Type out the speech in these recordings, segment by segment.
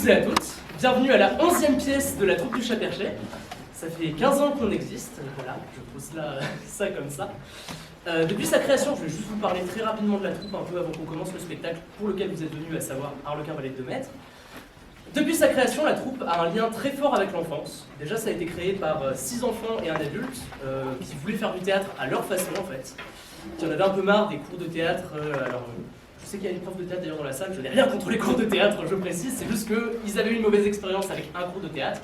tous et à toutes, bienvenue à la 11e pièce de la troupe du Chat Perché. Ça fait 15 ans qu'on existe, voilà, je pose ça comme ça. Depuis sa création, je vais juste vous parler très rapidement de la troupe, un peu avant qu'on commence le spectacle pour lequel vous êtes venus, à savoir Harlequin Valet de 2 mètres. Depuis sa création, la troupe a un lien très fort avec l'enfance. Déjà, ça a été créé par 6 enfants et un adulte qui voulaient faire du théâtre à leur façon, en fait. Qui en avaient un peu marre des cours de théâtre. Je sais qu'il y a une prof de théâtre d'ailleurs dans la salle, je n'ai rien contre les cours de théâtre, je précise, c'est juste qu'ils avaient eu une mauvaise expérience avec un cours de théâtre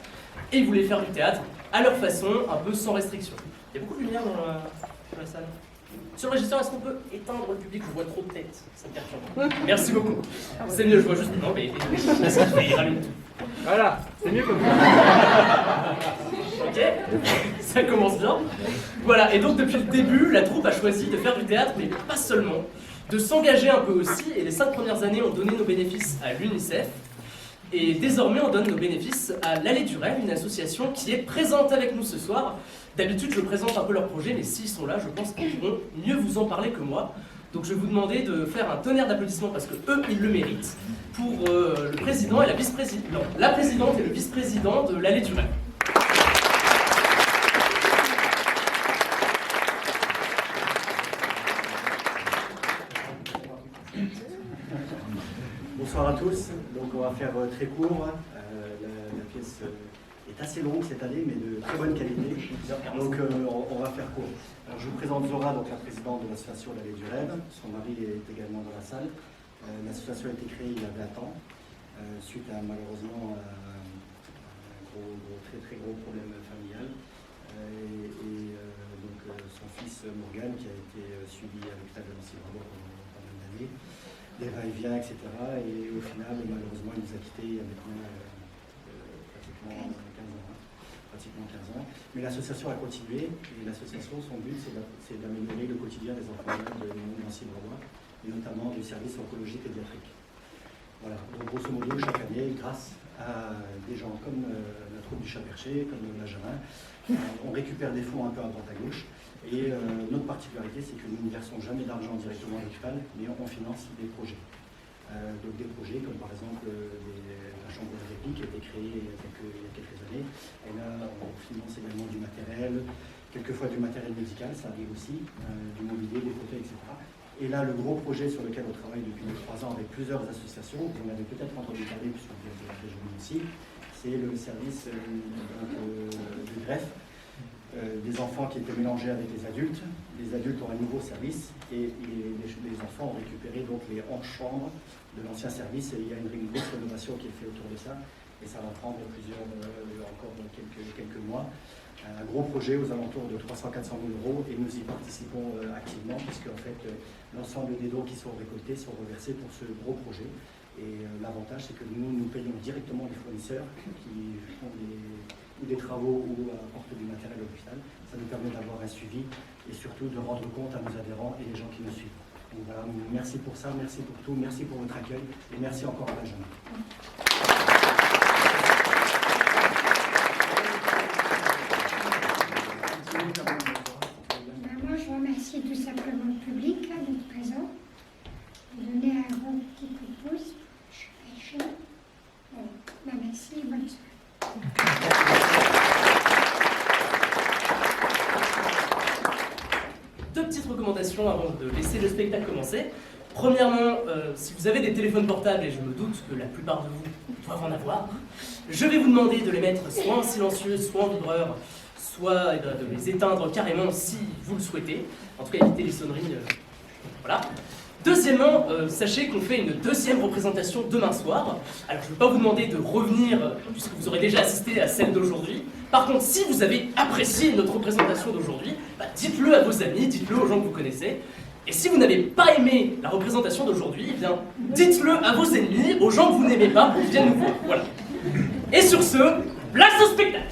et ils voulaient faire du théâtre à leur façon, un peu sans restriction. Il y a beaucoup de lumière dans la salle. Sur le régisseur, est-ce qu'on peut éteindre le public? Je vois trop de têtes, ça me perturbe. Merci beaucoup. C'est mieux, je vois juste. Non, mais il rallume tout. Voilà, c'est mieux comme ça. Ok, ça commence bien. Voilà, et donc depuis le début, la troupe a choisi de faire du théâtre, mais pas seulement, de s'engager un peu aussi, et les 5 premières années, on donné nos bénéfices à l'UNICEF, et désormais, on donne nos bénéfices à l'Allée du Rêve, une association qui est présente avec nous ce soir. D'habitude, je présente un peu leur projet, mais s'ils sont là, je pense qu'ils pourront mieux vous en parler que moi. Donc je vais vous demander de faire un tonnerre d'applaudissements, parce que eux, ils le méritent, pour le président et la vice-présidente, la présidente et le vice-président de l'Allée du Rêve. Bonsoir à tous, donc on va faire très court. La pièce est assez longue cette année, mais de très bonne qualité, donc on va faire court. Alors, je vous présente Zora, donc la présidente de l'association L'Allée du Rêve. Son mari est également dans la salle. L'association a été créée il y a 20 ans, suite à malheureusement un très gros problème familial. Donc son fils Morgan, qui a été suivi à l'hôpital de Nancy-Bravo pendant pas mal d'années, des va-et-vient, etc. Et au final, malheureusement, il nous a quittés il y a maintenant pratiquement 15 ans. Mais l'association a continué, et l'association, son but, c'est d'améliorer le quotidien des enfants de Nancy-Bravo, et notamment du service oncologie pédiatrique. Voilà, donc grosso modo, chaque année, grâce à des gens comme la troupe du Chat Perché, comme Benjamin, on récupère des fonds un peu à droite à gauche. Et notre particularité, c'est que nous ne versons jamais d'argent directement à l'hôpital, mais on finance des projets. Donc des projets comme par exemple la chambre de répit qui a été créée il y a quelques années. Et là, on finance également du matériel, quelquefois du matériel médical, ça arrive aussi, du mobilier, des fauteuils, etc. Et là, le gros projet sur lequel on travaille depuis 3 ans avec plusieurs associations, vous en avez peut-être entendu parler puisque vous êtes de la région aussi, c'est le service de greffe. Des enfants qui étaient mélangés avec les adultes. Les adultes ont un nouveau service et les enfants ont récupéré donc les hanches-chambres de l'ancien service, et il y a une grosse rénovation qui est faite autour de ça, et ça va prendre encore quelques mois. Un gros projet aux alentours de 300-400 000 €, et nous y participons activement puisque en fait l'ensemble des dons qui sont récoltés sont reversés pour ce gros projet. Et l'avantage, c'est que nous payons directement les fournisseurs qui font des travaux ou apportent du matériel à l'hôpital. Ça nous permet d'avoir un suivi et surtout de rendre compte à nos adhérents et les gens qui nous suivent. Donc voilà, merci pour ça, merci pour tout, merci pour votre accueil et merci encore à Benjamin. Moi, je remercie tout simplement le public d'être présent, de donner un gros petit coup de pouce. Je suis péché. Merci et bonne soirée. Deux petites recommandations avant de laisser le spectacle commencer. Premièrement, si vous avez des téléphones portables, et je me doute que la plupart de vous doivent en avoir, je vais vous demander de les mettre soit en silencieux, soit en vibreur, soit de les éteindre carrément si vous le souhaitez. En tout cas, évitez les sonneries. Voilà. Deuxièmement, sachez qu'on fait une 2e représentation demain soir. Alors, je ne vais pas vous demander de revenir, puisque vous aurez déjà assisté à celle d'aujourd'hui. Par contre, si vous avez apprécié notre représentation d'aujourd'hui, dites-le à vos amis, dites-le aux gens que vous connaissez. Et si vous n'avez pas aimé la représentation d'aujourd'hui, eh bien, dites-le à vos ennemis, aux gens que vous n'aimez pas, pour qu'ils viennent nous voir. Voilà. Et sur ce, place au spectacle!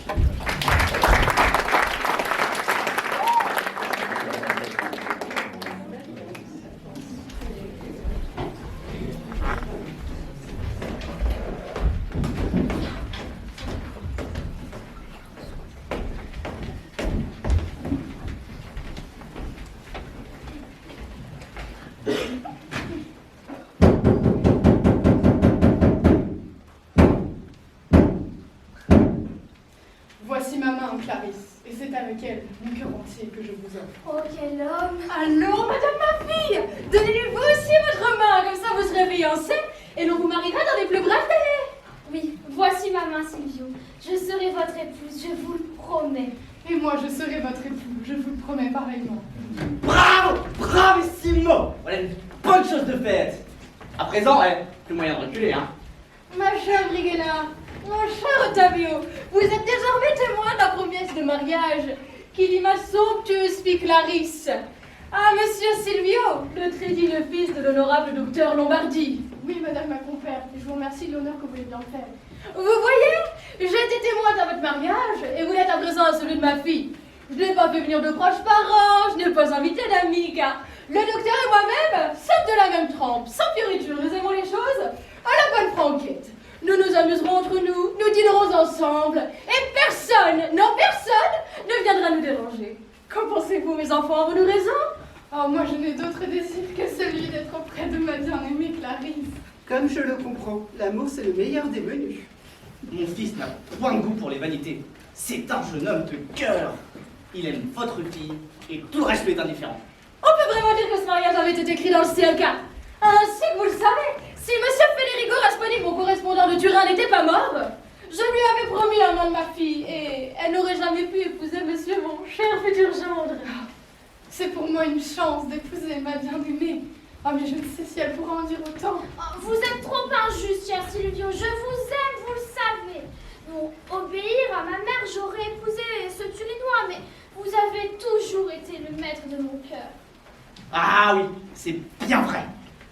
mon cœur entier que je vous offre. Oh, quel homme! Allons, madame ma fille, donnez-lui vous aussi votre main, comme ça vous serez fiancés, et l'on vous mariera dans les plus brefs délais. Oui, voici ma main, Silvio. Je serai votre épouse, je vous le promets. Et moi, je serai votre époux, je vous le promets pareillement. Bravo! Bravissimo! Voilà une bonne chose de faite. À présent, plus moyen de reculer, hein. Ma chère Brighella, mon cher Ottavio, vous êtes désormais témoin de la promesse de mariage qui lie ma somptueuse fille Clarisse à Monsieur Silvio, le très digne fils de l'honorable docteur Lombardi. Oui, madame ma compère, et je vous remercie de l'honneur que vous voulez bien me faire. Vous voyez, j'ai été témoin à votre mariage et vous l'êtes à présent à celui de ma fille. Je n'ai pas fait venir de proches parents, je n'ai pas invité d'amis, car le docteur et moi-même sommes de la même trempe, sans fioriture, nous aimons les choses à la bonne franquette. Nous nous amuserons entre nous, nous dînerons ensemble, et personne, non personne, ne viendra nous déranger. Qu'en pensez-vous, mes enfants, avez-vous raison? Oh, moi, je n'ai d'autre désir que celui d'être auprès de ma bien-aimée Clarisse. Comme je le comprends, l'amour c'est le meilleur des menus. Mon fils n'a point de goût pour les vanités. C'est un jeune homme de cœur. Il aime votre fille et tout le reste lui est indifférent. On peut vraiment dire que ce mariage avait été écrit dans le ciel, car ainsi que vous le savez, si Monsieur Federico Rasponi, mon correspondant de Turin, n'était pas mort, je lui avais promis la main de ma fille et elle n'aurait jamais pu épouser Monsieur mon cher futur gendre. C'est pour moi une chance d'épouser ma bien-aimée. Oh, mais je ne sais si elle pourra en dire autant. Oh, vous êtes trop injuste, cher Silvio. Je vous aime, vous le savez. Pour obéir à ma mère, j'aurais épousé ce Turinois, mais vous avez toujours été le maître de mon cœur. Ah oui, c'est bien vrai.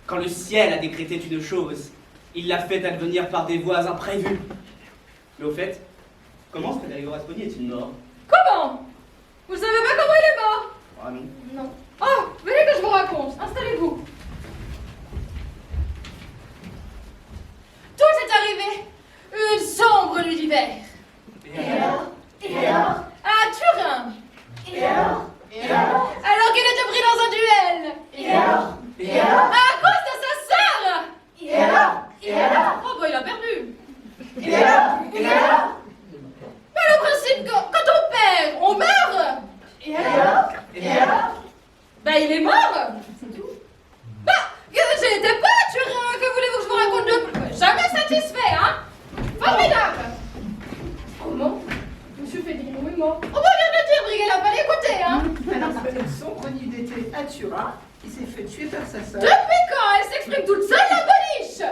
Quand le ciel a décrété une chose, il l'a fait advenir par des voies imprévues. Mais au fait, comment Federico Rasponi est-il mort? Comment? Vous savez pas comment il est mort? Ah non. Non. Oh, venez que je vous raconte. Installez-vous. Tout est arrivé une sombre nuit d'hiver. Et alors? À Turin. Et alors? Alors qu'il était pris dans un duel. Et alors? À cause de sa sœur. Et alors? Oh, bah il a perdu. Et alors? Mais le principe, quand on perd, on meurt. Et alors? Bah il est mort. C'est tout. Bah, je n'étais pas à Turin. Que voulez-vous que je vous raconte de plus? Jamais satisfait, hein? Formidable. Comment? Monsieur Federico est mort. On va bien le dire, Brighella, fallait écouter, hein? Alors après une sombre nuit d'été à Turin, il s'est fait tuer par sa sœur. Depuis quand elle s'exprime toute seule, la boniche?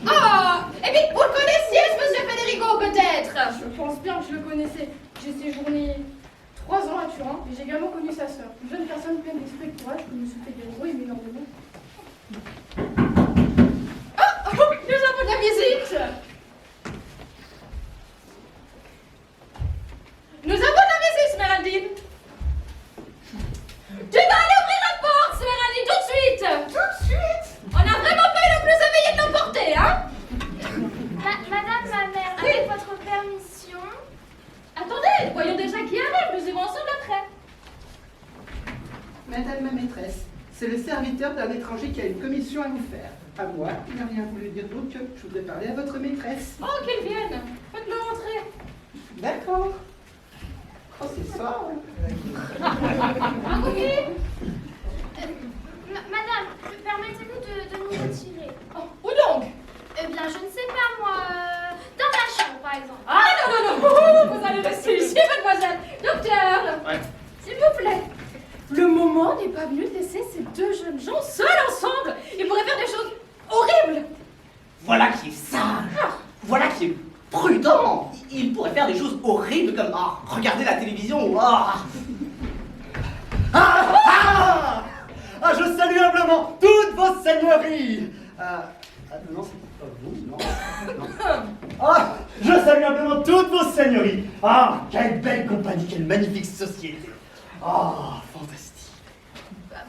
Ah, et puis vous le connaissiez, ce monsieur Federico, peut-être? Je pense bien que je le connaissais. J'ai séjourné 3 ans à Turin et j'ai également connu sa sœur. Une jeune personne pleine d'esprit et de courage que monsieur Federico aimait énormément. Oh, nous avons de la visite. Nous avons de la visite, Smeraldine. Tu vas aller ouvrir la porte, Smeraldine, tout de suite. Tout de suite? On a vraiment pas eu le plus éveillé de l'emporter, hein? Madame ma mère, Oui. avec votre permission. Attendez, voyons déjà qui arrive, nous irons ensemble après. Madame ma maîtresse, c'est le serviteur d'un étranger qui a une commission à vous faire. À moi, il n'a rien voulu dire d'autre que je voudrais parler à votre maîtresse. Oh, qu'ils viennent. Faites-le entrer. D'accord. Oh, c'est ça. Ah oui. Madame, permettez-nous de nous retirer. Oh, où donc? Eh bien, je ne sais pas, moi. Dans ma chambre, par exemple. Ah non, vous allez rester ici, mademoiselle. Docteur, Ouais. s'il vous plaît. Le moment n'est pas venu de laisser ces deux jeunes gens seuls ensemble. Ils pourraient faire des choses horribles. Voilà qui est sage. Voilà qui est prudent. Il pourrait faire des choses horribles comme regarder la télévision. Je salue humblement toutes vos seigneuries. Non, c'est pas vous, non. Je salue humblement toutes vos seigneuries. Quelle belle compagnie, quelle magnifique société. Fantastique.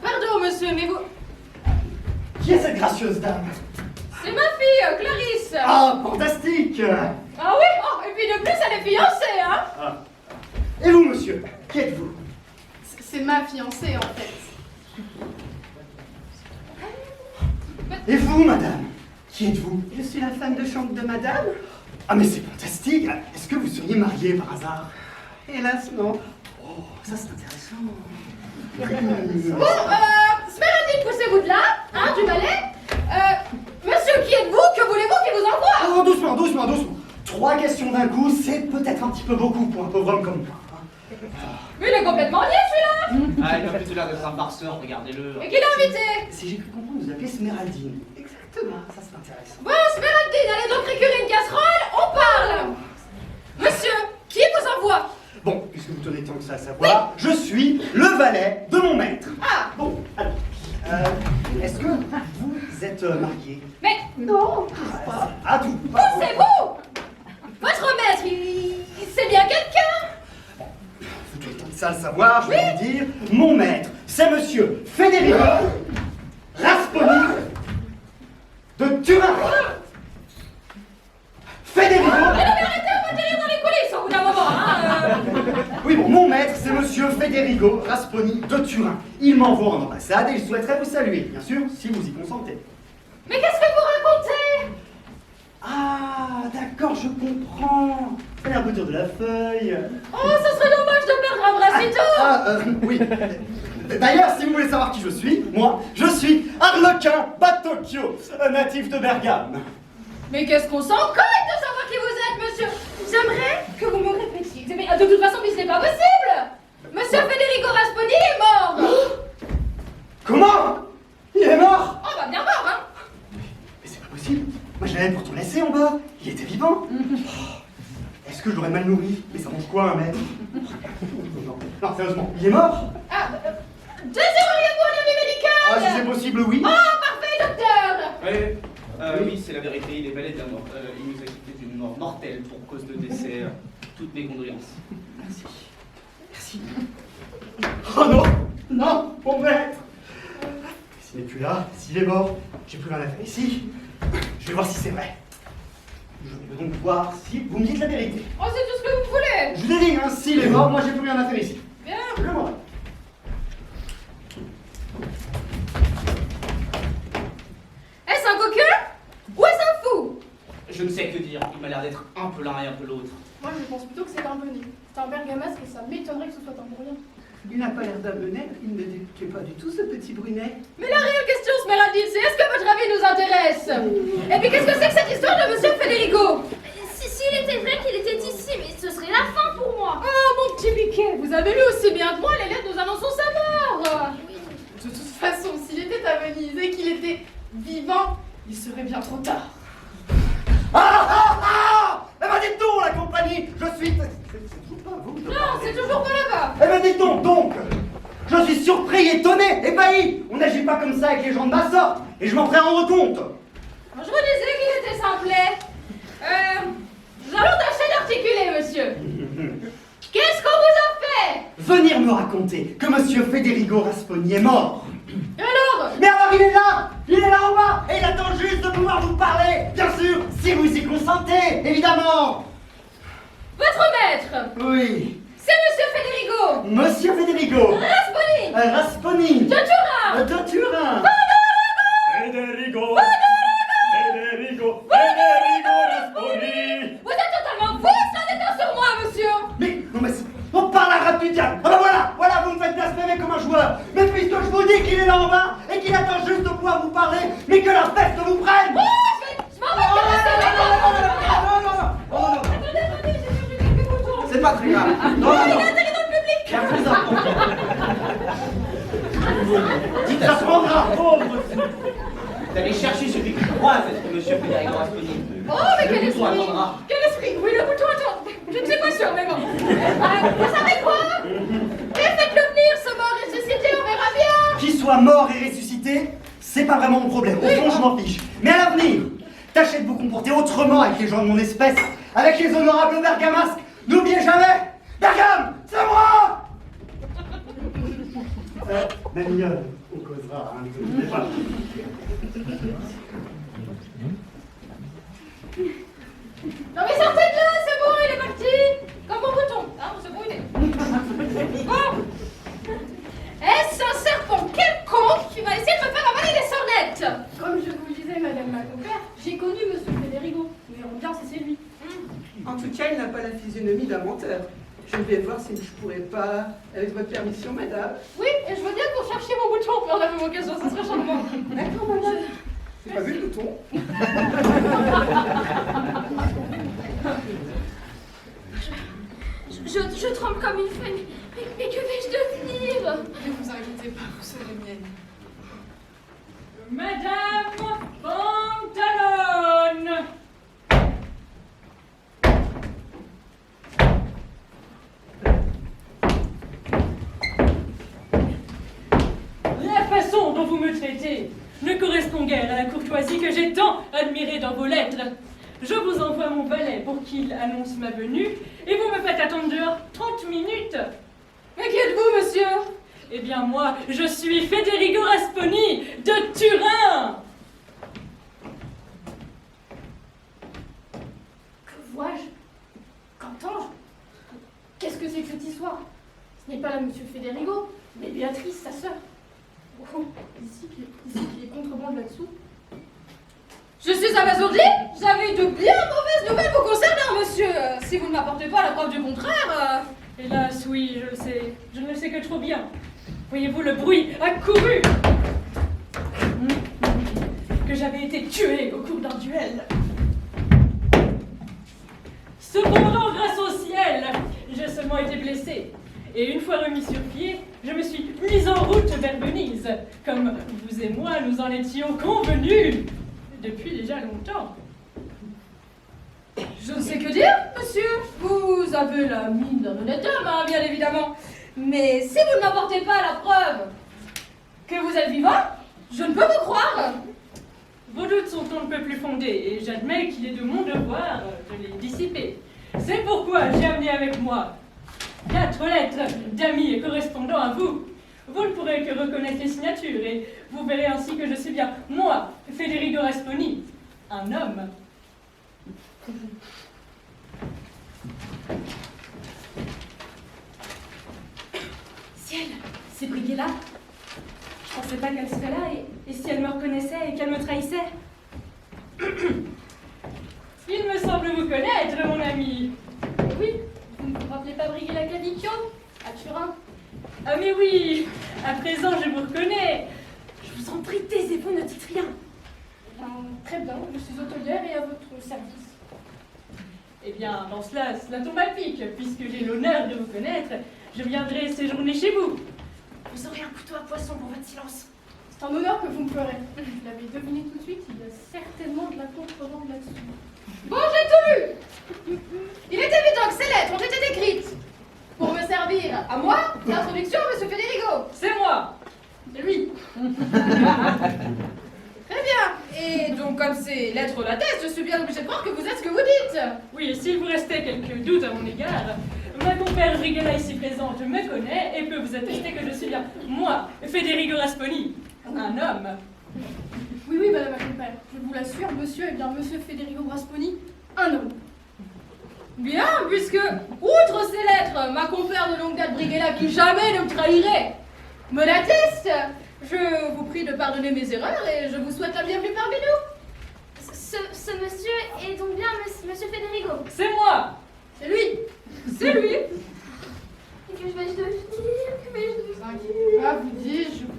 Pardon, monsieur, mais vous... Qui est cette gracieuse dame? C'est ma fille, Clarisse. Fantastique. Ah oui? Oh, et puis de plus, elle est fiancée, hein? Et vous, monsieur, qui êtes-vous? C'est ma fiancée, en fait. Et vous, madame, qui êtes-vous? Je suis la femme de chambre de madame. Mais c'est fantastique. Est-ce que vous seriez mariée par hasard? Hélas, non. ça c'est intéressant. Bon, Smeraldine, poussez-vous de là, hein, du balai. Monsieur, qui êtes-vous? Que voulez-vous qu'il vous envoie? Oh, doucement, doucement, doucement. 3 questions d'un coup, c'est peut-être un petit peu beaucoup pour un pauvre homme comme moi. Mais il est complètement lié, celui-là. Ah, il a plutôt l'air d'être un farceur, regardez-le. Et qui l'a invité? Si j'ai cru comprendre, vous appelez Smeraldine. Exactement, ça c'est intéressant. Bon, Smeraldine, allez donc récurer une casserole, on parle. Monsieur, qui vous envoie? Bon, puisque vous tenez tant que ça à savoir, je suis le valet de mon maître. Ah, Bon, alors, est-ce que vous êtes marié? mais Non, pas à tout. où c'est vous? Votre maître, c'est bien quelqu'un? Vous tenez tant que ça à savoir, je vais vous dire, mon maître, c'est monsieur Federico Rasponi de Turin. Federico. Mais non, mais arrêtez, on va tenir dans les coulisses au bout d'un moment, hein. Oui, bon, mon maître, c'est monsieur Federico Rasponi de Turin. Il m'envoie en ambassade et il souhaiterait vous saluer, bien sûr, si vous y consentez. Mais qu'est-ce que vous racontez? Ah, d'accord, je comprends. Fallait un peu dur de la feuille. Oh, ce serait dommage de perdre un bras si tôt. Oui. D'ailleurs, si vous voulez savoir qui je suis, moi, je suis Arlequin Batocchio, un natif de Bergame. Mais qu'est-ce qu'on s'en cogne de savoir qui vous êtes, monsieur? J'aimerais que vous me répétiez. Mais de toute façon, mais ce n'est pas possible. Monsieur Federico Rasponi est mort. Comment? Il est mort? Oh, bah bien mort, hein. Mais c'est pas possible. Moi, je l'avais pourtant laissé en bas. Il était vivant. Est-ce que je l'aurais mal nourri? Mais ça mange quoi, un maître? Non, sérieusement, il est mort? Ah, désireriez-vous un avis médical? Ah, si c'est possible, oui. Oh, parfait, docteur. Oui, c'est la vérité, il est valet de la mort. Il nous a quitté d'une mort mortelle pour cause de décès. Toutes mes condoléances. Merci. Merci. Oh non! Non, mon maître! S'il n'est plus là, s'il est mort, j'ai plus rien à faire ici. Je vais voir si c'est vrai. Je vais donc voir si vous me dites la vérité. Oh, c'est tout ce que vous voulez. Je vous ai dit, hein, s'il est mort, moi j'ai plus rien à faire ici. Bien. Je le vois. Est-ce un coquin ou est-ce un fou? Je ne sais que dire, il m'a l'air d'être un peu l'un et un peu l'autre. Moi, je pense plutôt que c'est un bonnet. C'est un bergamasque et ça m'étonnerait que ce soit un bourrien. Il n'a pas l'air d'un bonnet, il ne détient pas du tout ce petit brunet. Mais la réelle question, Smeraldine, c'est est-ce que votre avis nous intéresse? Et puis qu'est-ce que c'est que cette histoire de monsieur Federico? S'il était vrai qu'il était ici, mais ce serait la fin pour moi. Oh, mon petit Mickey, vous avez lu aussi bien que moi les lettres nous annonçant sa mort. De toute façon, s'il était à Venise et qu'il était vivant, il serait bien trop tard. Eh ben dites donc, la compagnie, je suis... C'est toujours pas vous, je Non, parle. c'est toujours pas là-bas. Eh ben dites donc, je suis surpris, étonné, ébahi. On n'agit pas comme ça avec les gens de ma sorte, et je m'en ferai rendre compte. Je vous disais qu'il était simplet. Nous allons tâcher d'articuler, monsieur. Qu'est-ce qu'on vous a fait? Venir me raconter que monsieur Federico Rasponi est mort. Et alors? Mais alors il est là en bas, et il attend juste de pouvoir vous parler, bien sûr, si vous y consentez, évidemment. Votre maître, Oui, c'est monsieur Federico monsieur Federico Rasponi Rasponi de Turin. de Turin. Federico Rasponi. Vous êtes totalement fou, ça déteint sur moi, monsieur. Mais, non mais, on parle à rap du diable. Ah bah voilà, vous me faites blasphémer comme un joueur. Mais puisque je vous dis qu'il est là en bas, et qu'il attend juste de pouvoir vous parler, mais que la peste vous prenne. Oh, je m'en vais non. Attendez, j'ai perdu quelques boutons. C'est pas très grave. Oh, il est intégré dans le public. Bien plus important. Dites Ça à prendra, pauvre. d'aller chercher celui qui croise être monsieur Federico Rasponi. Oh, mais quel Le bouton esprit. attendra. Quel esprit. Oui, le bouton attend. Je ne suis pas sûre, mais bon. Vous savez quoi? Et faites-le venir, ce mort ressuscité, on verra bien. Qu'il soit mort et ressuscité, c'est pas vraiment mon problème. Au fond, je m'en fiche. Mais à l'avenir, tâchez de vous comporter autrement avec les gens de mon espèce, avec les honorables bergamasques. N'oubliez jamais, Bergame, c'est moi. Mamie, on causera, hein, ne vous inquiétez pas. Non mais sortez de là, c'est bon, il est parti. Comme mon bouton, hein, c'est bon, il est. Bon. Est-ce un serpent quelconque qui va essayer de me faire avaler des sornettes? Comme je vous le disais, madame ma compère, j'ai connu monsieur Federico. Nous verrons bien si c'est lui. En tout cas, il n'a pas la physionomie d'un menteur. Je vais voir si je pourrais pas, avec votre permission, madame. Oui, et je veux bien que vous cherchiez mon bouton pour la convocation, ça serait charmant. D'accord, madame. J'ai pas vu le bouton. Je tremble comme une feuille. Mais que vais-je devenir? Ne vous inquiétez pas, vous serez mienne. Madame Pantalone! La façon dont vous me traitez ne correspond guère à la courtoisie que j'ai tant admirée dans vos lettres. Je vous envoie mon valet pour qu'il annonce ma venue et vous me faites attendre dehors 30 minutes. Mais qui êtes-vous, monsieur? Eh bien, moi, je suis Federigo Rasponi de Turin. Que vois-je? Qu'entends-je? Qu'est-ce que c'est que cette histoire? Ce n'est pas là monsieur Federigo, mais Béatrice, sa sœur. Oh, ici qu'il est contrebande là-dessous. Je suis abasourdie. J'avais de bien mauvaises nouvelles vous concernant, monsieur. Si vous ne m'apportez pas la preuve du contraire... Hélas, oui, je le sais. Je ne le sais que trop bien. Voyez-vous, le bruit a couru que j'avais été tuée au cours d'un duel. Cependant, grâce au ciel, j'ai seulement été blessée. Et une fois remis sur pied, je me suis mise en route vers Venise, comme vous et moi nous en étions convenus depuis déjà longtemps. Je ne sais que dire, monsieur. Vous avez la mine d'un honnête homme, hein, bien évidemment. Mais si vous ne m'apportez pas la preuve que vous êtes vivant, je ne peux vous croire. Vos doutes sont un peu plus fondés, et j'admets qu'il est de mon devoir de les dissiper. C'est pourquoi j'ai amené avec moi 4 lettres d'amis et correspondants à vous. Vous ne pourrez que reconnaître les signatures, et vous verrez ainsi que je suis bien, moi, Federigo Rasponi, un homme. Ciel, c'est Brighella. Je pensais pas qu'elle serait là, et si elle me reconnaissait et qu'elle me trahissait? Il me semble vous connaître, mon ami. Oui, vous ne vous rappelez pas Brighella Cadicchio, à Turin? Ah mais oui, à présent je vous reconnais. Je vous en prie, taisez-vous, ne dites rien. Très bien, je suis hôtelière et à votre service. Eh bien, dans cela tombe à pic, puisque j'ai l'honneur de vous connaître, je viendrai séjourner chez vous. Vous aurez un couteau à poisson pour votre silence. C'est un honneur que vous me ferez. Vous l'avez deviné tout de suite, il y a certainement de la contrebande là-dessus. Bon, j'ai tout lu. Il est évident que ces lettres ont été écrites pour me servir à moi d'introduction à monsieur Federigo. C'est moi. C'est lui. Très bien. Et donc, comme ces lettres l'attestent, je suis bien obligée de croire que vous êtes ce que vous dites. Oui, et s'il vous restait quelques doutes à mon égard, ma compère Brighella ici présente me connaît et peut vous attester que je suis bien, moi, Federigo Rasponi, un homme. Oui, madame ma compère, je vous l'assure, monsieur est bien monsieur Federigo Rasponi, un homme. Bien, puisque, outre ces lettres, ma compère de longue date Brighella, qui jamais ne me trahirait, me l'atteste, je vous prie de pardonner mes erreurs et je vous souhaite la bienvenue parmi nous. Ce monsieur est donc bien monsieur Federigo. C'est moi. C'est lui. C'est lui. Que vais-je devenir? Que vais-je devenir? Inquiétez pas, vous dis, je vous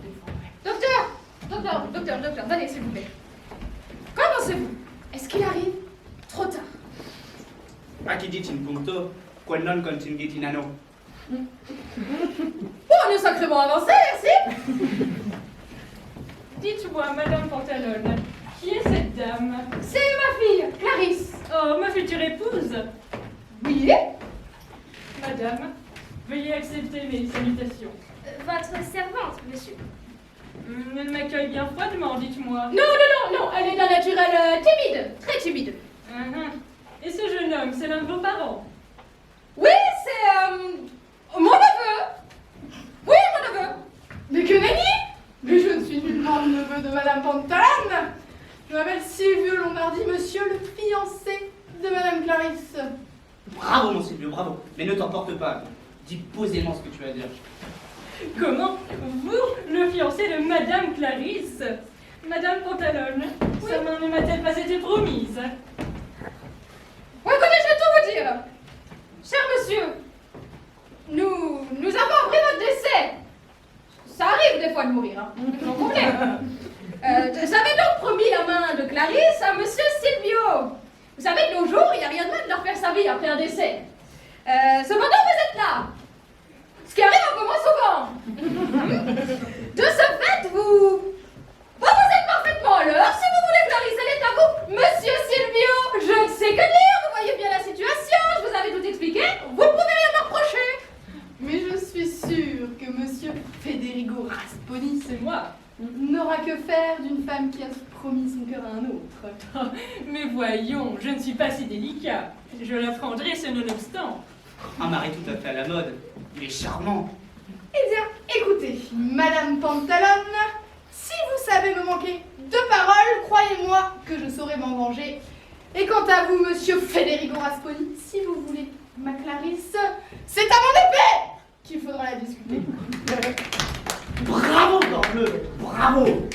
défendrai. Docteur, venez s'il vous plaît. Qu'en pensez-vous? Est-ce qu'il arrive trop tard? Accidit in puncto, quod non contingit in anno. Oh, on est sacrément avancé, merci. Dites-moi, Madame Pantalone, qui est cette dame? C'est ma fille, Clarisse. Oh, ma future épouse. Oui. Madame, veuillez accepter mes salutations. Votre servante, monsieur. Elle m'accueille bien froidement, dites-moi. Non, elle est d'un naturel timide, très timide. Et ce jeune homme, c'est l'un de vos parents? Oui, c'est mon neveu. Oui, mon neveu. Mais que nenni! Mais je ne suis nullement le neveu de Madame Pantalone. Je m'appelle Silvio Lombardi, monsieur le fiancé de Madame Clarisse. Bravo, mon Silvio, bravo. Mais ne t'emporte pas. Dis posément ce que tu as à dire. Comment? Vous, le fiancé de Madame Clarisse? Madame Pantalone, sa main ne m'a-t-elle pas été promise? Oui, écoutez, je vais tout vous dire. Cher monsieur, fois de mourir, hein. J'en conviens. J'avais donc promis la main de Clarisse à monsieur Silvio. Vous savez que nos jours, il n'y a rien de mal de leur faire sa vie après un décès. Cependant, vous êtes là. Ce qui arrive un peu moins souvent. De ce fait, vous êtes parfaitement à l'heure. Si vous voulez, Clarisse, elle est à vous. Monsieur Silvio, je ne sais que dire. Vous voyez bien la situation. Je vous avais tout expliqué. Vous ne pouvez rien me reprocher. Mais je suis sûre que monsieur Federigo Rasponi, c'est moi, n'aura que faire d'une femme qui a promis son cœur à un autre. Mais voyons, je ne suis pas si délicat. Je la prendrai ce nonobstant. Un mari tout à fait à la mode. Il est charmant. Eh bien, écoutez, Madame Pantalone, si vous savez me manquer de paroles, croyez-moi que je saurai m'en venger. Et quant à vous, monsieur Federigo Rasponi, si vous voulez ma Clarisse, c'est à mon épée qu'il faudra la discuter. Bravo, Corbleu, bravo.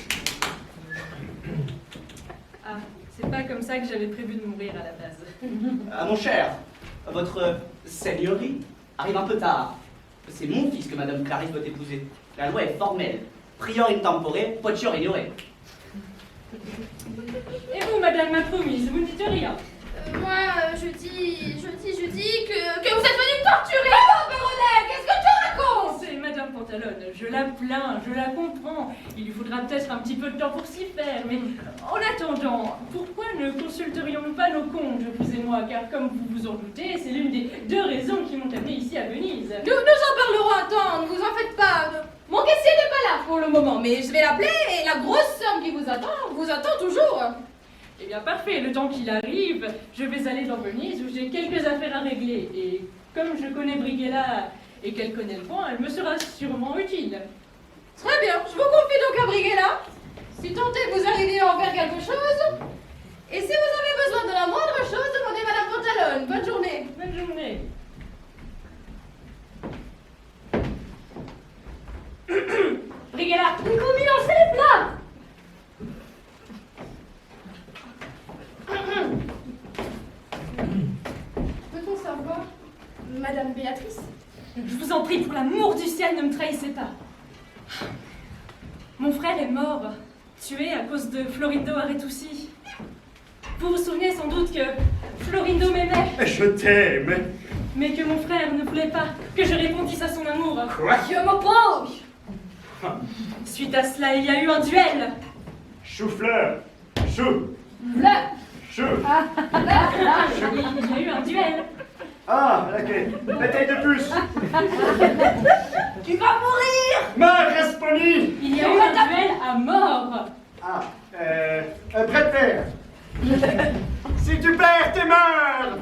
Ah, c'est pas comme ça que j'avais prévu de mourir à la base. Ah, mon cher, votre seigneurie arrive un peu tard. C'est mon fils que Madame Clarisse doit épouser. La loi est formelle. Prior in tempore, potior ignoré. Et vous, madame ma promise, vous ne dites rien. Moi, je dis que vous êtes venu me torturer. Oh, Véronique, qu'est-ce que tu racontes? C'est madame Pantalone, je la plains, je la comprends. Il lui faudra peut-être un petit peu de temps pour s'y faire, mais en attendant, pourquoi ne consulterions-nous pas nos comptes, vous et moi? Car comme vous vous en doutez, c'est l'une des 2 raisons qui m'ont amené ici à Venise. Nous en parlerons un temps, ne vous en faites pas. Mon caissier n'est pas là pour le moment, mais je vais l'appeler et la grosse somme qui vous attend toujours. Eh bien parfait, le temps qu'il arrive, je vais aller dans Venise où j'ai quelques affaires à régler. Et comme je connais Brighella et qu'elle connaît le point, elle me sera sûrement utile. Très bien, je vous confie donc à Brighella. Si tant est que vous arrivez à en faire quelque chose. Et si vous avez besoin de la moindre chose, demandez Madame Pantalone. Bonne journée. Bonne journée. Brighella, Nico Milan, c'est les plats. Peut-on savoir, Madame Béatrice? je vous en prie, pour l'amour du ciel, ne me trahissez pas. Mon frère est mort, tué à cause de Florindo Aretussi. Vous vous souvenez sans doute que Florindo m'aimait. Je t'aime. Mais que mon frère ne voulait pas que je répondisse à son amour. Quoi? Je m'oppose. Suite à cela, il y a eu un duel. Chou-fleur. Chou. Fleur. Chou. Il y a eu un duel. Ah, ok. Bataille de puce. Tu vas mourir. Ma Rasponi. Il y a eu un duel à mort. Ah, prêt de fer. Si tu perds, t'es mort.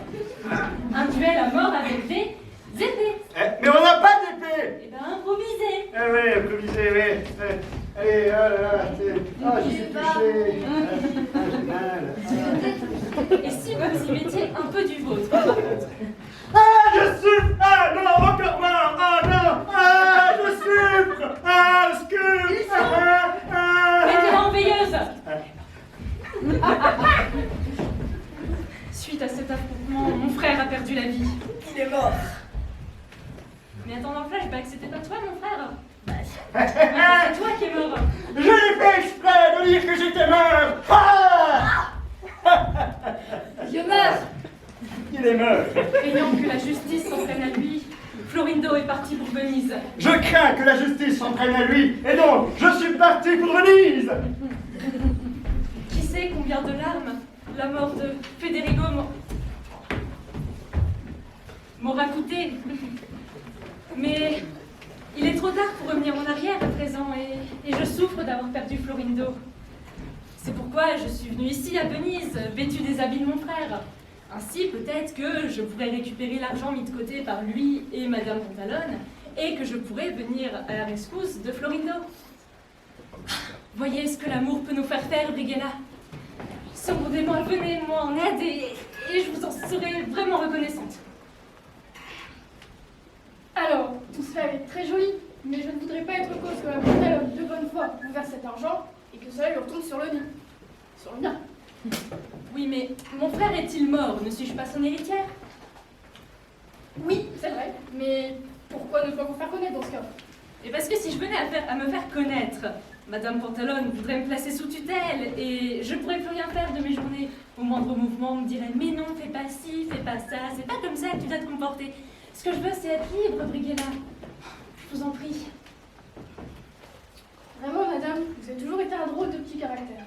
Un duel à mort avec des épées. Mais on n'a pas d'épée. Eh ben, improvisé. Ah oui, improvisé, oui. Allez, oh là là, je suis touché. J'ai mal. Et si vous y mettiez un peu du vôtre, par contre. Ah, je souffre. Ah non, encore mort. Ah non. Ah, je souffre. Ah, excuse. Mettez-la en veilleuse. Suite à cet affrontement, mon frère a perdu la vie. Il est mort. Mais attends, dans le flashback, c'était pas toi, mon frère? C'est toi qui es mort. Je l'ai fait exprès de dire que j'étais mort. Ah. Je meurs. Il est mort. Craignant que la justice s'en prenne à lui, Florindo est parti pour Venise. Je crains que la justice s'en prenne à lui, et donc je suis parti pour Venise. Qui sait combien de larmes la mort de Federigo m'aura coûté. Mais il est trop tard pour revenir en arrière à présent, et je souffre d'avoir perdu Florindo. C'est pourquoi je suis venue ici à Venise, vêtue des habits de mon frère. Ainsi, peut-être que je pourrais récupérer l'argent mis de côté par lui et Madame Pantalone, et que je pourrais venir à la rescousse de Florindo. Voyez ce que l'amour peut nous faire, Brighella. Secondez-moi, venez-moi en aide, et je vous en serai vraiment reconnaissante. Alors, tout cela est très joli, mais je ne voudrais pas être cause que la Pantalone de bonne foi vous verse cet argent et que cela lui retombe sur le nez. Sur le mien. Oui, mais mon frère est-il mort? Ne suis-je pas son héritière? Oui, c'est vrai, mais pourquoi ne pas vous faire connaître dans ce cas? Et parce que si je venais à me faire connaître, Madame Pantalone voudrait me placer sous tutelle et je pourrais plus rien faire de mes journées. Au moindre mouvement, on me dirait mais non, fais pas ci, fais pas ça, c'est pas comme ça que tu dois te comporter. Ce que je veux, c'est être libre, Brighella. Je vous en prie. Vraiment, madame, vous avez toujours été un drôle de petit caractère.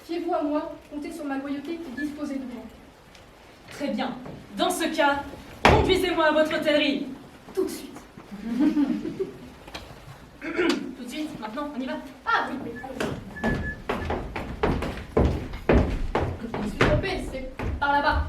Fiez-vous à moi, comptez sur ma loyauté et disposez de moi. Très bien. Dans ce cas, conduisez-moi à votre hôtellerie. Tout de suite. Tout de suite, maintenant, on y va. Ah oui, allez. Je me suis trompée, c'est par là-bas.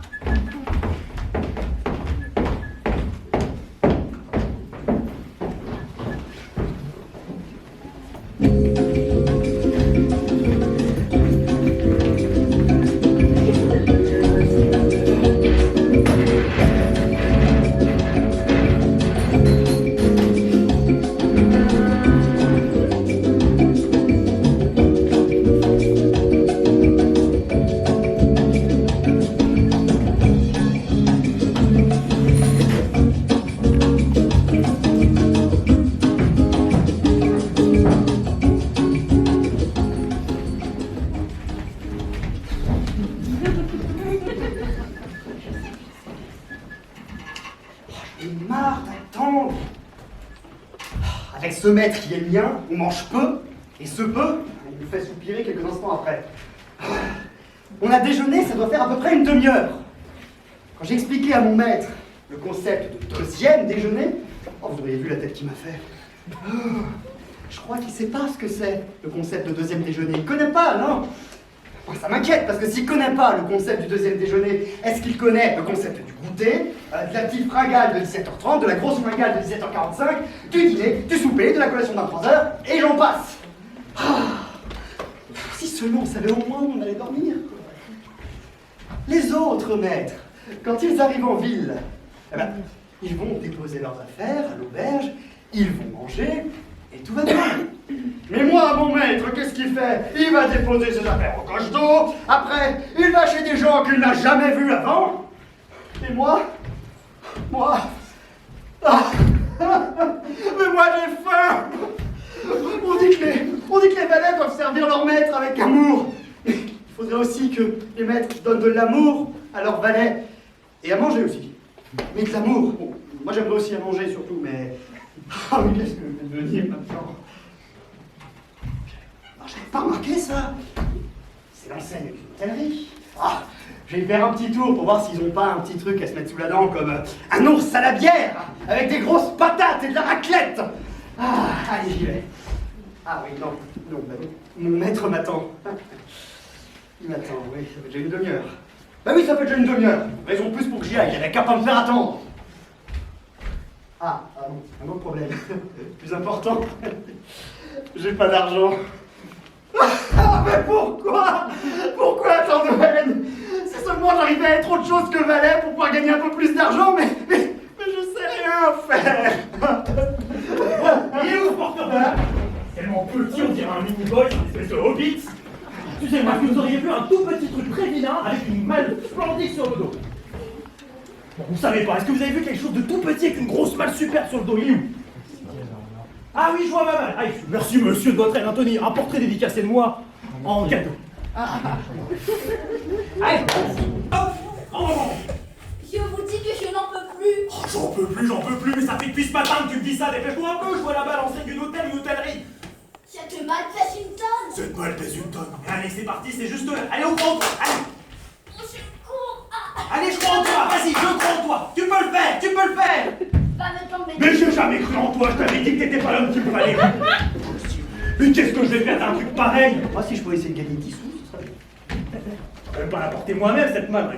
Avec ce maître qui est le mien, on mange peu, et ce peu, il nous fait soupirer quelques instants après. On a déjeuné, ça doit faire à peu près une demi-heure. Quand j'ai expliqué à mon maître le concept de deuxième déjeuner, oh, vous auriez vu la tête qu'il m'a fait. Je crois qu'il ne sait pas ce que c'est, le concept de deuxième déjeuner. Il ne connaît pas, non? Moi, ça m'inquiète, parce que s'il ne connaît pas le concept du deuxième déjeuner, est-ce qu'il connaît le concept du goûter, de la petite fringale de 17h30, de la grosse fringale de 17h45, du dîner, du souper, de la collation de 23h, et j'en passe. Si seulement on savait au moins où on allait dormir. Les autres maîtres, quand ils arrivent en ville, eh ben, ils vont déposer leurs affaires à l'auberge, ils vont manger, et tout va bien. Mais moi, mon maître, qu'est-ce qu'il fait? Il va déposer ses affaires au coche d'eau, après, il va chez des gens qu'il n'a jamais vus avant, et moi, ah, mais moi j'ai faim. On dit que les valets doivent servir leur maître avec amour. Il faudrait aussi que les maîtres donnent de l'amour à leurs valets, et à manger aussi. Mais de l'amour, bon, moi j'aimerais aussi à manger surtout, mais... Ah mais qu'est-ce que je vais devenir maintenant? J'avais pas remarqué ça. C'est l'enseigne d'une hôtellerie. Ah, je vais faire un petit tour pour voir s'ils ont pas un petit truc à se mettre sous la dent comme un ours à la bière, avec des grosses patates et de la raclette. Ah, allez, j'y vais. Ah oui, non, bah non, mon maître m'attend. Il m'attend, oui, ça fait déjà une demi-heure. Bah oui, ça fait déjà une demi-heure. Raison de plus pour que j'y aille, il n'y a qu'à pas me faire attendre. Ah non, un autre problème. Plus important. J'ai pas d'argent. Ah, mais pourquoi? Pourquoi tant de haine? Si seulement j'arrivais à être autre chose que valet pour pouvoir gagner un peu plus d'argent, mais je sais rien faire. Il est où ce porteur-là? Tellement petit, on dirait un mini-boy, une espèce de hobbit. Excusez-moi, est-ce que vous auriez vu un tout petit truc très vilain avec une malle splendide sur le dos? Bon, vous savez pas, est-ce que vous avez vu quelque chose de tout petit avec une grosse malle superbe sur le dos? Il est où? Ah oui, je vois ma malle. Ah, merci monsieur de votre aide, Anthony. Un portrait dédicacé de moi en cadeau. Allez, hop, en avant. Je vous dis que je n'en peux plus. Oh, j'en peux plus, mais ça fait depuis ce matin que tu me dis ça. Dépêche-toi un peu, je vois là-bas l'enseigne d'une hôtellerie. Cette malle pèse une tonne. Cette malle pèse une tonne. Allez, c'est parti, c'est juste là. Allez, on prend toi, allez. Je cours. Allez, je crois en toi, vas-y, je crois en toi. Tu peux le faire, tu peux le faire. Va me tomber. Mais j'ai jamais cru en toi, je t'avais dit que t'étais pas l'homme qu'il me fallait. Mais qu'est-ce que je vais faire d'un truc pareil? Moi, si je pouvais essayer de gagner 10 sous, ce serait bien. Je vais pas la porter moi-même, cette malle.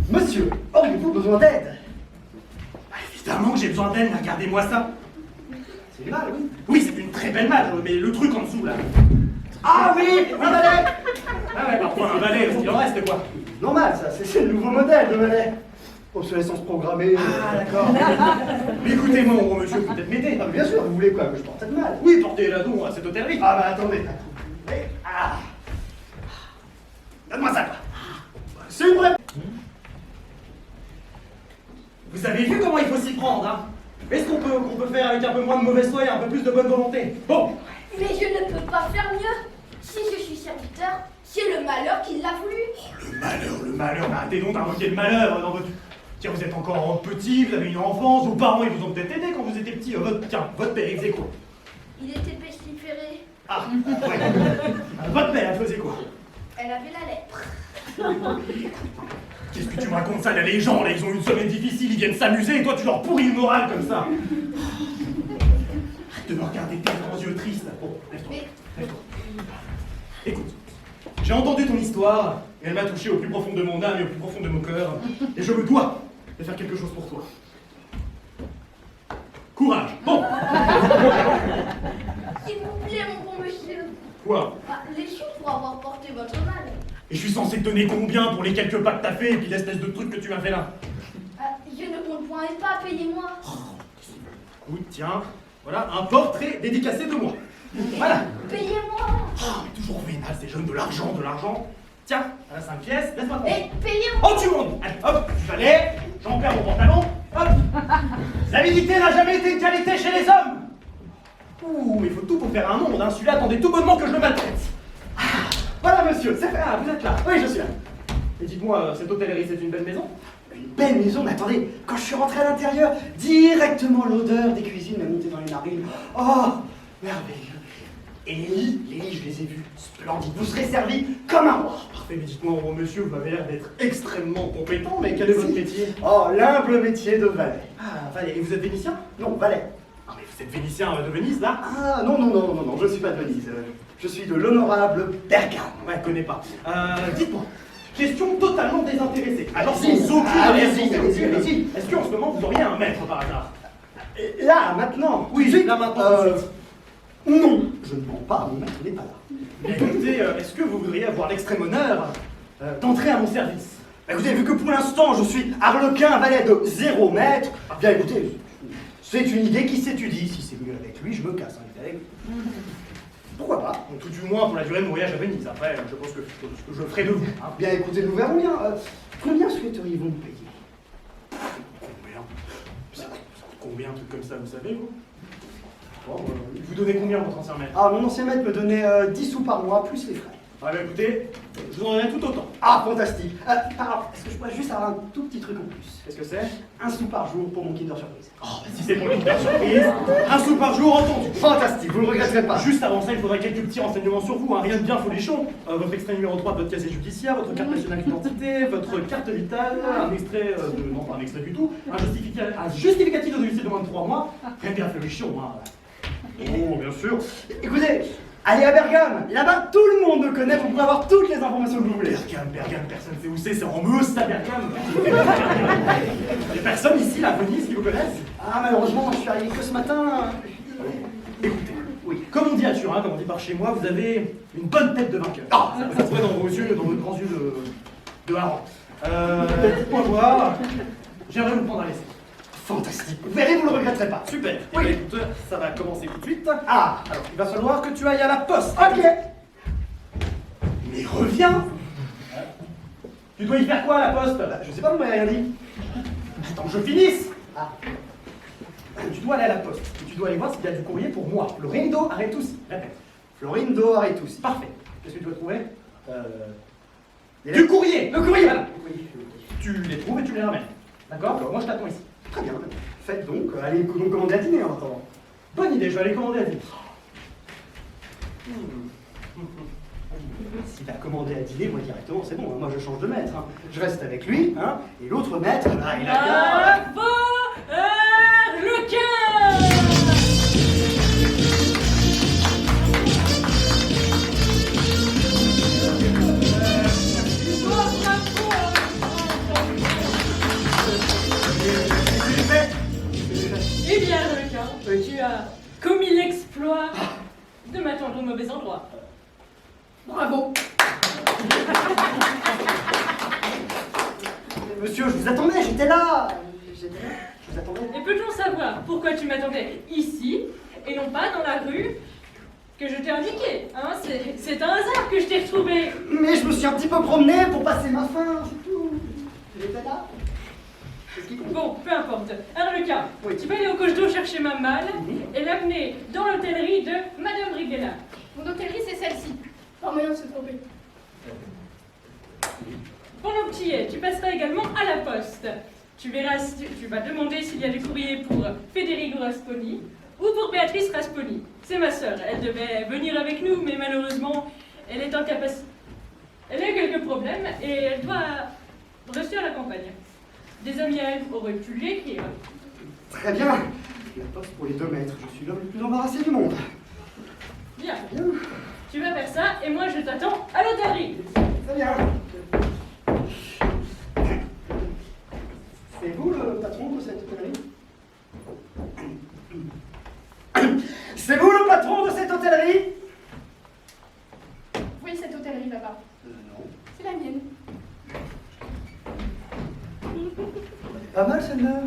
Monsieur, auriez-vous besoin d'aide? Bah, évidemment que j'ai besoin d'aide, mais regardez-moi ça. C'est une malle, oui. Oui, c'est une très belle malle, mais le truc en dessous, là. Ah oui, un valet. Ah ouais, parfois un valet, il en reste quoi? Normal, ça, c'est le nouveau modèle de valet. Obsolescence programmée. Ah, d'accord. Mais écoutez, mon gros monsieur, vous peut-être m'aider. Ah, mais bien sûr, vous voulez quoi? Que je porte cette malle? Oui, portez-la donc à cette hôtellerie. Ah, bah attendez. Ah. Donne-moi ça. C'est une vraie. Vous avez vu comment il faut s'y prendre, hein? Est-ce qu'on peut faire avec un peu moins de mauvaise foi et un peu plus de bonne volonté? Bon. Mais je ne peux pas faire mieux. Si je suis serviteur, c'est le malheur qui l'a voulu. Oh, le malheur, mais arrêtez donc d'invoquer le malheur dans votre... Tiens, vous êtes encore petit, vous avez une enfance, vos parents, ils vous ont peut-être aidé quand vous étiez petit. Votre père, il faisait quoi? Il était pestiféré. Ah, ouais. Votre mère, elle faisait quoi? Elle avait la lèpre. Qu'est-ce que tu me racontes ça, là, les gens, là, ils ont une semaine difficile, ils viennent s'amuser, et toi, tu leur pourris le moral comme ça. Arrête de me regarder tes grands yeux tristes. Bon, lève-toi. Lève-toi. Écoute, j'ai entendu ton histoire, et elle m'a touché au plus profond de mon âme et au plus profond de mon cœur, et je me dois de faire quelque chose pour toi. Courage. Bon. S'il vous plaît, mon bon monsieur. Quoi? Les sous pour avoir porté votre mal. Et je suis censé te donner combien pour les quelques pas que t'as fait, et puis l'espèce de truc que tu m'as fait là? Je ne compte point et pas, payez-moi. Écoute, tiens, voilà un portrait dédicacé de moi. Voilà. Payez-moi. Oh, mais toujours vénal, ces jeunes, de l'argent, de l'argent. Tiens, à la 5 pièces, laisse-moi tomber. Et payez-moi. Oh, tu montes. Allez, hop, du balai, j'en perds mon pantalon, hop. L'avidité n'a jamais été une qualité chez les hommes. Ouh, mais il faut tout pour faire un monde, hein. Celui-là attendait tout bonnement que je le maltraite. Ah, voilà, monsieur, c'est fait, ah, vous êtes là. Oui, je suis là. Et dites-moi, cette hôtellerie, c'est une belle maison? Une belle maison, mais attendez, quand je suis rentré à l'intérieur, directement l'odeur des cuisines m'a monté dans les narines. Oh, merveilleux. Et les lits, je les ai vus, splendides. Vous serez servi comme un roi. Parfait, mais dites-moi, bon monsieur, vous avez l'air d'être extrêmement compétent, mais quel est votre métier? Oh, l'humble métier de valet. Ah, valet. Et vous êtes vénitien? Non, valet. Ah, mais vous êtes vénitien de Venise, là? Ah, non, je suis pas de Venise. Je suis de l'honorable Bergame. Ouais, je connais pas. Dites-moi, question totalement désintéressée. Alors, Allez-y. sans aucune Allez-y. Est-ce qu'en ce moment, vous auriez un maître par hasard? Là, maintenant. Oui, tout de suite, là, maintenant, tout de suite. Non, je ne mens pas, mon maître n'est pas là. Bien, écoutez, est-ce que vous voudriez avoir l'extrême honneur d'entrer à mon service? Écoutez, vu que pour l'instant je suis arlequin, valet de 0 mètre, bien écoutez, c'est une idée qui s'étudie. Si c'est mieux avec lui, je me casse. Hein, avec... Pourquoi pas? Tout du moins pour la durée de mon voyage à Venise. Après, je pense que je ferai de vous. Hein. Bien écoutez, nous verrons bien. Combien souhaiteriez-vous me payer? Combien? Ça coûte combien un truc comme ça, vous savez, vous? Bon, vous donnez combien votre ancien maître? Ah, mon ancien maître me donnait 10 sous par mois, plus les frais. Ah bah écoutez, je vous en donnerai tout autant. Ah, fantastique. Alors, est-ce que je pourrais juste avoir un tout petit truc en plus? Qu'est-ce que c'est? 1 sou par jour pour mon Kinder Surprise. Oh, bah si c'est pour le Kinder Surprise, 1 sou par jour, entendu. Fantastique, vous ne le regretterez pas. Juste avant ça, il faudrait quelques petits renseignements sur vous, hein, rien de bien folichon. Votre extrait numéro 3 de votre casier judiciaire, votre carte nationale d'identité, votre carte vitale, un extrait non pas un extrait du tout, un justificatif de domicile de moins de 3 mois, rien de bien folichon, hein. Oh, bien sûr. Écoutez, allez à Bergame, là-bas tout le monde me connaît, vous pourrez avoir toutes les informations que vous voulez. Bergame, personne ne sait où c'est en Meuse, ça, Bergame. Il y a personne ici, là, à Venise, qui vous connaissent? Ah, malheureusement, je suis arrivé que ce matin. Écoutez, oui, comme on dit à Turin, comme on dit par chez moi, vous avez une bonne tête de vainqueur. Ah, ça se voit dans vos yeux, dans vos grands yeux de hareng. Dites-moi voir, j'aimerais vous prendre à l'essai. Fantastique. Vous verrez, vous ne le regretterez pas. Super. Oui. Eh bien, écoute, ça va commencer tout de suite. Ah. Alors, il va falloir que tu ailles à la poste. Ok. Mais reviens. Tu dois y faire quoi à la poste? Je sais pas, vous m'avez rien dit. Attends que je finisse. Ah. Tu dois aller à la poste. Et tu dois aller voir s'il y a du courrier pour moi. Florindo Aretusi. Répète. Florindo Aretusi. Parfait. Qu'est-ce que tu dois trouver? Du Du courrier. Le courrier. Voilà. Tu les trouves et tu les ramènes. D'accord? Moi, je t'attends ici. Très bien. Faites donc. Allez donc commander à dîner en attendant. Bonne idée, je vais aller commander à dîner. Si t'as commandé à dîner, moi directement, c'est bon. Hein. Moi, je change de maître. Hein. Je reste avec lui. Hein. Et l'autre maître, là, il a bien... Bravo, Arlequin! Eh bien, Arlequin, tu as commis l'exploit de m'attendre au mauvais endroit. Bravo. Monsieur, je vous attendais, j'étais là. Je vous attendais. Et peut-on savoir pourquoi tu m'attendais ici et non pas dans la rue que je t'ai indiquée, hein? C'est un hasard que je t'ai retrouvé. Mais je me suis un petit peu promené pour passer ma faim, c'est tout. J'étais là. C'est ce qui compte. Bon, peu importe. Arlequin, Oui. tu vas aller au coche d'eau chercher ma malle et l'amener dans l'hôtellerie de Madame Rigella. Mon hôtellerie, c'est celle-ci. Pas moyen de se tromper. Pendant que tu y es, tu passeras également à la poste. Tu verras, tu vas demander s'il y a du courrier pour Federico Rasponi ou pour Béatrice Rasponi. C'est ma sœur. Elle devait venir avec nous, mais malheureusement, elle est incapacitée. Elle a eu quelques problèmes et elle doit rester à la campagne. Des amis à elle auraient pu l'écrire. Très bien. La poste pour les 2 mètres. Je suis l'homme le plus embarrassé du monde. Bien. Tu vas faire ça et moi je t'attends à l'hôtellerie. Très bien. C'est vous le patron de cette hôtellerie? C'est vous le patron de cette hôtellerie? Vous voyez cette hôtellerie là-bas? Non. C'est la mienne. Pas mal celle-là.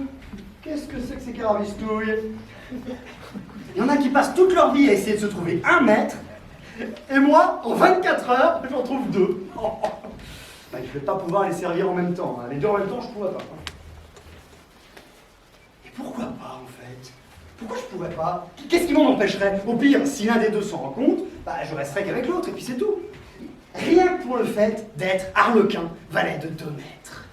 Qu'est-ce que c'est que ces carabistouilles? Il y en a qui passent toute leur vie à essayer de se trouver 1 mètre, et moi, en 24 heures, j'en trouve 2. Ben, je vais pas pouvoir les servir en même temps. Hein. Les 2 en même temps, je pourrais pas. Et pourquoi pas, en fait? Pourquoi je pourrais pas? Qu'est-ce qui m'en empêcherait? Au pire, si l'un des 2 s'en rend compte, bah, je resterai qu'avec l'autre, et puis c'est tout. Rien que pour le fait d'être Arlequin, valet de 2 mètres.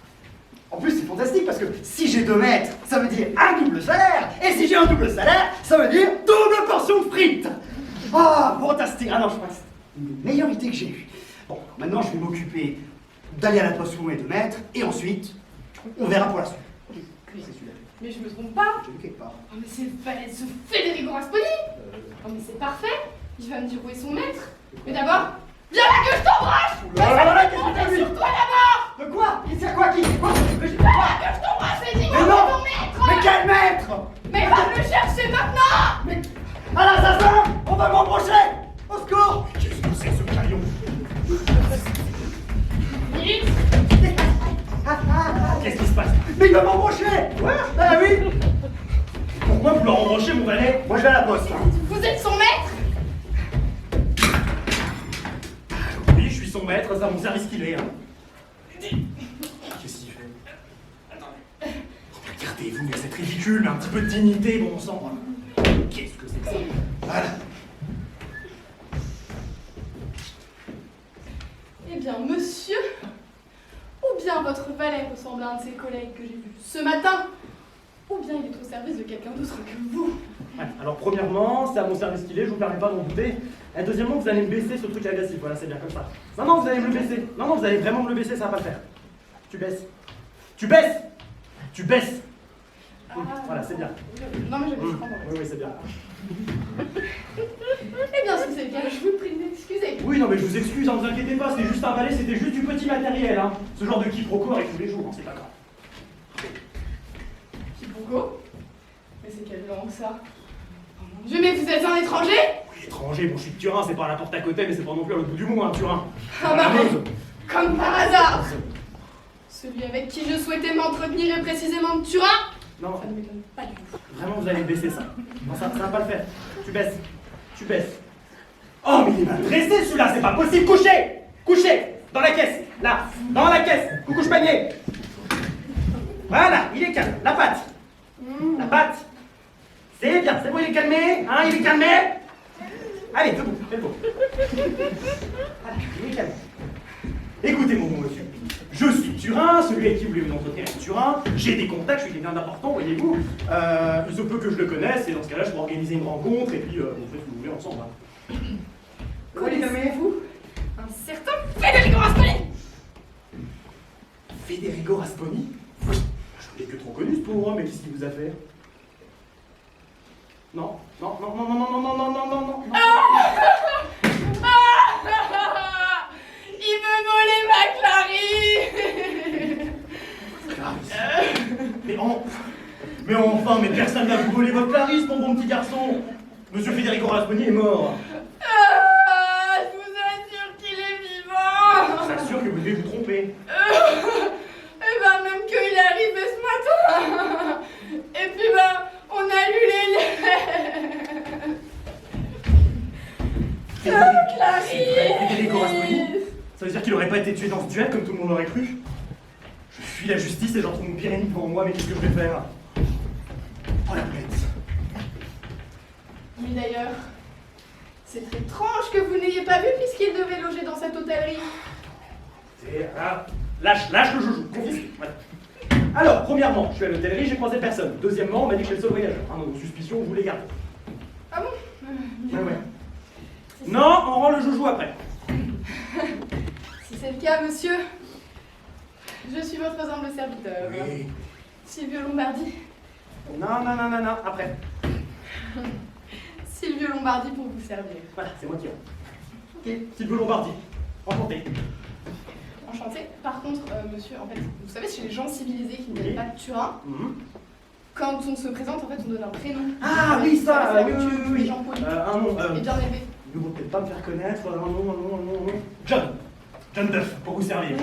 En plus, c'est fantastique parce que si j'ai 2 mètres, ça veut dire un double salaire. Et si j'ai un double salaire, ça veut dire double portion de frites. Ah, fantastique. Ah non, je crois que c'est une des meilleures idées que j'ai eues. Bon, maintenant, je vais m'occuper d'aller à la poste pour mes 2 mètres. Et ensuite, on verra pour la suite. C'est celui-là. Mais je me trompe pas. J'ai vu quelque part. Oh, mais c'est le valet de ce Federico Rasponi. Oh, mais c'est parfait. Il va me dire où est son maître. Mais d'abord, viens là que je t'embrasse. Qu'est-ce que Sur toi d'abord. De quoi? Qui c'est quoi? Qui? Quoi? Viens là que je t'embrasse, Federico. Mais non. Ton maître. Mais quel maître? Mais va me le chercher maintenant. Mais... À l'assassin! On va m'embrocher! Au secours! Qu'est-ce que c'est que ce crayon? Vite. Qu'est-ce qui se passe? Mais il va m'embrocher! Ouais? Ah oui! Pourquoi vous leur embranchez mon valet? Moi je vais à la poste. Là. Vous êtes son maître. Oui, je suis son maître, c'est à mon service qu'il est. Hein. Qu'est-ce qu'il fait? Attendez. Regardez-vous, mais c'est ridicule, un petit peu de dignité, bon sang. Qu'est-ce que c'est que ça? Voilà. Eh bien, monsieur, ou bien votre valet ressemble à un de ses collègues que j'ai vu ce matin, ou bien il est au service de quelqu'un d'autre que vous. Ouais, alors premièrement, c'est à mon service qu'il est, je vous permets pas d'en douter. Et deuxièmement, vous allez me baisser ce truc agressif, voilà, c'est bien comme ça. Non, vous allez me le baisser. Non, vous allez vraiment me le baisser, ça va pas le faire. Tu baisses. Tu baisses. Tu baisses. Voilà, c'est bien. Non, mais je vais prendre. Oui, c'est bien. Eh bien, si c'est le cas, je vous prie de m'excuser. Oui, non, mais je vous excuse, hein, vous inquiétez pas, c'était juste un valet, c'était juste du petit matériel, hein. Ce genre de quiproquo arrive tous les jours, hein, c'est pas grave. Quiproquo? Mais c'est quelle langue ça? Oh mon Dieu, mais vous êtes un étranger? Oui, étranger, bon, je suis de Turin, c'est pas à la porte à côté, mais c'est pas non plus à l'autre bout du monde, hein, Turin. Ah bah, comme par hasard. Celui avec qui je souhaitais m'entretenir est précisément de Turin? Non, Ça ne m'étonne pas du tout. vraiment, vous allez baisser ça. Non, ça va pas le faire. Tu baisses. Tu baisses. Oh, mais il est mal dressé celui-là, c'est pas possible. Couchez. Couchez. Dans la caisse. Là. Dans la caisse. Coucouche panier. Voilà, il est calme. La patte. La patte. C'est bien, c'est bon, il est calmé. Hein, il est calmé. Allez, debout, debout. Voilà, il est calmé. Écoutez, mon bon monsieur. Je suis Turin, celui avec qui vous voulez vous entretenir est Turin, j'ai des contacts, je suis quelqu'un d'important, voyez-vous. Il se peut que je le connaisse, et dans ce cas-là, je peux organiser une rencontre, et puis on fait ce que vous voulez ensemble. Hein. Connaissez-vous un certain Federico Rasponi? Federico Rasponi? Je l'ai que trop connu ce pauvre homme, mais qu'est-ce qu'il vous a fait? Non, non, non, non, non, non, non, non, non, non, non. Il veut voler ma Clarisse. Mais enfin, mais personne n'a vous volé votre Clarisse, mon bon petit garçon. Monsieur Federico Rasponi est mort. Je vous assure qu'il est vivant. Je vous assure que vous devez vous tromper. Eh ben, même qu'il est arrivé ce matin. Et puis, ben, on a lu les lettres. Clarisse. Federico Rasponi. Ça veut dire qu'il aurait pas été tué dans ce duel comme tout le monde l'aurait cru? Je fuis la justice et j'en trouve une pyrénie devant moi, mais qu'est-ce que je vais faire? Oh la bête. Mais d'ailleurs, c'est très étrange que vous n'ayez pas vu puisqu'il devait loger dans cette hôtellerie. Lâche le joujou, confisque. Voilà. Alors, premièrement, je suis à l'hôtellerie, j'ai croisé personne. Deuxièmement, on m'a dit que j'étais le seul voyageur. Nos suspicions, vous les gardez. Ah bon? Ouais. Non, on rend le joujou après. Si c'est le cas, monsieur, je suis votre humble serviteur. Oui. Silvio Lombardi. Non, après. Silvio Lombardi pour vous servir. Voilà, c'est moi qui rentre. Ok, Silvio Lombardi. Enchanté. Enchanté. Par contre, monsieur, en fait, vous savez, chez les gens civilisés qui ne viennent pas de Turin, quand on se présente, en fait, on donne un prénom. Ah oui, ça, oui. oui. Gens polis. Un nom. Et bien élevé. Vous ne pouvez peut-être pas me faire connaître. Un nom. John Duff, pour vous servir.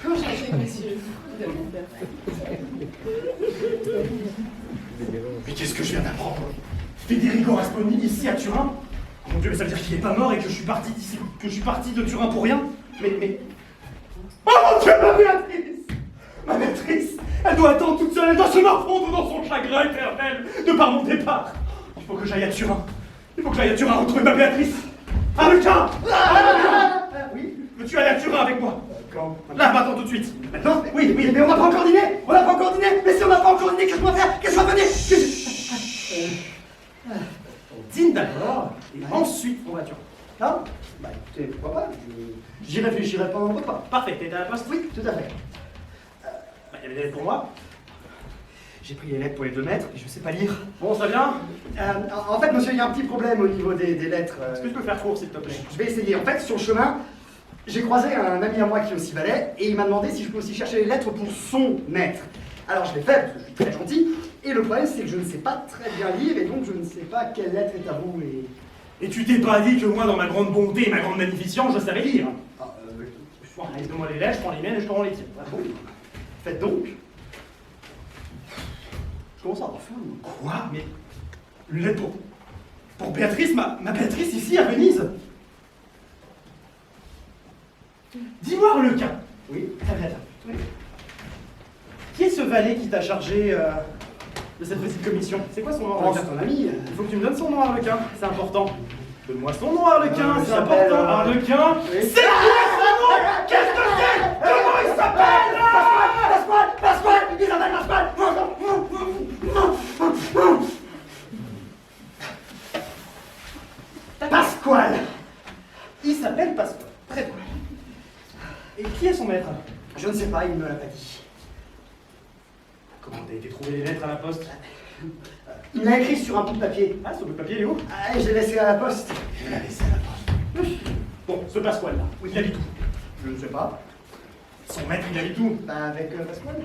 Enchanté, monsieur. Mais qu'est-ce que je viens d'apprendre? Federigo Rasponi, ici à Turin? Oh mon Dieu, mais ça veut dire qu'il n'est pas mort et que je suis parti d'ici, que je suis parti de Turin pour rien? Mais... Oh mon Dieu, ma Béatrice! Ma maîtrise! Elle doit attendre toute seule, elle doit se morfondre dans son chagrin éternel de par mon départ! Il faut que j'aille à Turin! Il faut que j'aille à Turin retrouver ma Béatrice! Arlequin! Oui? Veux-tu aller à Turin avec moi? Quand? Là, maintenant, tout de suite! Maintenant? Oui, mais on n'a pas encore dîné! Mais si on n'a pas encore dîné, qu'est-ce qu'on va faire? Qu'est-ce qu'on va venir? Dîne d'abord, et ensuite on va à Turin. Non? Bah écoutez, pourquoi pas? J'y réfléchirai pendant le repas. Parfait, t'es à la poste? Oui, tout à fait. Il y a des lettres pour moi. J'ai pris les lettres pour les 2 maîtres, et je ne sais pas lire. Bon, ça vient? En fait, monsieur, il y a un petit problème au niveau des lettres. Est-ce que tu peux faire court, s'il te plaît? Je vais essayer. En fait, sur le chemin, j'ai croisé un ami à moi qui est aussi valet, et il m'a demandé si je peux aussi chercher les lettres pour son maître. Alors je l'ai fait, parce que je suis très gentil, et le problème c'est que je ne sais pas très bien lire, et donc je ne sais pas quelle lettre est à vous, et tu t'es pas dit que moi, dans ma grande bonté et ma grande magnificence, je savais lire? Donne-moi les lettres, je prends les miennes et je te rends les tiennes. Ah bon? Faites donc. Je commence à avoir faim. Quoi? Mais une lettre pour Béatrice, ma Béatrice ici à Venise? Dis-moi, Arlequin. Oui, très bien. Oui. Qui est ce valet qui t'a chargé de cette petite commission? C'est quoi son nom, Arlequin? C'est ton ami. Il faut que tu me donnes son nom, Arlequin. C'est important. Donne-moi son nom, Arlequin. C'est important. Arlequin. Oui. C'est quoi son nom? Qu'est-ce que c'est? Comment il s'appelle? Pasquale. Il s'appelle Pasquale. Pasquale. Il s'appelle Pasquale. Très bien. Et qui est son maître? Je ne sais pas, il ne me l'a pas dit. Comment t'as été trouver les lettres à la poste? Il m'a écrit sur un bout de papier. Ah, ce bout de papier, il est où? Ah, j'ai laissé à la poste. Tu l'as laissé à la poste. Bon, ce Pasquale là, où il habite où? Je ne sais pas. Son maître, il habite où? Bah, avec Pasquale.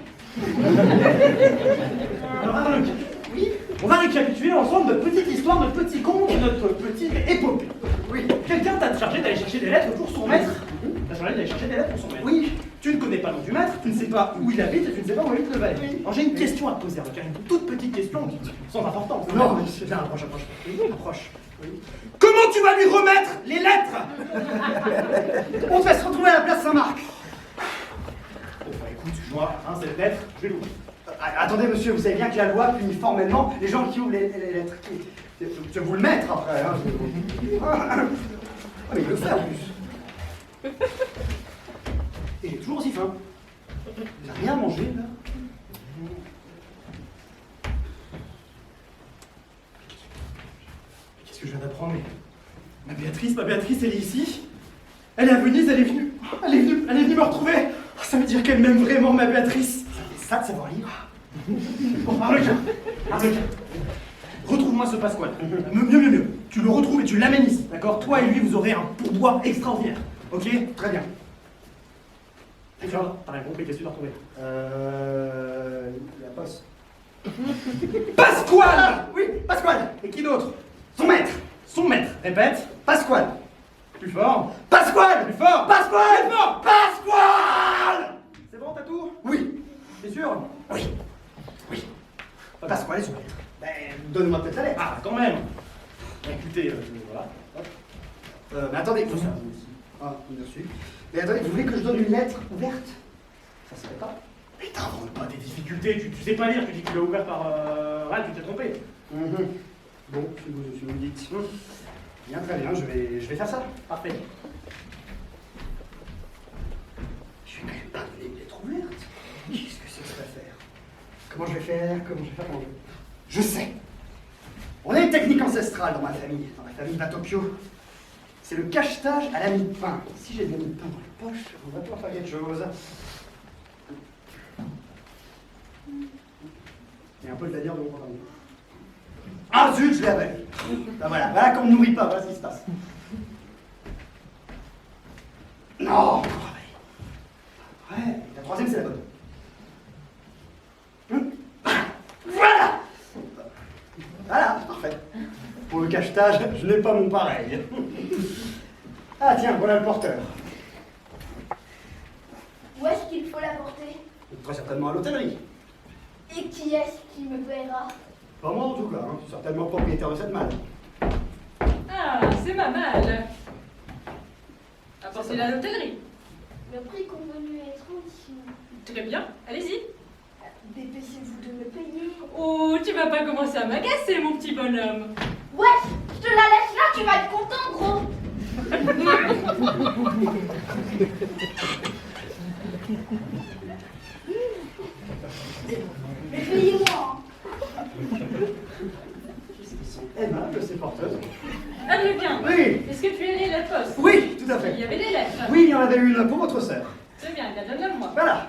Alors, Arlequin, oui? On va récapituler ensemble notre petite histoire, notre petit conte, notre petite épopée. Oui. Quelqu'un t'a chargé d'aller chercher des lettres pour son maître. T'as chargé d'aller chercher des lettres pour son maître. Oui. Tu ne connais pas le nom du maître, tu ne sais pas où il habite et tu ne sais pas où habite le valet. Oui. Alors j'ai une question à te poser, Arlequin, une toute petite question, sans importance. Non, mais c'est bien, approche. Approche. Oui. Comment tu vas lui remettre les lettres? On va se retrouver à la place Saint-Marc. Bon, bah écoute, moi, cette lettre, je vais l'ouvrir. Attendez, monsieur, vous savez bien que la loi punit formellement les gens qui ouvrent les lettres. Je vais vous le mettre après. Hein. Ah, mais il le fait en plus. Et j'ai toujours aussi faim. Il n'a rien mangé, là. Qu'est-ce que je viens d'apprendre? Ma Béatrice, elle est ici. Elle est à Venise, elle est venue me retrouver. Oh, ça veut dire qu'elle m'aime vraiment, ma Béatrice. Ça de savoir lire. Bon, Arlequin. Retrouve-moi ce Pasquale. Mieux. Tu le retrouves et tu l'amènes ici, d'accord? Toi et lui, vous aurez un pourboire extraordinaire. Ok? Très bien. T'as rien compris, qu'est-ce que tu dois retrouver? La poste. Pasquale! Oui, Pasquale! Et qui d'autre? Son maître! Répète. Pasquale! Plus fort. Pasquale! Plus fort. Pasquale! Plus fort. Pasquale! C'est bon, t'as tout? Oui. T'es sûr? Oui. Pasquale est son maître. Ben, donne-moi peut-être la lettre. Ah, quand même. Écoutez, voilà. Mais attendez, Ah, bien sûr. Mais attendez, vous voulez que je donne une lettre ouverte? Ça se fait pas. Mais t'inventes pas des difficultés, tu sais pas lire, tu dis que tu l'as ouvert par Ralph, tu t'es trompé. Bon, si vous me dites. Bien, très bien, je vais faire ça. Parfait. Je vais quand même pas donner une lettre ouverte. Qu'est-ce que c'est que cette affaire? Comment je vais faire? Je sais. On a une technique ancestrale dans la famille Batokyo. C'est le cachetage à la mie de pain. Si j'ai de la mie de pain dans les poches, on va pouvoir faire quelque chose. Il y a un peu de lanière de mon pantalon. Ah zut, je l'ai avalé. Ben voilà qu'on ne nourrit pas, voilà ce qui se passe. Non. Ouais, la troisième c'est la bonne. Voilà. Voilà, parfait. Pour le cachetage, je n'ai pas mon pareil. Ah tiens, voilà le porteur. Où est-ce qu'il faut l'apporter? Très certainement à l'hôtellerie. Et qui est-ce qui me paiera? Pas moi en tout cas, hein. Certainement propriétaire de cette malle. Ah, c'est ma malle. Apportez-la à l'hôtellerie. Le prix convenu est 36. Très bien, allez-y. Dépêchez-vous de me payer. Oh, tu vas pas commencer à m'agacer, mon petit bonhomme. Ouais, je te la laisse là, tu vas être content, gros. Mais payez-moi. Aimables, ces porteuses. Adrien, Oui. est-ce que tu es allé à la poste? Oui, tout à fait. Il y avait des lettres. Oui, il y en avait une pour votre sœur. Très bien, il donne-la moi. Voilà.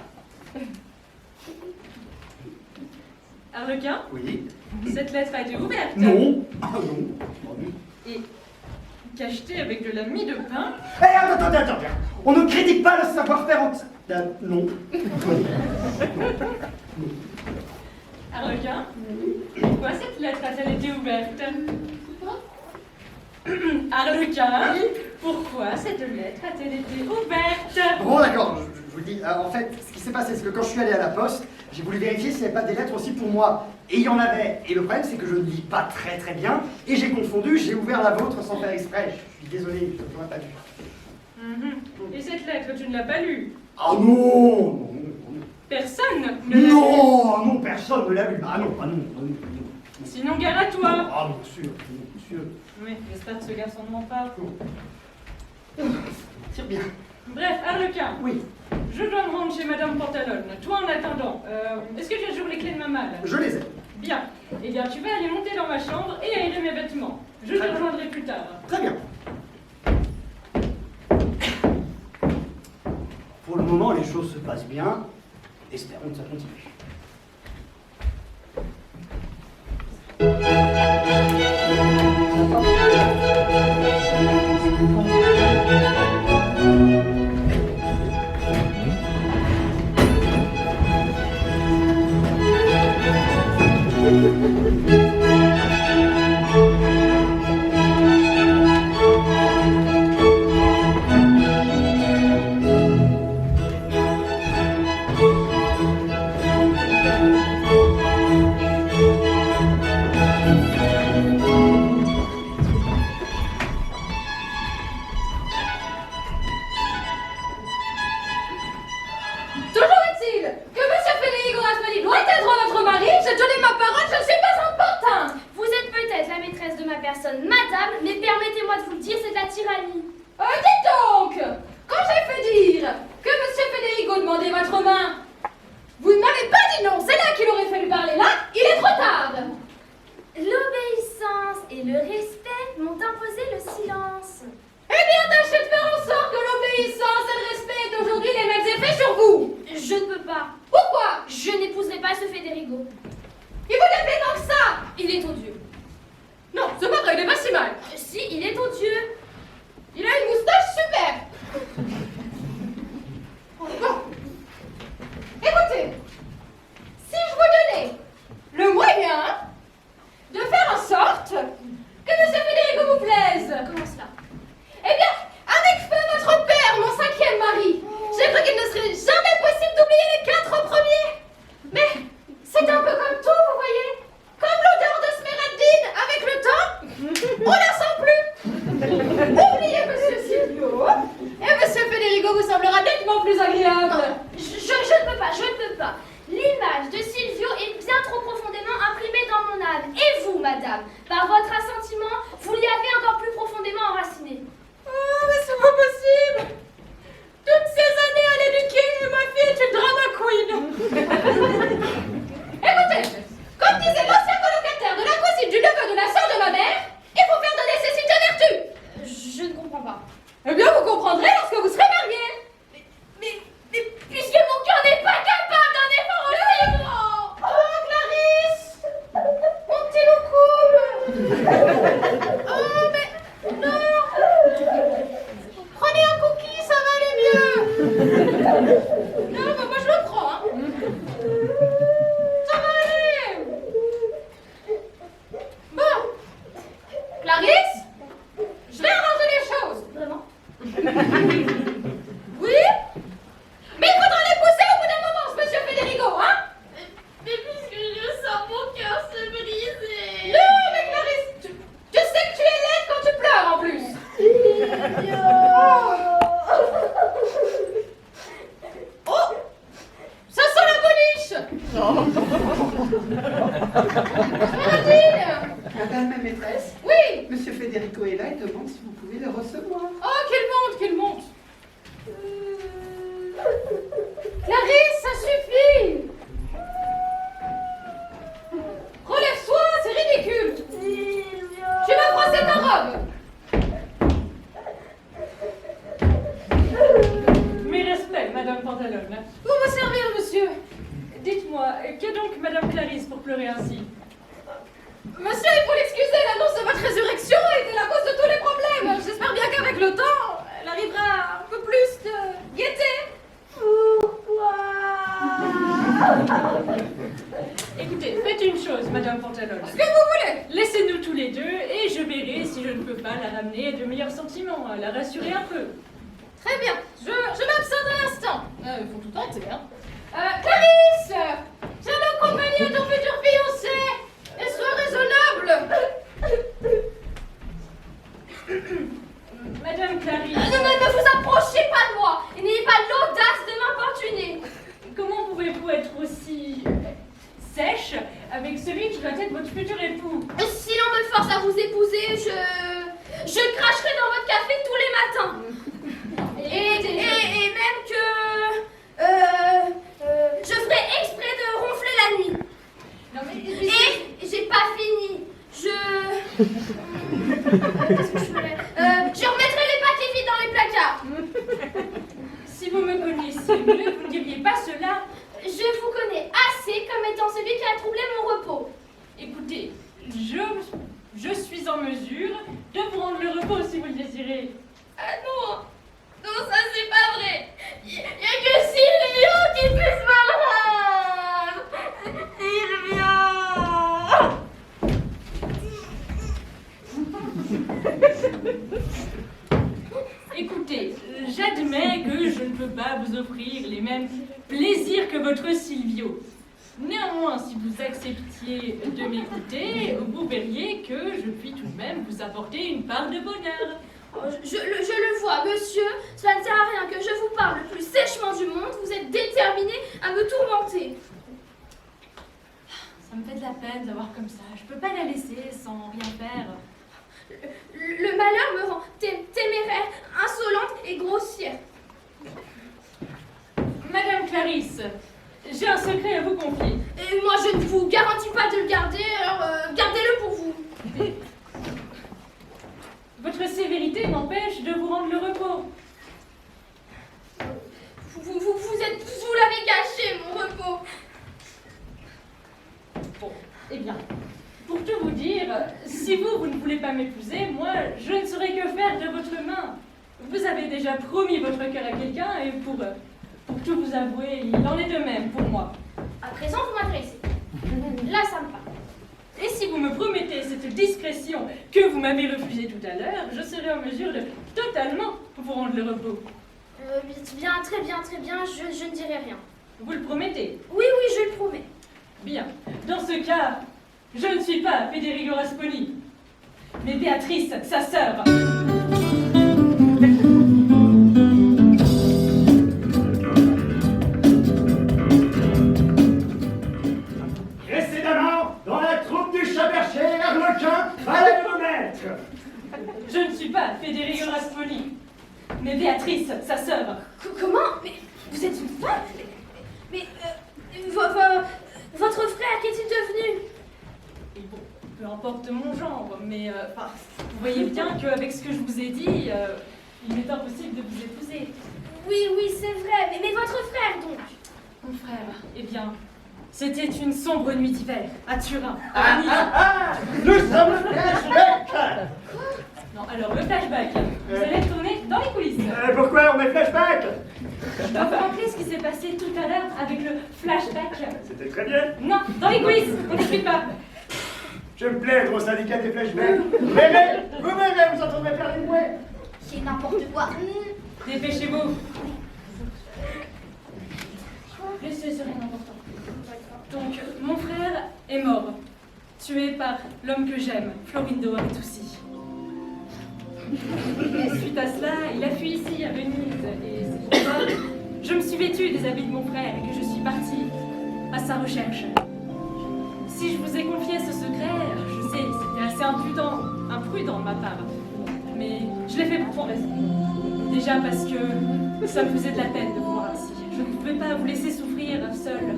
Arlequin, Oui. cette lettre a été ouverte. Non. Ah non. Et cachetée avec de la mie de pain. Eh, attends. On ne critique pas le savoir-faire en... Non. Arlequin, pourquoi cette lettre a-t-elle été ouverte? Arlequin, pourquoi cette lettre a-t-elle été ouverte? Bon, d'accord, je vous le dis. En fait, ce qui s'est passé, c'est que quand je suis allé à la poste, j'ai voulu vérifier s'il n'y avait pas des lettres aussi pour moi. Et il y en avait. Et le problème, c'est que je ne lis pas très bien. Et j'ai confondu, j'ai ouvert la vôtre sans faire exprès. Je suis désolé, je ne l'aurais pas dû. Et cette lettre, tu ne l'as pas lue? Ah non. Personne ne l'a lue. Non, personne ne l'a lu. Ah non. Sinon, gare à toi. Ah, bien sûr. Oui, j'espère que ce garçon ne ment pas. Tire bien. Bref, Arlequin. Oui. Je dois me rendre chez Madame Pantalone. Toi, en attendant, est-ce que tu as toujours les clés de ma malle? Je les ai. Bien. Eh bien, tu vas aller monter dans ma chambre et aérer mes vêtements. Je te rejoindrai plus tard. Très bien. Pour le moment, les choses se passent bien. Espérons que ça continue. On la sent plus. Oubliez Monsieur Silence. Oh, mais non! Prenez un cookie, ça va aller mieux! Non, bah, moi je le prends, hein! Ça va aller! Bon! Clarisse? Je vais arranger les choses! Vraiment? Oui? Mais il faudra les pousser au bout d'un moment, monsieur Federico, hein? Mais puisque je sens mon cœur se briser. Non, mais Clarisse, tu sais que tu es laide quand tu pleures en plus! Oh! Ça sent la boniche! Madame ma maîtresse, Oui! Monsieur Federico est là et demande si vous pouvez le recevoir. Oh, quelle monte, quelle monte! Clarisse, ça suffit! Relève-toi, c'est ridicule! Tu vas brosser ta robe! Mes respects, Madame Pantalone. Vous me servir, monsieur! Dites-moi, qu'a donc Madame Clarisse pour pleurer ainsi? Monsieur, il faut l'excuser, l'annonce de votre résurrection était la cause de tous les problèmes. J'espère bien qu'avec le temps, elle arrivera un peu plus de gaieté. Écoutez, faites une chose, Madame Pantalone. Ce que vous voulez. Laissez-nous tous les deux et je verrai si je ne peux pas la ramener à de meilleurs sentiments, à la rassurer un peu. Très bien, je m'absente un instant. Il faut tout tenter, hein. Clarisse, tiens donc compagnie à ton futur fiancé et sois raisonnable. Madame Clarisse. Ne vous approchez pas de moi et n'ayez pas l'audace de m'importuner. Comment pouvez-vous être aussi sèche avec celui qui doit être votre futur époux? Si l'on me force à vous épouser, je cracherai dans votre café tous les matins. Et même que je ferai exprès de ronfler la nuit. Non mais... Et j'ai pas fini. Qu'est-ce que je ferais? Je remettrai les paquets vides dans les placards. Si vous me connaissiez mieux, vous ne diriez pas cela. Je vous connais assez comme étant celui qui a troublé mon repos. Écoutez, je suis en mesure de vous rendre le repos si vous le désirez. Ah non! Non, ça c'est pas vrai! Y a que Silvio qui puisse me le rendre! Écoutez, j'admets que je ne peux pas vous offrir les mêmes plaisirs que votre Silvio. Néanmoins, si vous acceptiez de m'écouter, vous verriez que je puis tout de même vous apporter une part de bonheur. Oh, je le vois, monsieur, cela ne sert à rien que je vous parle le plus sèchement du monde, vous êtes déterminé à me tourmenter. Ça me fait de la peine d'avoir comme ça. Je peux pas la laisser sans rien faire. Le malheur me rend téméraire, insolente et grossière. Madame Clarisse, j'ai un secret à vous confier. Et moi, je ne vous garantis pas de le garder, alors gardez-le pour vous. Votre sévérité m'empêche de vous rendre le repos. Vous l'avez gâché, mon repos. Bon, eh bien, pour tout vous dire, si vous ne voulez pas m'épouser, moi, je ne saurais que faire de votre main. Vous avez déjà promis votre cœur à quelqu'un et pour tout vous avouer, il en est de même pour moi. À présent, vous m'adressez. Là, ça me parle. Et si vous me promettez cette discrétion que vous m'avez refusée tout à l'heure, je serai en mesure de totalement vous rendre le repos. Bien, très bien, je ne dirai rien. Vous le promettez? Oui, je le promets. Bien. Dans ce cas, je ne suis pas Federico Rasponi, mais Béatrice, sa sœur. Précédemment, dans la troupe du chat perché, Arlequin, allez vous mettre. Je ne suis pas Federico Rasponi, mais Béatrice, sa sœur. Comment? Mais vous êtes une femme? Mais votre frère, qu'est-il devenu? Et bon, peu importe mon genre, mais vous voyez bien qu'avec ce que je vous ai dit, il m'est impossible de vous épouser. Oui, c'est vrai, mais votre frère donc? Mon frère, eh bien, C'était une sombre nuit d'hiver, à Turin. Nous sommes le flashback. Non, alors le flashback, vous allez tourner dans les coulisses. Pourquoi on est flashback? Je dois vous rappeler ce qui s'est passé tout à l'heure avec le flashback. C'était très bien. Non, dans les coulisses, on n'explique pas. Je me plais au syndicat des flashbacks. M'aimez, vous m'aimez, vous entendez faire des bruits. C'est n'importe quoi. Dépêchez-vous. Laissez, c'est rien d'important. Donc, mon frère est mort, tué par l'homme que j'aime, Florindo Artusi. Et suite à cela, il a fui ici, à Venise, et c'est pourquoi je me suis vêtue des habits de mon frère et que je suis partie à sa recherche. Si je vous ai confié ce secret, je sais, c'était assez imprudent de ma part, mais je l'ai fait pour trois raisons. Déjà parce que ça me faisait de la peine de vous voir ainsi. Je ne pouvais pas vous laisser souffrir seule.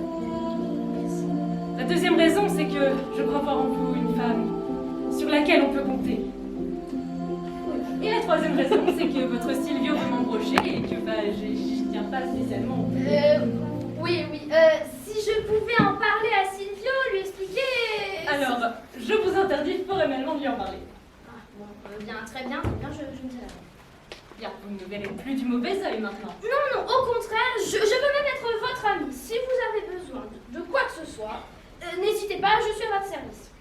La deuxième raison, c'est que je crois voir en vous une femme sur laquelle on peut compter. Et la troisième raison, c'est que votre Silvio veut m'embrocher et que je tiens pas spécialement. Oui. Si je pouvais en parler à Silvio, lui expliquer... Alors, je vous interdis formellement de lui en parler. Ah, bon, bien, très bien, je me dirai. Bien, vous ne me verrez plus du mauvais œil maintenant. Non, au contraire, je veux même être votre amie. Si vous avez besoin de quoi que ce soit, n'hésitez pas, je suis à votre service.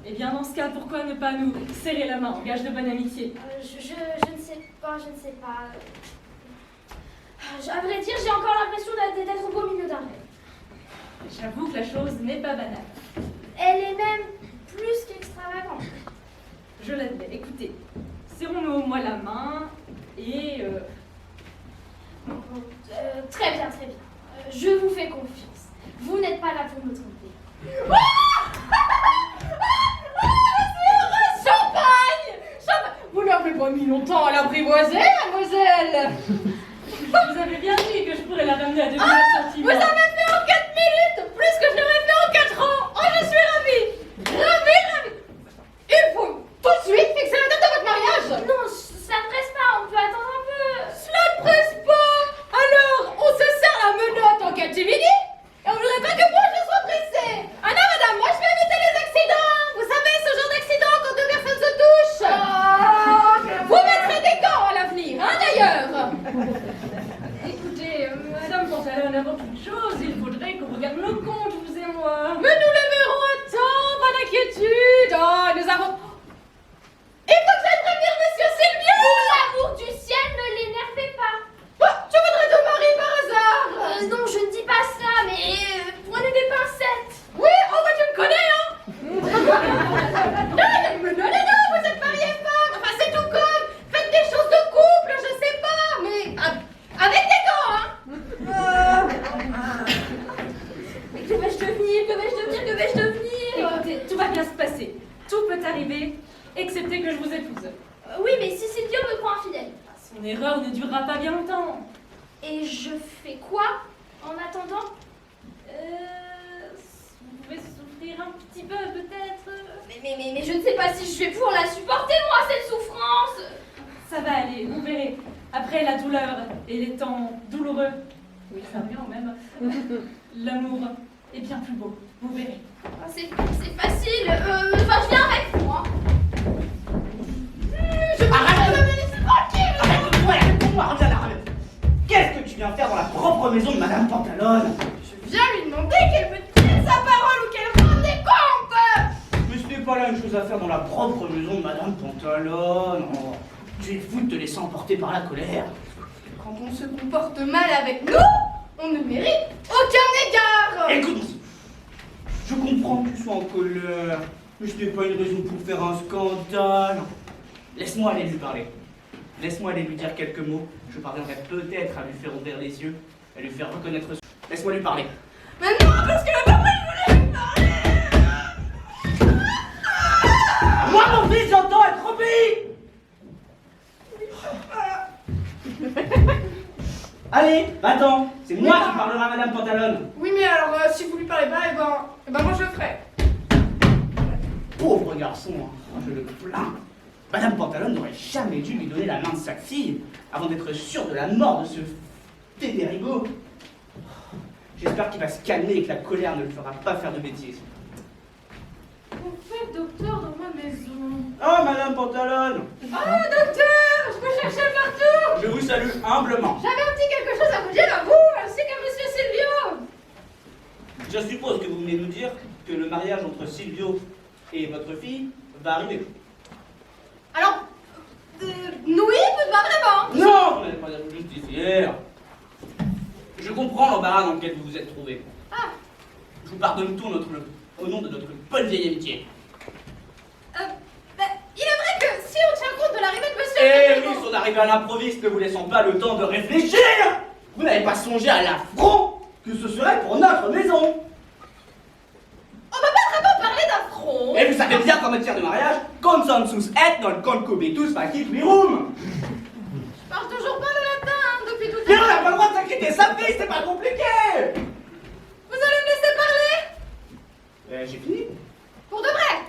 Eh bien, dans ce cas, pourquoi ne pas nous serrer la main en gage de bonne amitié? Je ne sais pas. À vrai dire, j'ai encore l'impression d'être au beau milieu d'un rêve. J'avoue que la chose n'est pas banale. Elle est même plus qu'extravagante. Je l'admets. Écoutez, serrons-nous au moins la main et... Très bien. Je vous fais confiance. Vous n'êtes pas là pour me tromper. Champagne! Vous n'avez pas mis longtemps à l'apprivoiser, mademoiselle! Vous avez bien dit que je pourrais la ramener à 2 minutes Vous avez fait en 4 minutes! Plus que je n'aurais fait en 4 ans! Oh, je suis ravie! Ravie! Il faut tout de suite fixer la date de votre mariage! Non, ça ne presse pas, on peut attendre un peu. Cela ne presse pas! Alors, on se serre la menotte en catimini? Et on ne voudrait pas que moi je sois pressée! Ah non, madame, moi je vais éviter les accidents! Vous savez, ce genre d'accident quand deux personnes se touchent! Vous mettrez des gants à l'avenir, hein, d'ailleurs! Écoutez, Madame Pantalone, avant toute chose, il faudrait qu'on regarde nos comptes, vous et moi. Mais nous les verrons à temps, pas d'inquiétude! Oh, nous avons... Il faut que j'aille prévenir Monsieur Silvio! Pour l'amour du ciel, ne l'énervez pas. Oh, je voudrais te marier par hasard! Non, je ne dis pas ça, mais prenez des pincettes. Oui, oh bah tu me connais, hein! Non, vous êtes mariés femme! Enfin, c'est tout comme! Faites des choses de couple, je sais pas, mais avec des gants, hein! Mais que vais-je devenir? Écoutez, tout va bien se passer. Tout peut arriver, excepté que je vous épouse. Oui, mais si Silvio me croit infidèle. Son erreur ne durera pas bien longtemps. Et je fais quoi en attendant? Vous pouvez souffrir un petit peu, peut-être. Mais je ne sais pas si je vais pouvoir la supporter, moi, cette souffrance. Ça va aller, vous verrez. Après la douleur et les temps douloureux, oui, ça revient même, l'amour est bien plus beau, vous verrez. Ah, c'est facile. Enfin, je viens avec moi. Arrête de me laisser tranquille. Arrête-moi, regarde, arrête. Qu'est-ce que tu viens faire dans la propre maison de Madame Pantalone? Je viens lui demander qu'elle me tienne sa parole ou qu'elle rende des comptes. Mais ce n'est pas la même chose à faire dans la propre maison de Madame Pantalone. Oh, tu es fou de te laisser emporter par la colère. Quand on se comporte mal avec nous, on ne mérite aucun égard. Écoute, je comprends que tu sois en colère, mais ce n'est pas une raison pour faire un scandale. Laisse-moi aller lui parler. Laisse-moi aller lui dire quelques mots. Je parviendrai peut-être à lui faire ouvrir les yeux, à lui faire reconnaître. Laisse-moi lui parler. Mais non, parce que papa, je voulais lui parler. Moi, mon fils, j'entends être obéi. Allez, va-t'en. C'est moi qui parlerai à Madame Pantalone. Oui, mais alors, si vous lui parlez pas, eh ben moi je le ferai. Pauvre garçon, hein, je le plains. Madame Pantalone n'aurait jamais dû lui donner la main de sa fille avant d'être sûre de la mort de ce Federigo. J'espère qu'il va se calmer et que la colère ne le fera pas faire de bêtises. Vous faites docteur dans ma maison. Oh, Madame Pantalone! Oh, docteur, je vous cherchais partout. Je vous salue humblement. J'avais un petit quelque chose à vous dire à vous, ainsi qu'à monsieur Silvio. Je suppose que vous venez nous dire que le mariage entre Silvio et votre fille va arriver. Alors, oui, mais pas vraiment. Non, vous n'êtes pas la justicière. Je comprends l'embarras dans lequel vous vous êtes trouvé. Ah. Je vous pardonne tout au nom de notre bonne vieille amitié. Il est vrai que si on tient compte de l'arrivée de monsieur Eh Federico... oui, son arrivée à l'improviste ne vous laissant pas le temps de réfléchir, vous n'avez pas songé à l'affront que ce serait pour notre maison. On peut pas vraiment parler d'affront. Et vous savez bien qu'en matière de mariage, consensus et non concubitus facit virum. Je parle toujours pas le latin depuis tout à Mais on l'heure. n'a pas le droit de s'inquiéter sa fille, c'est pas compliqué. Vous allez me laisser parler? J'ai fini. Pour de vrai?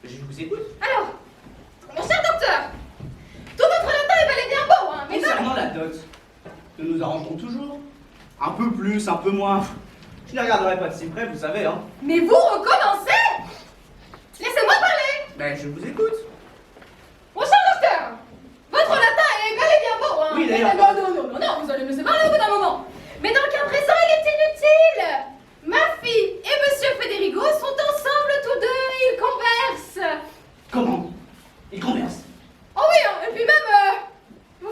Je vous écoute. Alors, mon cher docteur, tout votre latin est bel et bien beau, hein, mais non. Concernant la dot, nous nous arrangerons toujours. Un peu plus, un peu moins. Je ne regarderai pas de si près, vous savez, hein. Mais vous recommencez? Laissez-moi parler. Ben, je vous écoute. Mon cher docteur, votre latin est bel et bien beau, hein. Oui, mais d'ailleurs. non, vous allez me laisser parler au bout d'un moment. Mais dans le cas présent, il est inutile. Ma fille et monsieur Federico sont ensemble tous deux et ils conversent. Comment? Ils conversent. Oh oui, hein, et puis même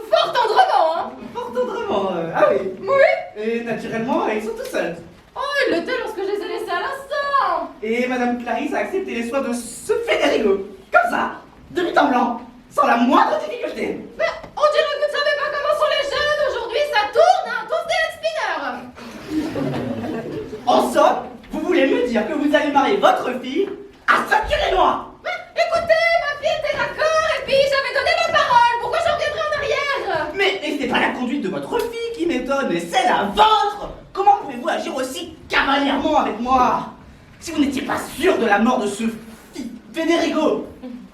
fort tendrement, hein. Fort tendrement, ah oui. Oui. Et naturellement, ils sont tous seuls. Oh, ils l'étaient lorsque je les ai laissés à l'instant. Et Madame Clarisse a accepté les soins de ce Federico. Comme ça, de but en blanc, sans la moindre difficulté. Mais on dirait que vous ne savez pas comment sont les jeunes aujourd'hui, ça tourne, hein, tous des spinner. En somme, vous voulez me dire que vous allez marier votre fille à Saturnois. Mais écoutez, ma fille était d'accord et puis j'avais donné ma parole, pourquoi j'en reviendrai en arrière? Mais c'est pas la conduite de votre fille qui m'étonne, mais c'est la vôtre. Comment pouvez-vous agir aussi cavalièrement avec moi? Si vous n'étiez pas sûr de la mort de ce Federico,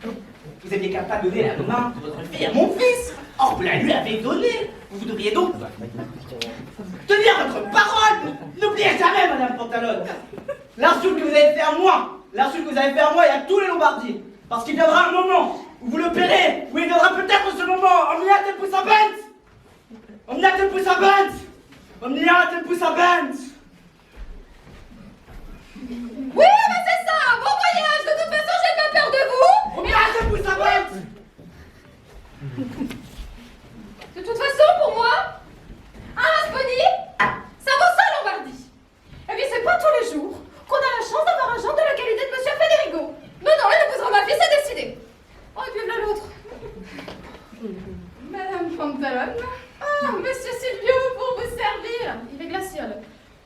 vous étiez capable de donner la main de votre fille à mon fils. Or, vous la lui avez donnée. Vous devriez donc tenir votre parole. N'oubliez jamais, Madame Pantalone, l'insulte que vous avez fait à moi, l'insulte que vous avez fait à moi et à tous les Lombardies. Parce qu'il viendra un moment où vous le paierez, où il viendra peut-être ce moment. Omnia tempus abent. Omnia tempus abent. Omnia tempus abent. Oui, mais c'est ça, bon voyage, de toute façon j'ai pas peur de vous. Omnia tempus abent. De toute façon, pour moi, un Rasponi, ça vaut ça Lombardie. Et puis c'est pas tous les jours qu'on a la chance d'avoir un genre de la qualité de monsieur Federico. Non, il épousera ma fille, c'est décidé. Oh, et puis voilà l'autre. Madame Pantalone. Ah, monsieur Silvio, pour vous servir. Il est glacial.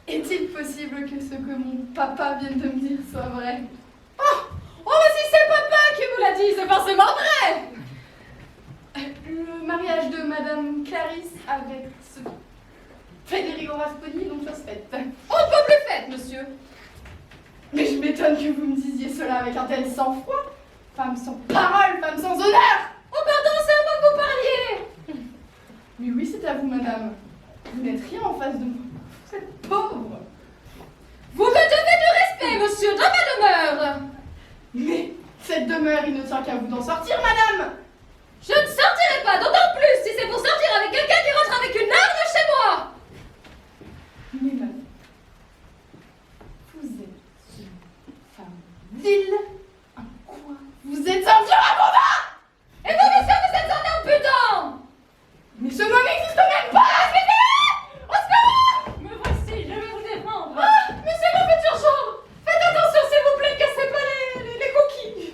Est-il possible que ce que mon papa vient de me dire soit vrai? Oh, mais si c'est papa qui vous l'a dit, c'est forcément vrai. Le mariage de Madame Clarisse avec ce Federico Rasponi, donc ça se fête. On ne peut plus fête, monsieur. Mais je m'étonne que vous me disiez cela avec un tel sang-froid. Femme sans parole, femme sans honneur. Oh pardon, c'est à moi que vous parliez. Mais oui, c'est à vous, madame. Vous n'êtes rien en face de moi. Vous êtes pauvre. Vous me devez du respect, monsieur, dans ma demeure. Mais cette demeure, il ne tient qu'à vous d'en sortir, madame. Je ne sortirai pas, d'autant plus si c'est pour sortir avec quelqu'un qui rentre avec une arme chez moi. Mais madame, vous êtes une femme vile, un quoi? Vous êtes un vieux ragondin. Et vous, monsieur, vous êtes un impudent. Mais ce mot n'existe même pas, suivez-le. Au secours. Me voici, je vais vous défendre. Ah, monsieur mon futur gendre, faites attention s'il vous plaît, cassez pas les coquilles.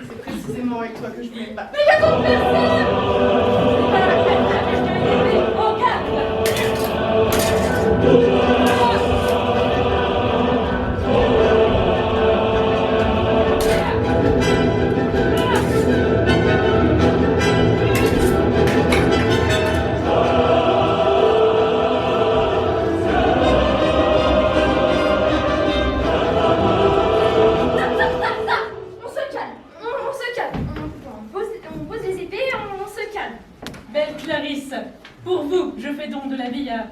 C'est précisément avec toi que je voulais pas. Mais il y a d'autres personnes. C'est pas la peine, la question est levée. Au calme. On pose les épées, on se calme. Belle Clarisse, pour vous, je fais don de la vie à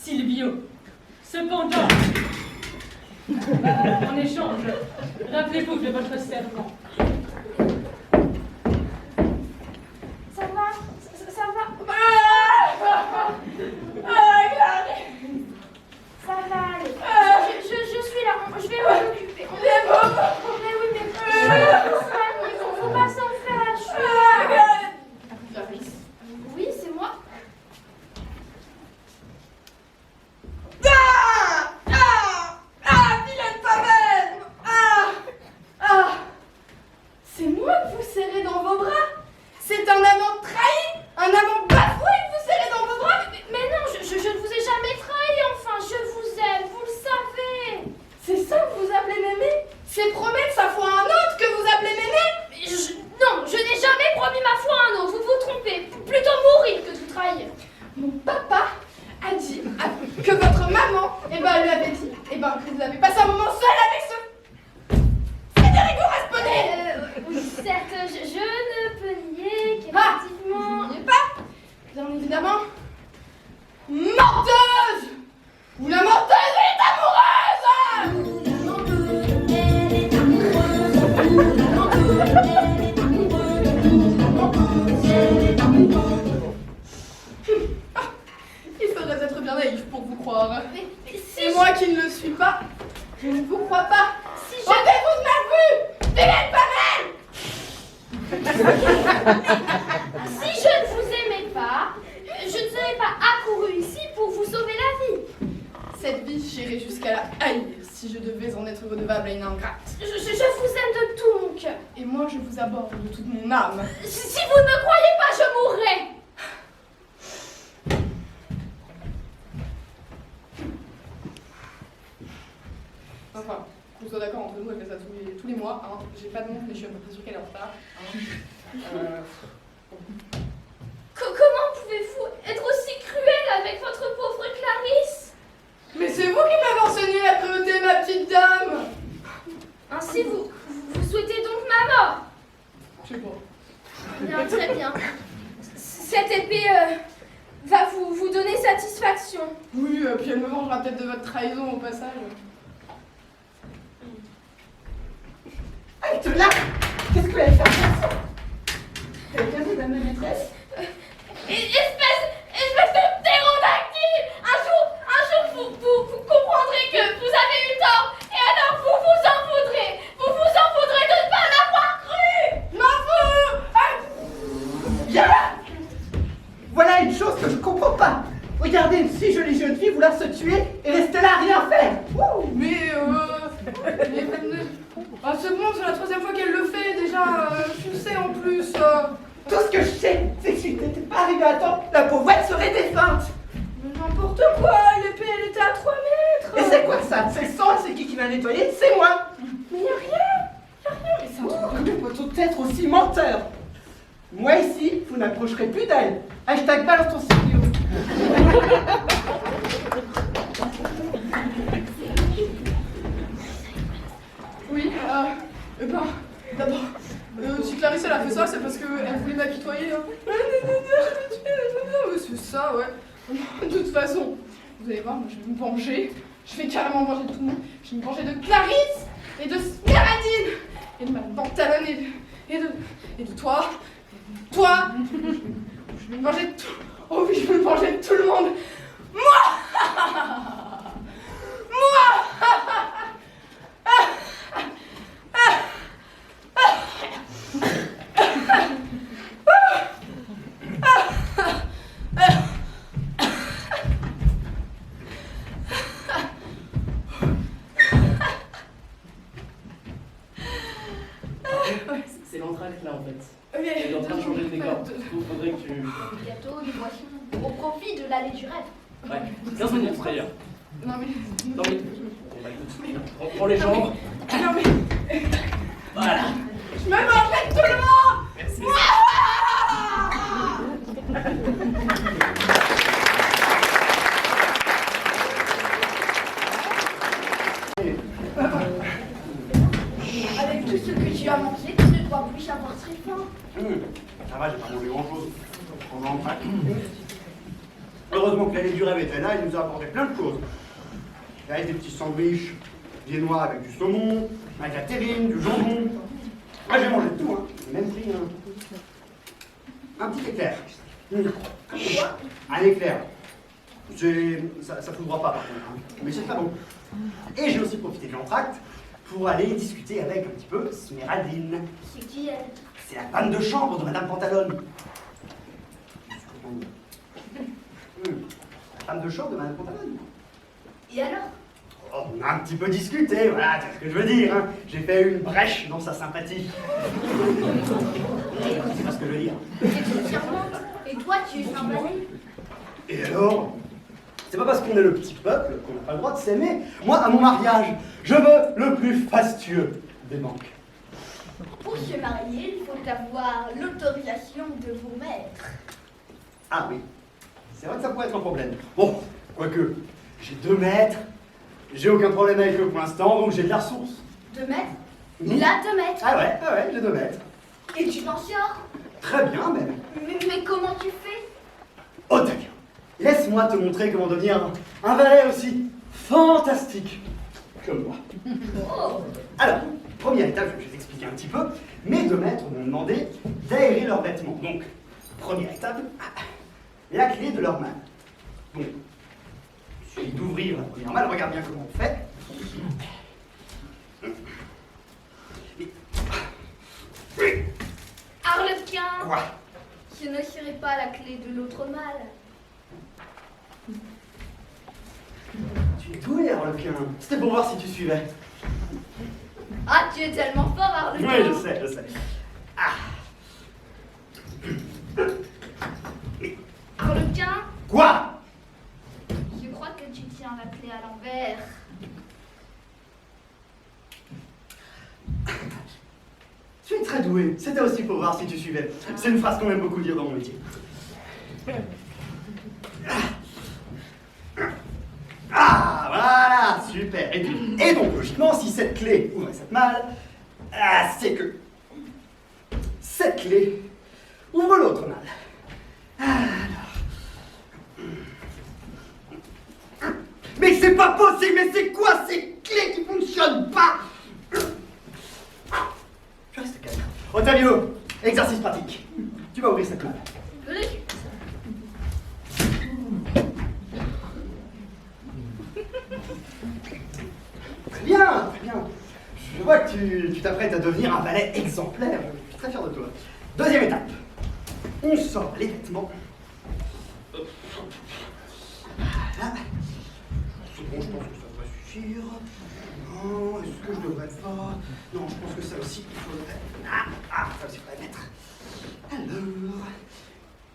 Silvio. Cependant, en échange, rappelez-vous de votre serment. Ça va? Ça va? Ça va aller. Je suis là, je vais m'en occuper. Mais oui, mais faut pas s'en faire. Oui, c'est moi. Vilaine Pavel! C'est moi que vous serrez dans vos bras? C'est un amant trahi? Un amant bafoué que vous serrez dans vos bras? Mais non, je ne vous ai jamais trahi, enfin, je vous aime, vous le savez. C'est ça que vous appelez m'aimer? C'est promettre sa foi à un autre que vous appelez m'aimer? Non, je n'ai jamais promis ma foi à un autre, vous vous trompez. Plutôt mourir que de vous trahir. Mon papa a dit que votre maman, elle lui avait dit, que vous avez passé un moment seul avec ce Federigo Rasponi. Oui, certes, je ne peux nier qu'effectivement... N'oubliez pas, bien évidemment, menteuse! Ou la menteuse est amoureuse! Il faudrait être bien naïf pour vous croire. C'est moi qui ne le suis pas. Je ne vous crois pas. Si je... Ôtez-vous de ma vue! Vilaine Pavel! Si je ne vous aimais pas, je ne serais pas accouru ici pour vous sauver la vie. Cette vie, j'irai jusqu'à la haïr si je devais en être redevable à une ingrate. Je vous aime de tout mon cœur. Et moi, je vous aborde de toute mon âme. Si vous ne me croyez pas, je mourrai. Enfin, qu'on soit d'accord entre nous, elle fait ça tous les mois. Hein. J'ai pas de montre, mais je suis à peu près sûre qu'elle est en retard. Hein. Comment pouvez-vous être aussi cruel avec votre pauvre Clarisse? Mais c'est vous qui m'avez enseigné la cruauté, ma petite dame! Ainsi, vous souhaitez donc ma mort? Je sais pas. Bien, très bien. Cette épée va vous donner satisfaction. Oui, puis elle me vengera peut-être de votre trahison au passage. Arrête là! Qu'est-ce que vous allez faire? Elle est bien, madame la maîtresse? Espèce de ptérodactyle! Un jour, vous comprendrez que vous avez eu tort, et alors vous vous en voudrez! Vous vous en voudrez de ne pas l'avoir cru! M'en fous! Viens là! Voilà une chose que je comprends pas. Regardez une si jolie jeune fille vouloir se tuer et rester là à rien faire. Wouh! Mais c'est bon, c'est la troisième fois qu'elle le fait déjà. Tu sais en plus. Tout ce que je sais, c'est que si t'étais pas arrivé à temps, la pauvre serait défunte. Mais n'importe quoi, l'épée elle était à 3 mètres. Et c'est quoi ça? C'est le sang, c'est qui l'a nettoyé? C'est moi. Mais y'a rien. Mais c'est un truc de peut être aussi menteur. Moi ici, vous n'approcherez plus d'elle. Hashtag balance ton studio. Oui, d'abord, si Clarisse elle a fait ça, c'est parce qu'elle voulait m'apitoyer. Hein. C'est ça, ouais. De toute façon, vous allez voir, moi je vais me venger. Je vais carrément me venger de tout le monde. Je vais me venger de Clarisse et de Sméradine et de ma pantalonne et de toi. Toi, je vais me venger de tout. Oh oui, je vais me venger de tout le monde. Moi. C'est l'entracte là en fait. Ok. Elle est en train de changer de décor. Il faudrait que tu. Bientôt, nous voici au profit de l'allée du rêve. Ouais, 15 minutes d'ailleurs. Non mais... Non mais. Bon bah écoute, prends les jambes. Non mais... Voilà. Je me mangerai de tout le monde. Merci. Avec tout ce que tu as mangé, tu ne dois plus avoir très faim. Ça va, j'ai pas mangé grand chose. On en craque. Heureusement que l'allée du rêve était là, il nous a apporté plein de choses. Il y avait des petits sandwichs viennois avec du saumon, avec la terrine, du jambon. Ah, j'ai mangé de tout, hein. J'ai même pris un petit éclair. Un éclair. Ça foudroie pas, par contre, hein. Mais c'est très bon. Et j'ai aussi profité de l'entracte pour aller discuter avec un petit peu Sméraldine. C'est qui elle? C'est la femme de chambre de Madame Pantalone. La femme de chambre de Madame Pantalone. Et alors? Oh, on a un petit peu discuté, voilà, c'est ce que je veux dire. Hein. J'ai fait une brèche dans sa sympathie. C'est pas ce que je veux dire. C'est charmante. Et toi, tu es un balai? Et alors? C'est pas parce qu'on est le petit peuple qu'on n'a pas le droit de s'aimer. Moi, à mon mariage, je veux le plus fastueux des manques. Pour se marier, il faut avoir l'autorisation de vos maîtres. Ah oui, c'est vrai que ça pourrait être un problème. Bon, quoique, j'ai 2 maîtres, j'ai aucun problème avec eux pour l'instant, donc j'ai de la ressource. 2 mètres? Là, 2 mètres. Ah ouais, j'ai 2 maîtres. Et tu t'en sors? Très bien, même. Mais comment tu fais? Oh, t'as bien. Laisse-moi te montrer comment devenir un valet aussi fantastique comme moi. Oh. Alors, première étape, je vais t'expliquer un petit peu. Mes 2 maîtres m'ont demandé d'aérer leurs vêtements. Donc, première étape, la clé de leur malle. Donc, il suffit d'ouvrir la première malle, regarde bien comment on fait. Arlequin! Quoi? Je ne serai pas la clé de l'autre malle. Tu es doué, Arlequin. C'était pour voir si tu suivais. Ah, tu es tellement fort, Arlequin! Oui, je sais. Ah. Arlequin? Quoi? Je crois que tu tiens la clé à l'envers. Tu es très doué. C'était aussi pour voir si tu suivais. C'est une phrase qu'on aime beaucoup dire dans mon métier. Ah, voilà, super. Et donc, logiquement, si cette clé ouvrait cette malle, c'est que cette clé ouvre l'autre malle. Alors. Mais c'est pas possible, mais c'est quoi ces clés qui fonctionnent pas? Je reste calme. Ottavio, exercice pratique. Tu vas ouvrir cette malle. Oui. Très bien. Je vois que tu t'apprêtes à devenir un valet exemplaire. Je suis très fier de toi. Deuxième étape. On sort les vêtements. Voilà. C'est bon, je pense que ça devrait suffire. Non, est-ce que je devrais pas? Non, je pense que ça aussi, il faudrait... ça aussi, il faudrait mettre. Alors...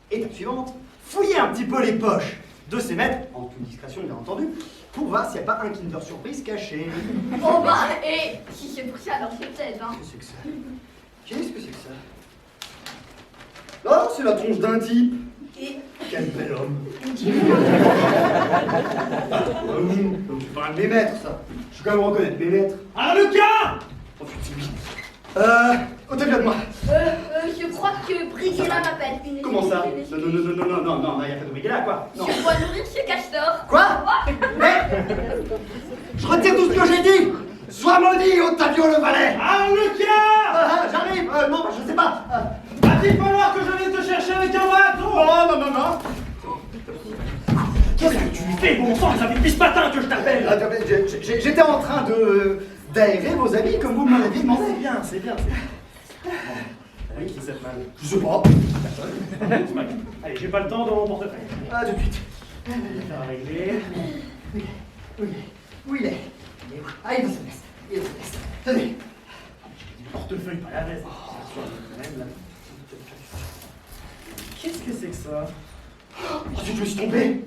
Étape suivante. Fouiller un petit peu les poches de ces maîtres, en toute discrétion bien entendu, pour voir s'il n'y a pas un Kinder Surprise caché. Oh bah, et si c'est pour ça, alors c'est peut-être, hein. Qu'est-ce que c'est que ça? Qu'est-ce que c'est que ça? Oh, c'est la tronche d'un type. Et Quel bel homme. Donc c'est pas un de mes maîtres, ça. Je suis quand même reconnaître mes maîtres. Arlequin! Oh putain, oui. Ottavio de moi. Je crois que Brighella m'appelle. Comment ça? Non, il n'y a pas de Brighella, quoi. Non. Je dois nourrir ce castor. Quoi? Mais je retire tout ce que j'ai dit. Sois maudit, Ottavio le valet. Arlequin! J'arrive. Non, je sais pas. Va-t-il falloir que je vienne te chercher avec un bateau? Non. Qu'est-ce que tu fais, bon sang? Ça fait depuis ce matin que je t'appelle. J'étais en train d'aérer vos habits comme vous me l'avez demandé. C'est bien. Oui, qui cette malle? Je sais pas. Personne. Allez, j'ai pas le temps dans mon portefeuille. Ah, tout de suite. Ça va régler. Où il est? Ah, il est dans sa veste. Tenez. Du portefeuille, pas la veste. Qu'est-ce que c'est que ça? Oh, je me suis trompé.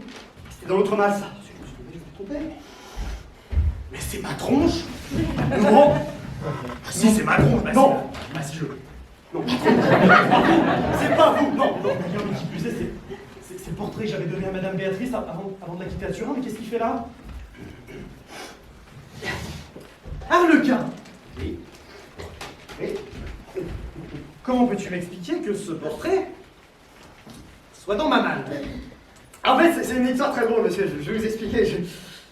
C'était dans l'autre malle, ça. Je me suis trompé. Mais c'est ma tronche. Non. Si, c'est ma tronche. Bah, Non. Vas-y, je... Non. C'est pas vous. Non. Mais qui plus est, c'est le portrait que j'avais donné à Madame Béatrice avant de la quitter à Turin. Mais qu'est-ce qu'il fait là? Arlequin! Oui. Comment peux-tu m'expliquer que ce portrait soit dans ma malle? En fait, c'est une histoire très drôle, monsieur, je vais vous expliquer.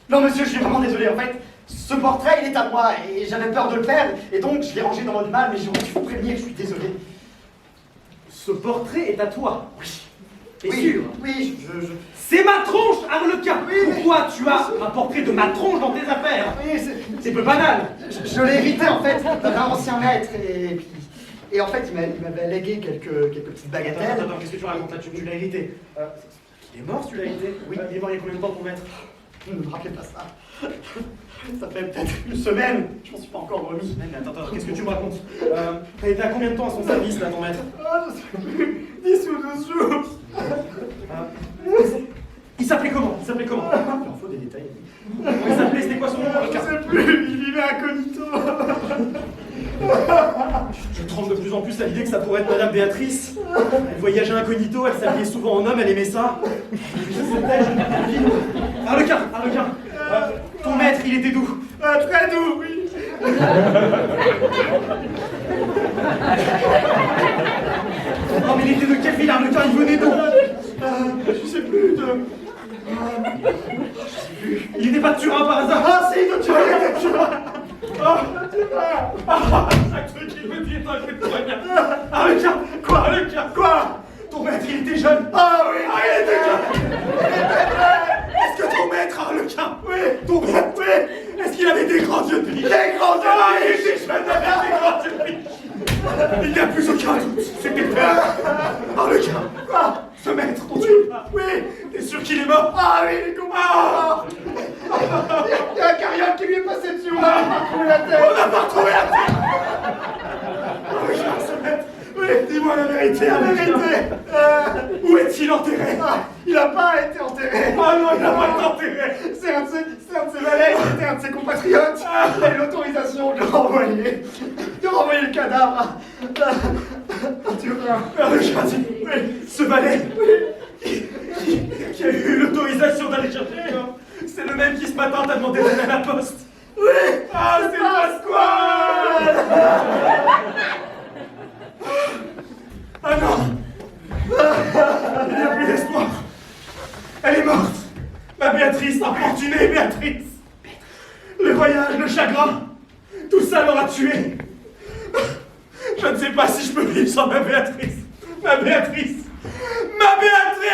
Non, monsieur, je suis vraiment désolé. En fait, ce portrait, il est à moi, et j'avais peur de le perdre, et donc je l'ai rangé dans votre malle, mais je voulais vous prévenir, je suis désolé. Ce portrait est à toi. Oui. T'es Oui, sûr? oui, C'est ma tronche, Arlequin! Oui, mais- Pourquoi tu as un portrait de ma tronche dans tes affaires? Oui, C'est peu banal! je l'ai hérité, en fait, d'un ancien maître, et en fait, il m'avait légué quelques petites bagatelles. Attends, qu'est-ce que tu racontes là? Tu l'as hérité. Il est mort, tu l'as hérité? Oui. Il est mort il y a combien de temps, ton maître? Ne me rappelez pas ça. Ça fait peut-être une semaine, je m'en suis pas encore remis. Mais attends, qu'est-ce que tu me racontes? T'as été à combien de temps à son service, là, ton maître? Ah, je sais plus, 10 ou 12 jours. Il s'appelait comment? Il s'appelait comment? Il en faut des détails. Comment il s'appelait? C'était quoi son nom? Je sais plus, il vivait incognito. Je tremble de plus en plus à l'idée que ça pourrait être Madame Béatrice. Elle voyageait incognito, elle s'habillait souvent en homme, elle aimait ça. Arlequin, ton maître, il était doux. Très doux, oui. Non mais il était de quelle ville, Arlequin? Il venait d'où? Je sais plus, Il n'était pas de Turin par hasard? Ah si, de Turin, de Turin. Chaque truc qu'il me dit est un coup de poignard. Arlequin, quoi? Arlequin, quoi? Ton maître, il était jeune. Ah oui, il était jeune. Est-ce que ton maître, Arlequin? Oui. Ton maître, oui. Est-ce qu'il avait des grands yeux de biche? Des grands yeux de il était jeune, il avait des grands yeux de biche. Il n'y a plus aucun doute. C'était père. Arlequin. Quoi? Ce maître dont tu parles. Oui. T'es sûr qu'il est mort? Ah oui, il est complètement. Il y a un carriole qui lui est passé dessus, on n'a pas retrouvé la tête. On n'a pas retrouvé la tête. Arlequin, ce maître. Oui, dis-moi la vérité, Arlequin. Où est-il enterré? Il n'a pas été enterré. Ah non, il n'a pas été enterré. C'est un de ses valets, c'était un de ses compatriotes. Il a eu l'autorisation de renvoyer le cadavre à Turin. Arlequin, oui, ce valet qui a eu l'autorisation d'aller chercher le corps, c'est le même qui ce matin t'a demandé d'aller à la poste. Oui. Ah, c'est Pasquale. Ah non. Il n'y a plus d'espoir. Elle est morte. Ma Béatrice, importunée Béatrice. Le voyage, le chagrin, tout ça l'aura tuée. Je ne sais pas si je peux vivre sans ma Béatrice. Ma Béatrice. Ma Béatrice.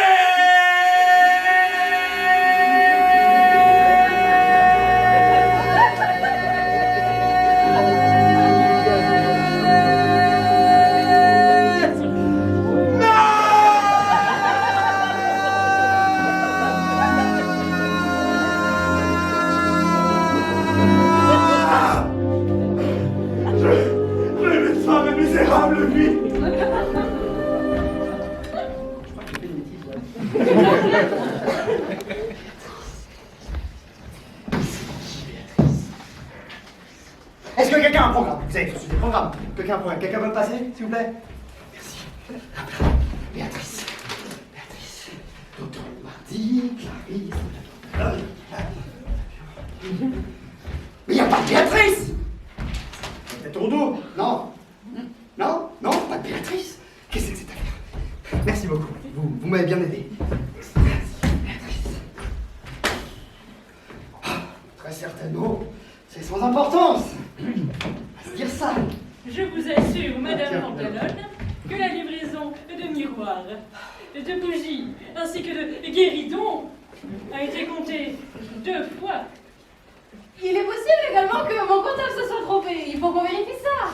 Misérable, lui. Est-ce que quelqu'un a un programme? Vous avez reçu des programmes. Quelqu'un veut me passer, s'il vous plaît? Merci. Béatrice. Docteur Mardi, Clarisse. Mais il n'y a pas de Béatrice! C'est ton dos? Non. Non, pas de Béatrice. Qu'est-ce que c'est que cette affaire? Merci beaucoup. Vous m'avez bien aidé. Merci, Béatrice. Très certainement, c'est sans importance. On va se dire ça. Je vous assure, Madame Pantalone, que la livraison de miroirs, de bougies, ainsi que de guéridons a été comptée 2 fois. Il est possible également que mon comptable se soit trompé. Il faut qu'on vérifie ça.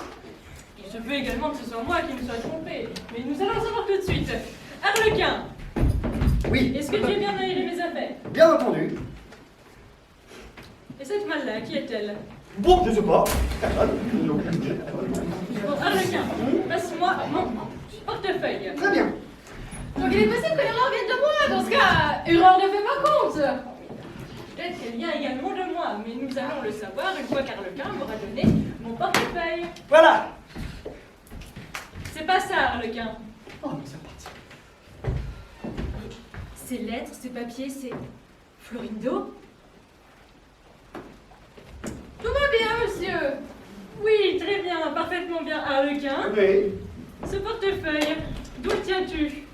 Il se peut également que ce soit moi qui me sois trompée, mais nous allons le savoir tout de suite. Arlequin, Oui. est-ce que tu as bien aéré mes affaires? Bien entendu. Et cette malle-là, qui est-elle? Bon, je sais pas. Bon, Arlequin, passe-moi mon portefeuille. Très bien. Donc il est possible que l'erreur vienne de moi. Dans ce cas, erreur ne fait pas compte. Peut-être qu'elle vient également de moi, mais nous allons le savoir une fois qu'Arlequin m'aura donné mon portefeuille. Voilà. C'est pas ça, Arlequin. Oh, mais c'est reparti. Ces lettres, ces papiers, c'est Florindo? Tout va bien, monsieur. Oui, très bien, parfaitement bien. Arlequin, Oui. ce portefeuille, d'où le tiens-tu?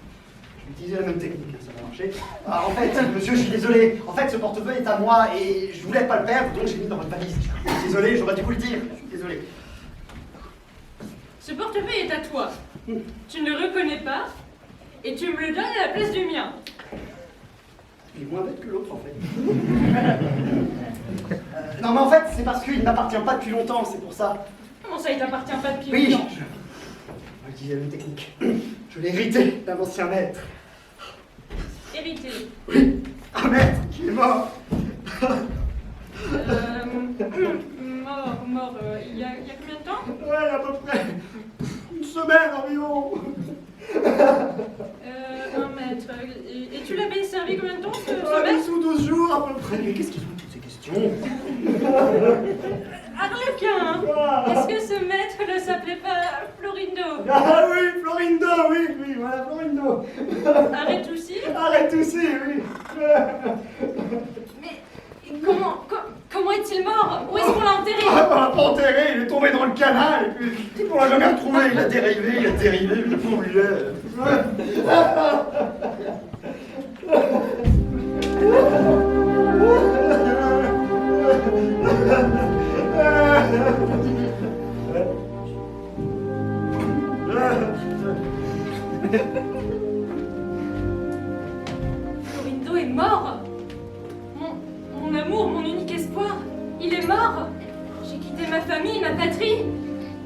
Utilisez la même technique, ça va marcher. Ah, en fait, monsieur, je suis désolé. En fait, ce portefeuille est à moi et je voulais pas le perdre, donc j'ai mis dans votre valise. Je suis désolé, j'aurais dû vous le dire. Je suis désolé. Ce portefeuille est à toi. Tu ne le reconnais pas et tu me le donnes à la place du mien. Il est moins bête que l'autre, en fait. Non, mais en fait, c'est parce qu'il ne m'appartient pas depuis longtemps, c'est pour ça. Comment ça, il t'appartient pas depuis Oui, longtemps? je dis la même technique. Je l'ai hérité d'un ancien maître. Hérité. Oui, un maître qui est mort. Mort, il y a combien de temps? Ouais, à peu près une semaine environ. Un maître. Et tu l'avais servi combien de temps, ce maître? Sous 12 jours à peu près. Mais qu'est-ce qu'ils ont toutes ces questions? Arlequin, est-ce que ce maître ne s'appelait pas Florindo? Ah oui, Florindo, oui, voilà, Florindo. Arrête aussi? Arrête aussi, oui. Mais comment est-il mort? Où est-ce qu'on l'a enterré? On l'a pas enterré, il est tombé dans le canal, et puis on l'a jamais retrouvé, il a dérivé, le pauvre il est. Florindo est mort. Mon amour, mon unique espoir, il est mort. J'ai quitté ma famille, ma patrie.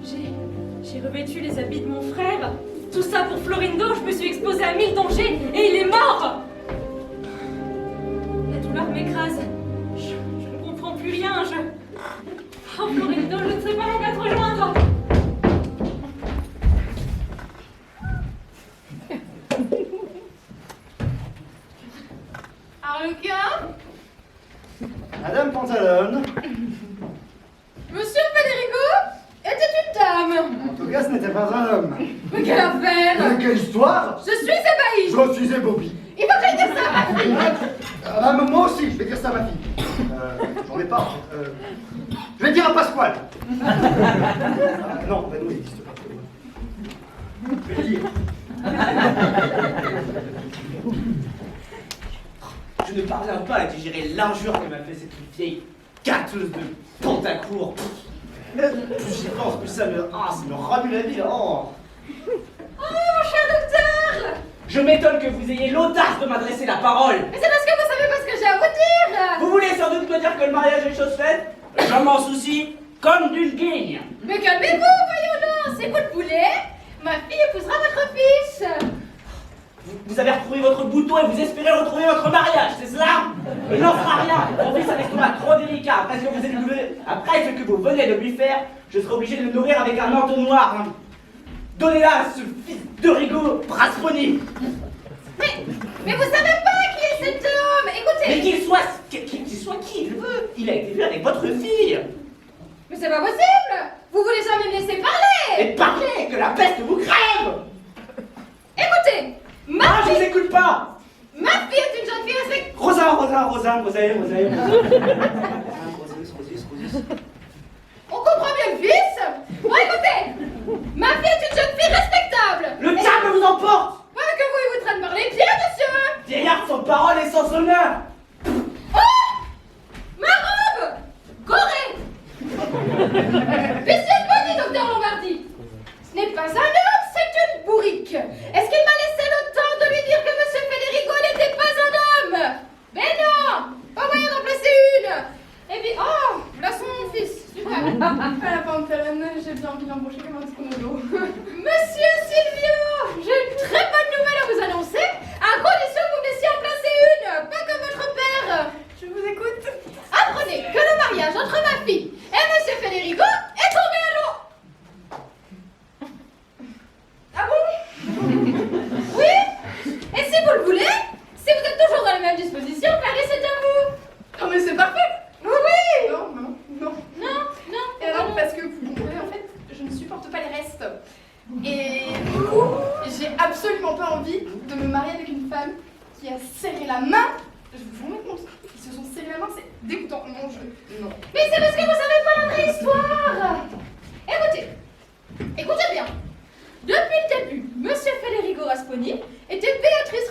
J'ai revêtu les habits de mon frère. Tout ça pour Florindo, je me suis exposée à 1000 dangers et il est mort. La douleur m'écrase. Je ne comprends plus rien. Oh Florindo, je ne sais pas où te rejoindre. Arlequin? Madame Pantalone. Monsieur Federico était une dame. En tout cas, ce n'était pas un homme. Mais quelle affaire? Quelle histoire? Je suis ébahie. Je suis ébobie. Il faut que j'aille dire ça à ma fille. Ah, bah, moi aussi, je vais dire ça à ma fille. J'en ai pas. Je vais dire à Pasquale. Non, bah non, il n'existe pas. Je vais le dire. Je ne parviens pas à digérer l'injure que m'a fait cette vieille gâteuse de Pantacourt. Plus j'y pense, plus ça me remue la vie. Oh, mon cher docteur. je m'étonne que vous ayez l'audace de m'adresser la parole. Mais c'est parce que vous savez pas ce que j'ai à vous dire. Vous voulez sans doute me dire que le mariage est chose faite? Je m'en soucie comme d'une guigne. Mais calmez-vous, voyons-le. C'est vous le poulet. Ma fille épousera votre fils. Vous avez retrouvé votre bouton et vous espérez retrouver votre mariage, c'est cela? Il n'en fera rien. Mon fils a l'estomac trop délicat. Après ce que vous venez de lui faire, je serai obligé de le nourrir avec un entonnoir. Donnez-la à ce fils de Rigaud Brasponi. Mais vous savez pas qui est cet homme. Écoutez. Mais qu'il soit qui je veux. Il a été vu avec votre fille. Mais c'est pas possible. Vous voulez jamais me laisser parler. Et parlez, que la peste vous crève. Écoutez. Je vous écoute pas. Ma fille est une jeune fille respectable. Rosalie. On comprend bien le fils. Bon, écoutez. Ma fille est une jeune fille respectable. Le diable vous emporte. Ouais, que vous train de parler bien, monsieur. Vieillard sans parole et sans honneur. Oh, ma robe. Gorée. Vicieux petit docteur Lombardi. Ce n'est pas un homme, c'est une bourrique. Est-ce qu'il m'a laissé le temps de lui dire que monsieur Federico n'était pas un homme? Mais non, pas moyen d'en placer une. Et puis, oh, là sont mon fils. Super. À la Pantalone, j'ai bien envie d'embaucher comme un petit commando. Monsieur Silvio, j'ai une très bonne nouvelle à vous annoncer, à condition que vous me laissiez en placer une, pas comme votre père. Je vous écoute. Apprenez que le mariage entre ma fille et monsieur Federico est tombé à l'eau. Ah bon? Oui? Et si vous le voulez, si vous êtes toujours dans les mêmes dispositions, Clarisse, c'est à vous. Oh, mais c'est parfait. Oui. Non. Non. Et alors, parce que vous comprenez, en fait, je ne supporte pas les restes. Et du coup, j'ai absolument pas envie de me marier avec une femme qui a serré la main. Je vous rends compte, ils se sont serré la main, c'est dégoûtant. Non. Mais c'est parce que vous savez pas la vraie histoire. Écoutez bien. Depuis le début, monsieur Federico Rasponi était Béatrice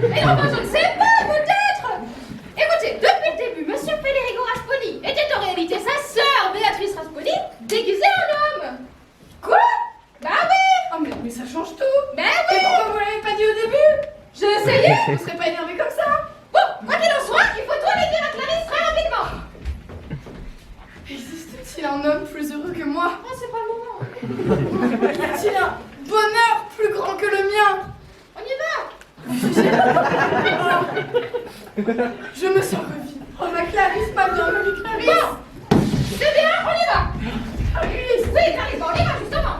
Et non, je ne sais pas, peut-être. Écoutez, depuis le début, Monsieur Federigo Rasponi était en réalité sa sœur Béatrice Rasponi, déguisée en homme. Quoi? Bah oui. Oh, mais ça change tout. Mais Et oui. pourquoi vous l'avez pas dit au début? J'ai essayé. Vous serez pas énervé comme ça? Bon, quoi qu'il en soit, il faut tout aller dire à Clarisse très rapidement. Existe-t-il un homme plus heureux que moi? Oh, c'est pas le moment. Y a-t-il un bonheur plus grand que le mien? On y va. Je me sens revue. Oh, ma Clarisse, ma bienvenue Clarisse. Bon, c'est bien, on y va. Clarisse, oui, Clarisse, on y va justement.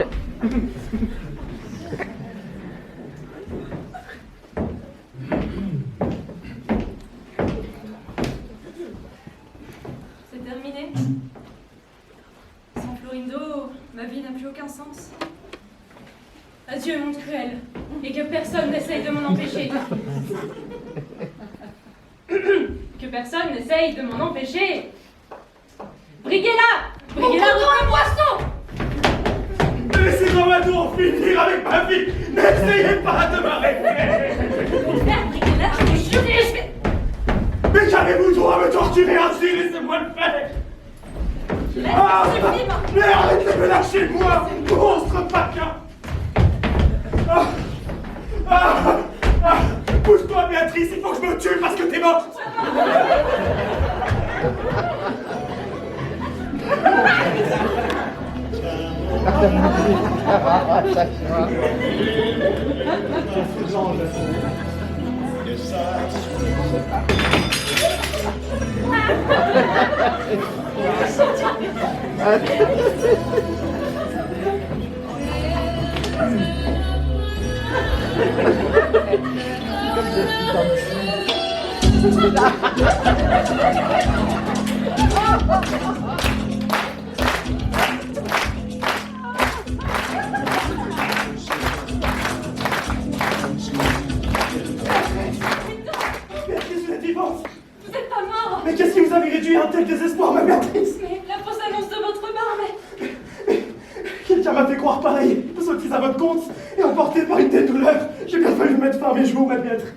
C'est terminé. Sans Florindo, ma vie n'a plus aucun sens. Adieu, monde cruel, et que personne n'essaye de m'en empêcher. Que personne n'essaye de m'en empêcher. Briguez-la! Briguez-la, votre poisson! Laissez-moi maintenant en finir avec ma vie. N'essayez pas de m'arrêter. Briguez-la, je vous jure, Mais qu'avez-vous droit à me torturer ainsi? Laissez-moi le faire. Ah, mais arrêtez de me lâcher, moi, monstre paquin. Pousse-toi, Béatrice, il faut que je me tue parce que t'es morte. Béatrice, vous êtes vivante. Vous êtes pas mort. Mais qu'est-ce qui vous avait réduit à un tel désespoir, ma Béatrice? Mais la fausse annonce de votre mort, mais... Quelqu'un m'a fait croire pareil, sottise à votre compte, et emporté par une telle douleur, j'ai bien fallu mettre fin à mes jours, ma Béatrice.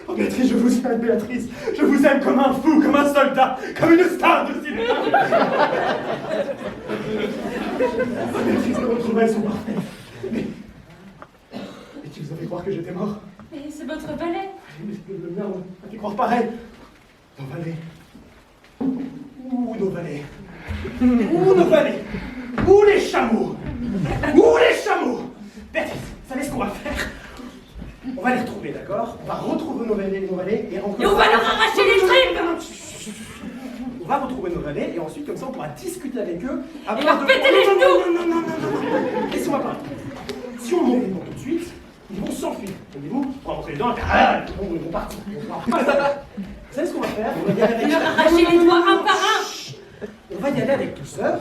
Oh Béatrice, je vous aime, Béatrice. Je vous aime comme un fou, comme un soldat, comme une star de cinéma. Oh Béatrice, vos retrouvailles sont parfaites. Mais qui vous a fait croire que j'étais mort? Mais c'est votre valet. Le mien m'a fait croire pareil. Nos valets. Où nos valets? Où nos valets? Où les chameaux? Où les chameaux? Béatrice, vous savez ce qu'on va faire? On va les retrouver, d'accord? On va retrouver nos valets et Et on va leur arracher les tripes. On va retrouver nos valets et ensuite, comme ça, on pourra discuter avec eux. Et leur péter les genoux. Non. Laissez-moi parler. Si on monte tout de suite, ils vont s'enfuir. Voyez-vous? On va rentrer dedans et ils vont partir. Vous savez ce qu'on va faire? On va y aller avec... Et leur arracher les doigts un par un. On va y aller avec douceur,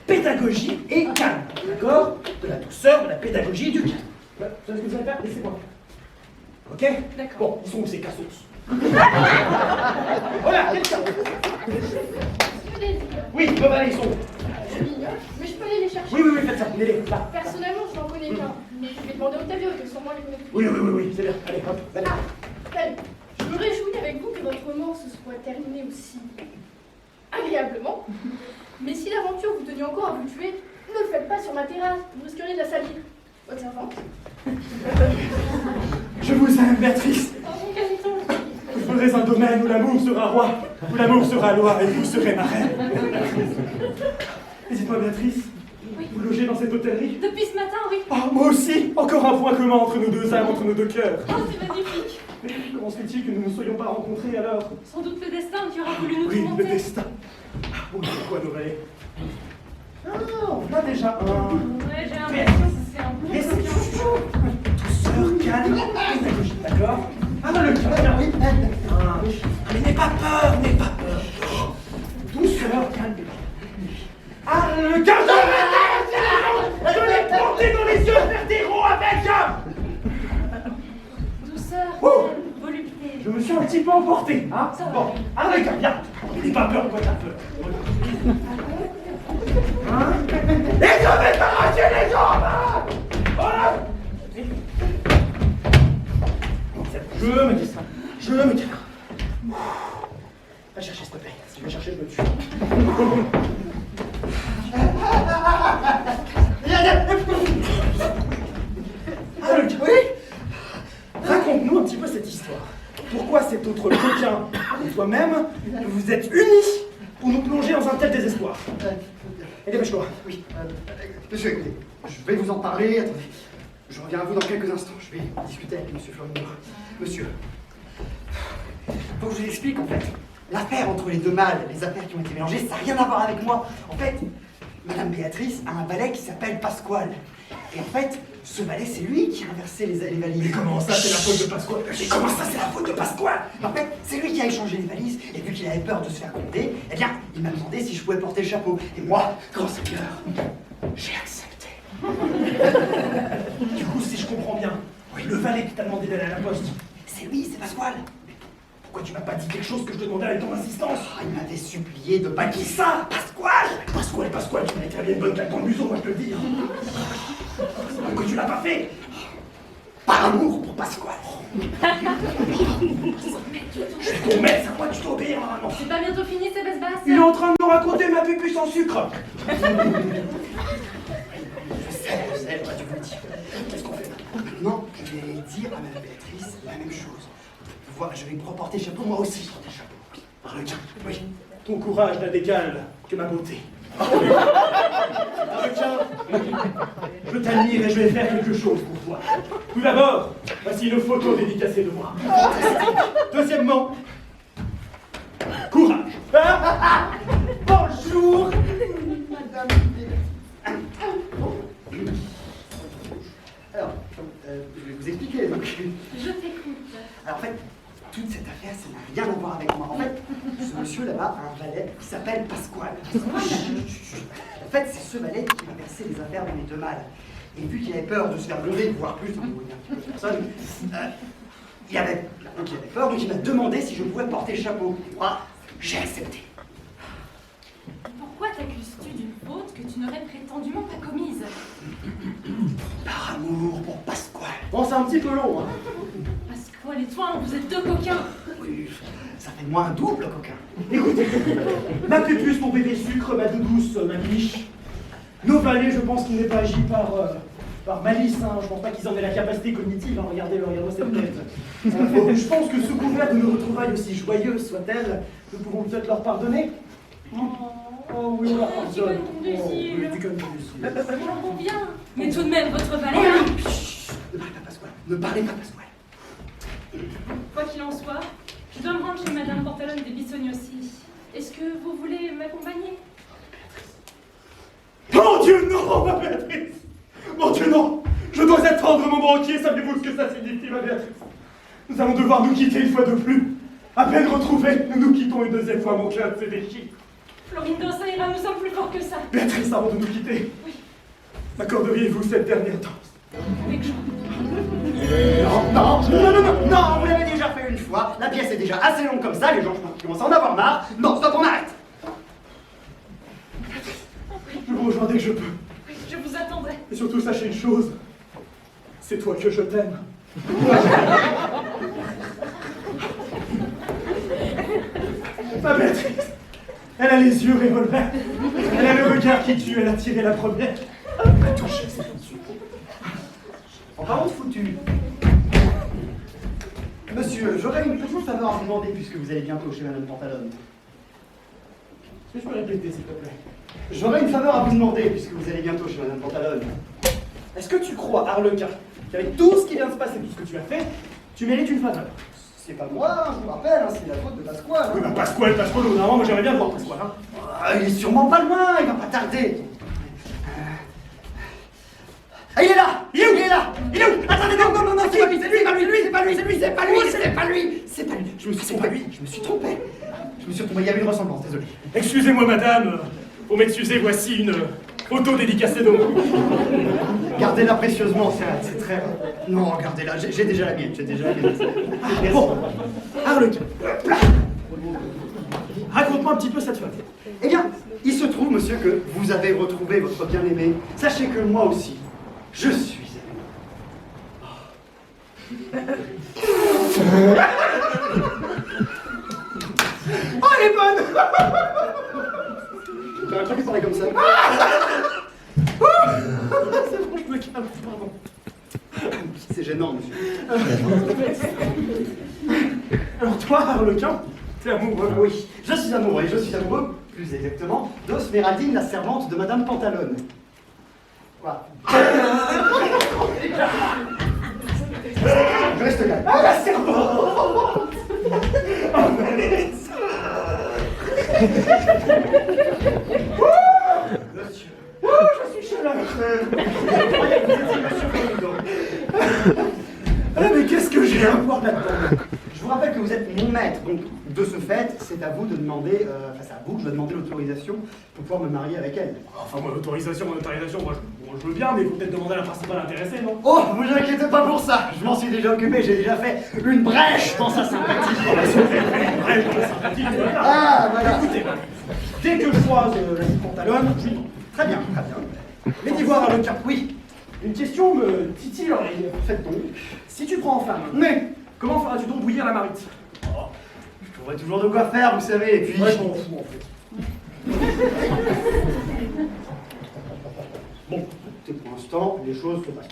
pédagogie et calme. D'accord? De la douceur, de la pédagogie et du calme. Vous savez ce que vous allez faire? Laissez-moi. Ok? D'accord. Bon, ils sont où ces cassos? Voilà, quelqu'un. Oui, nos valets, ils sont où? Mais je peux aller les chercher. Oui, faites ça, venez-les, là. Personnellement, je n'en connais qu'un. Mais je vais demander au Octavio, que sûrement les connaît plus. Oui, c'est bien. Allez, hop, allez. Ben, je me réjouis avec vous que votre mort se soit terminée aussi agréablement. Mais si l'aventure vous tenait encore à vous tuer, ne le faites pas sur ma terrasse, vous risqueriez de la salir. Votre servante. Je vous aime, Béatrice. Pardon, Calypso. Vous ferez un domaine où l'amour sera roi, où l'amour sera loi et vous serez ma reine. Et dites-moi, Béatrice, vous logez dans cette hôtellerie? Depuis ce matin, oui. Ah, moi aussi. Encore un point commun entre nos deux âmes, entre nos deux cœurs. Oh, c'est magnifique. Mais comment se fait-il que nous ne nous soyons pas rencontrés alors? Sans doute le destin qui aura voulu nous Oui, tourmenter. le destin. Bon, c'est quoi nos valets? Ah, on a déjà un. Ouais, j'ai l'impression que c'est un bon Laissez confiance. douceur, calme, pédagogie, d'accord? Ah non, le cœur, oui. Mais n'aie pas peur, n'aie pas peur. Douceur, calme, pédagogie. Ah, le cœur de la je l'ai planté dans les yeux, faire des ronds avec Douceur, Oh. volupté. Je me suis un petit peu emporté, hein? Ça va. Bon, allez, viens. N'aie pas peur, quoi, t'as peur. Hein? Et je vais t'arracher les jambes, hein? Voilà. Je me casse. Je me casse. Va chercher, s'il te plaît. Si je vais chercher, je me tue. Ah, Luc, oui? Raconte-nous un petit peu cette histoire. Pourquoi cet autre coquin et toi-même, vous êtes unis pour nous plonger dans un tel désespoir? Et dépêche-toi. Oui. Monsieur, écoutez, je vais vous en parler. Attendez. Je reviens à vous dans quelques instants. Je vais discuter avec monsieur Florimond. Monsieur, faut que je vous explique en fait. L'affaire entre les deux mâles, les affaires qui ont été mélangées, ça n'a rien à voir avec moi. En fait, Madame Béatrice a un valet qui s'appelle Pasquale. Et en fait, ce valet, c'est lui qui a inversé les valises. Mais comment ça, c'est la faute de Pasquale? Mais comment ça, c'est la faute de Pasquale? En fait, c'est lui qui a échangé les valises, et vu qu'il avait peur de se faire gronder, eh bien, il m'a demandé si je pouvais porter le chapeau. Et moi, grand seigneur, j'ai accepté. Du coup, si je comprends bien, le valet qui t'a demandé d'aller à la poste, c'est lui, c'est Pasquale. Pourquoi tu m'as pas dit quelque chose que je te demandais avec ton insistance? Il m'avait supplié de pas Qui ça? Pasquale, tu m'as établi une bonne claque dans le museau, moi je te le dis. Pourquoi tu l'as pas fait? Par amour pour Pasquale. Je suis ton maître, c'est à moi que tu dois obéir normalement. C'est pas bientôt fini, ces basses-basses? Il est en train de me raconter ma pupille sans sucre. Je sais, j'aurais dû vous le dire. Qu'est-ce qu'on fait maintenant? Je vais dire à Madame Béatrice la même chose. Voilà, je vais me porter chapeau moi aussi. Porter chapeau. Arlequin, oui. Ton courage n'a d'égal que ma beauté. Arlequin, je t'admire et je vais faire quelque chose pour toi. Tout d'abord, voici une photo dédicacée de moi. Deuxièmement, courage. Bonjour, Madame. Alors, je vais vous expliquer. Donc, je t'écoute. Alors, en fait, toute cette affaire, ça n'a rien à voir avec moi. En fait, ce monsieur là-bas a un valet qui s'appelle Pasquale. En fait, c'est ce valet qui m'a versé les affaires dans les deux mâles. Et vu qu'il avait peur de se faire gronder, voire plus, donc il y a un petit peu de personne, il avait peur, donc il m'a demandé si je pouvais porter le chapeau. Et moi, j'ai accepté. Pourquoi t'accuses-tu d'une faute que tu n'aurais prétendument pas commise? Par amour pour Pasquale. Bon, c'est un petit peu long, hein. Pasquale et toi, vous êtes deux coquins. Oui, ça fait moins un double coquin. Écoutez, ma pupus, mon bébé sucre, ma douce, ma biche. Nos valets, je pense qu'ils n'aient pas agi par malice, hein. Je pense pas qu'ils en aient la capacité cognitive, hein. Regardez-moi cette tête. Je pense que sous couvert de nos retrouvailles aussi joyeuses soient-elles, nous pouvons peut-être leur pardonner. Oh oui, on leur pardonne. Tu connais ton désir. Oui, tu connais ton désir. J'en conviens. Mais tout de même, votre valet... Ne parlez pas Pasquale. Ne parlez pas Pasquale. Quoi qu'il en soit, je dois me rendre chez Madame Pantalone des Bissognes aussi. Est-ce que vous voulez m'accompagner? Mon Dieu, non, ma Béatrice! Mon Dieu, non! Je dois attendre mon banquier, savez-vous ce que ça signifie, ma Béatrice? Nous allons devoir nous quitter une fois de plus. À peine retrouvés, nous nous quittons une deuxième fois, mon cœur s'est déchiré. Florindo, ça ira, nous sommes plus forts que ça. Béatrice, avant de nous quitter, m'accorderiez-vous cette dernière danse? Avec joie. Non, vous l'avez déjà fait une fois, la pièce est déjà assez longue comme ça, les gens commencent à en avoir marre. Non, stop, on arrête. Je vous rejoins dès que je peux. Oui, je vous attendrai. Et surtout, sachez une chose, c'est toi que je t'aime. Ma Béatrice, elle a les yeux revolver, elle a le regard qui tue, elle a tiré la première. Elle m'a touché, c'est tout de suite. En parlant de foutu, monsieur, j'aurais une petite faveur à vous demander puisque vous allez bientôt chez Madame Pantalone. Est-ce que je peux répéter, s'il te plaît? J'aurais une faveur à vous demander puisque vous allez bientôt chez Madame Pantalone. Est-ce que tu crois, Arlequin, qu'avec tout ce qui vient de se passer, tout ce que tu as fait, tu mérites une faveur? C'est pas moi, je vous rappelle, hein, c'est la faute de Pasquale. Oui, bah Pasquale, normalement, moi j'aimerais bien le voir Pasquale. Hein. Il est sûrement pas loin, il va pas tarder. Ah, il est là! Il est où? Il est là! Il est où? Attendez, non, c'est pas lui, c'est pas lui, c'est pas lui, c'est pas lui. Je me suis trompé. Je me suis trompé, il y avait une ressemblance, désolé. Excusez-moi, madame, pour m'excuser, voici une photo dédicacée de moi. Gardez-la précieusement, c'est très... Non, gardez-la, j'ai déjà la mienne, Bon, Arlequin, raconte-moi un petit peu cette fête. Eh bien, il se trouve, monsieur, que vous avez retrouvé votre bien-aimé. Sachez que moi aussi, je suis aimé. Oh, elle est bonne. J'ai un truc qui paraît comme ça. C'est bon, je me calme, pardon. C'est gênant, monsieur. Alors toi, Harlequin, t'es amoureux? Oui, je suis amoureux, et je suis amoureux, plus exactement, d'Osméraldine, la servante de Madame Pantalone. Quoi? Reste calme. Ah, la servante. Oh, Vanessa. Monsieur. Oh, je suis chaleureux. Ah, mais qu'est-ce que j'ai à voir là-dedans? Je vous rappelle que vous êtes mon maître, donc de ce fait, c'est à vous de demander, enfin c'est à vous que je dois demander l'autorisation pour pouvoir me marier avec elle. Enfin, moi, l'autorisation, moi, je veux bien, mais il faut peut-être demander à la principale intéressée, non? Oh, vous inquiétez pas pour ça, je m'en suis déjà occupé, j'ai déjà fait une brèche dans sa sympathie. Ah, voilà. Écoutez, dès que je croise la Pantalone, je lui demande. Très bien, très bien. Mais d'y voir Harlequin. Oui, Une question me titille l'oreille. faites donc. Si tu prends en femme, Mais, comment feras-tu donc bouillir la marmite? je trouverai toujours de quoi faire, vous savez, et puis... Ouais, je m'en fous en fait. Bon, écoutez, pour l'instant, les choses se passent.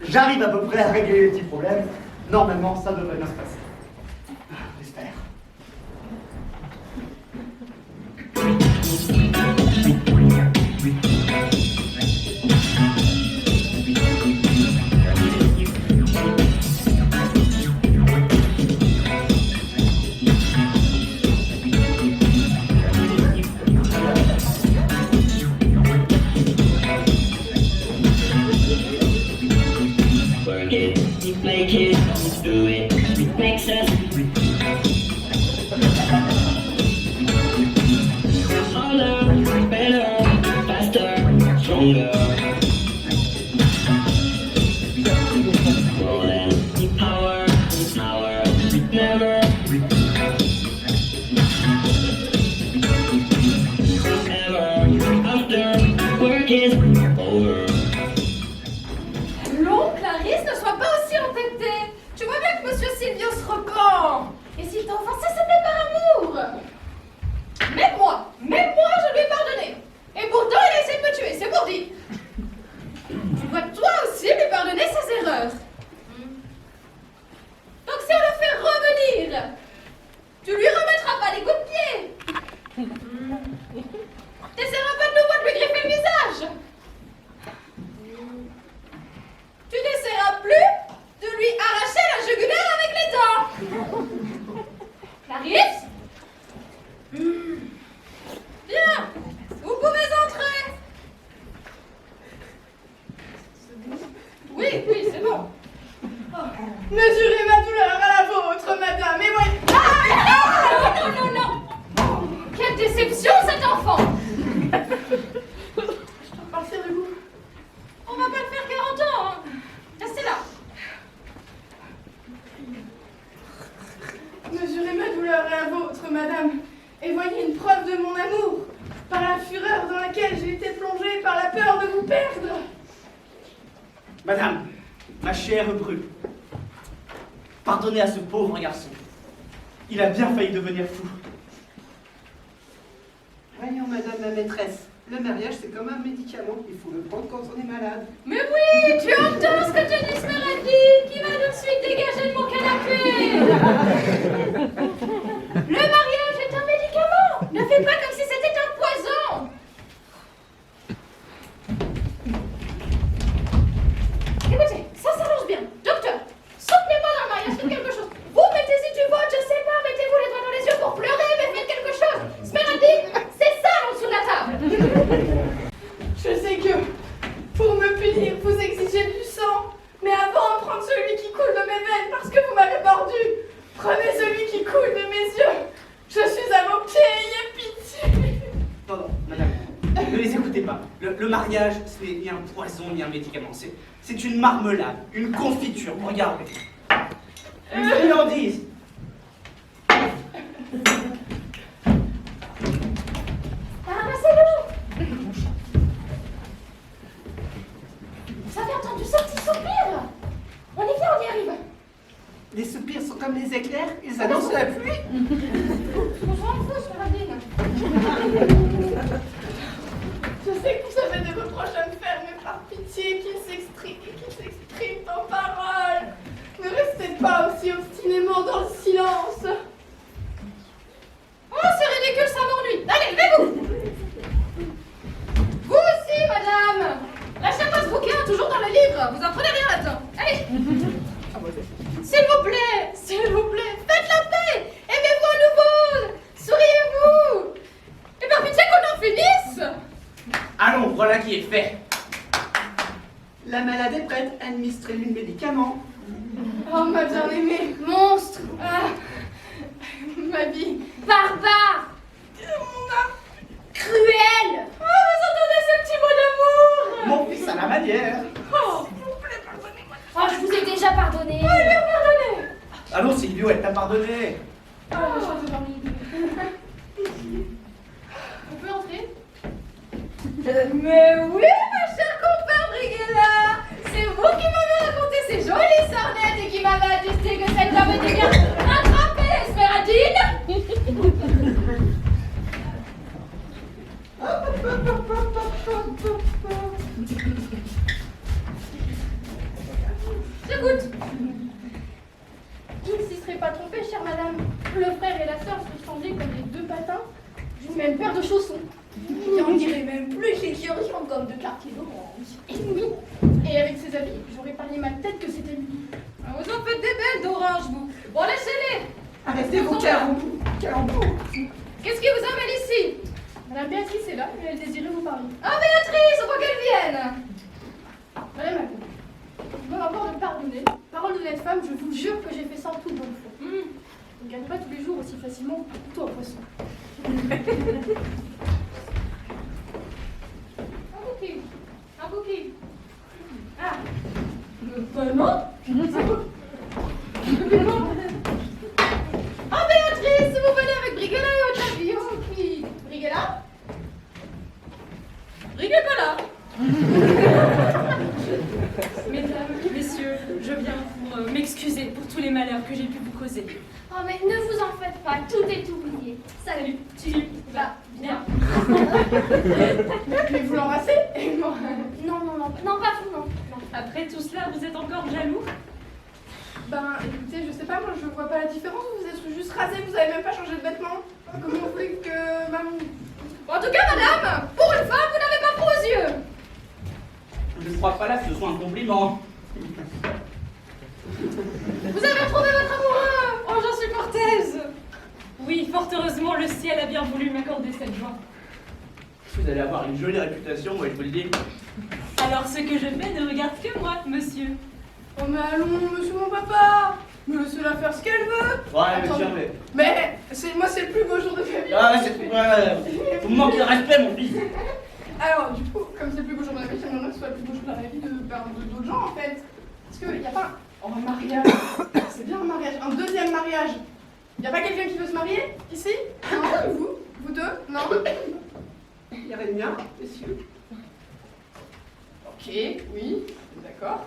J'arrive à peu près à régler les petits problèmes. Normalement, ça devrait bien se passer. Ah, j'espère. Work it, make it, do it, makes us harder, better, faster, stronger. More than power, power, never. Ever, after work is over. L'oncle Clarisse ne soit pas aussi entêté. Tu vois bien que Monsieur Silvio se repent. Et s'il t'a offensé, c'était par amour. Même moi, je lui ai pardonné. Et pourtant, il a essayé de me tuer, c'est pour dire. Tu dois toi aussi lui pardonner ses erreurs. Donc si on le fait revenir, tu lui remettras pas les coups de pied. T'essaieras pas de nouveau de lui griffer le visage. Tu n'essaieras plus de lui arracher la jugulaire avec les dents. Clarisse? Bien, vous pouvez entrer. Oui, c'est bon. Oh, mesurez ma douleur à la vôtre, madame, et voyez... Ah, non. Quelle déception, cet enfant. Je dois pas le faire debout. On va pas le faire 40 ans, hein. Restez là. Mesurez ma douleur à la vôtre, madame, et voyez une preuve de mon amour, par la fureur dans laquelle j'ai été plongée par la peur de vous perdre. Madame, ma chère Bru, pardonnez à ce pauvre garçon. Il a bien failli devenir fou. Voyons, madame la maîtresse, le mariage c'est comme un médicament, il faut le prendre quand on est malade. Mais oui, tu entends ce que te dit Smeraldi, qui va tout de suite dégager de mon canapé. Le mariage est un médicament. Ne fais pas comme si c'était un poison. Écoutez, ça s'arrange bien. Docteur, soutenez-moi dans le mariage, faites quelque chose. Vous mettez-y du vote, je sais pas, mettez-vous les doigts dans les yeux pour pleurer, mais faites quelque chose. Smeraldi, c'est ça en dessous de la table. Je sais que pour me punir, vous exigez du sang. Mais avant de prendre celui qui coule de mes veines parce que vous m'avez mordu, prenez celui qui coule de mes yeux. Je suis à vos pieds, ayez pitié. Non, madame, ne les écoutez pas. Le mariage, c'est ni un poison ni un médicament. C'est une marmelade, une confiture. Regardez. Une friandise. Ramassez-le. Vous avez entendu ce petit soupir? On y vient, on y arrive. Les soupirs sont comme les éclairs, ils annoncent la pluie. On s'en fout, Sperradine. Je sais que vous avez des reproches à me faire, mais par pitié qu'il s'exprime en paroles. Ne restez pas aussi obstinément dans le silence. Oh, c'est ridicule, ça m'ennuie. Allez, levez-vous. Vous aussi, madame. Lâchez pas ce bouquin, toujours dans le livre. Vous en prenez rien là-dedans. Allez. S'il vous plaît, faites la paix. Aimez-vous à nouveau. Souriez-vous. Et par pitié qu'on en finisse. Allons, voilà qui est fait. La malade est prête, administrez-lui le médicament. Oh, ma bien-aimée. Monstre, Ah, ma vie. barbare, Mon âme. cruel. Oh, vous entendez ce petit mot d'amour. Mon fils à la manière. Oh, s'il vous plaît, pardonnez-moi. Oh, je vous ai déjà pardonné. Oh, il m'a pardonné. Allons, Silvio, elle t'a pardonné. Oh, je suis dormi. On peut entrer? Mais oui, ma chère compère Briguela. C'est vous qui m'avez raconté ces jolies sornettes et qui m'avez attesté que cette dame était bien attrapée, Sperradine. J'écoute. Il ne s'y serait pas trompé, chère madame. Le frère et la sœur se semblaient comme les deux patins d'une même paire de chaussons. Et on dirait même plus les qui orientent comme deux quartiers d'orange. Et oui. Et avec ses habits, j'aurais parié ma tête que c'était lui. Ah, vous en faites des belles d'orange, vous. Bon, laissez-les. Arrêtez vos calembours. Qu'est-ce qui vous amène ici? Madame Béatrice est là et elle désirait vous parler. Ah, Béatrice, on faut qu'elle vienne. Madame Macron, je me rapport de pardonner. Parole d'honnête femme, je vous jure que j'ai fait ça en toute bonne foi. On ne gagne pas tous les jours aussi facilement un couteau au poisson. Un bouquet. Ah. Non. Ah, Béatrice, vous venez avec Briguela et Ottavio. Qui? Briguela? Briguela. Mesdames, messieurs, je viens pour m'excuser pour tous les malheurs que j'ai pu vous causer. Oh, mais ne vous en faites pas, tout est oublié. Salut, tu vas bien. Mais vous l'embrassez? Et moi? Non, pas vous, non. Après tout cela, vous êtes encore jaloux? Ben, écoutez, je sais pas, moi je vois pas la différence. Vous êtes juste rasé, vous avez même pas changé de vêtements. Comment vous voulez que maman... En tout cas, madame, pour une femme, vous n'avez pas froid aux yeux. Je ne crois pas là que ce soit un compliment. Vous avez retrouvé votre amoureux. Oh, j'en suis fort aise. Oui, fort heureusement, le ciel a bien voulu m'accorder cette joie. Vous allez avoir une jolie réputation, moi je vous le dis. Alors ce que je fais ne regarde que moi, monsieur. Oh mais allons, monsieur mon papa. Mais laissez-la faire ce qu'elle veut. Ouais, Attendez. monsieur, Mais moi c'est le plus beau jour de ma vie. Ah, vous me manquez de respect, mon fils. Alors, du coup, comme c'est le plus beau jour de ma vie, j'aimerais que ce soit le plus beau jour de la vie de d'autres gens en fait. Parce qu'il n'y a pas un mariage. C'est bien un mariage. Un deuxième mariage. Il n'y a pas quelqu'un qui veut se marier ici? Non? Vous deux? Non? Il y avait le mien, messieurs. Ok, oui, d'accord.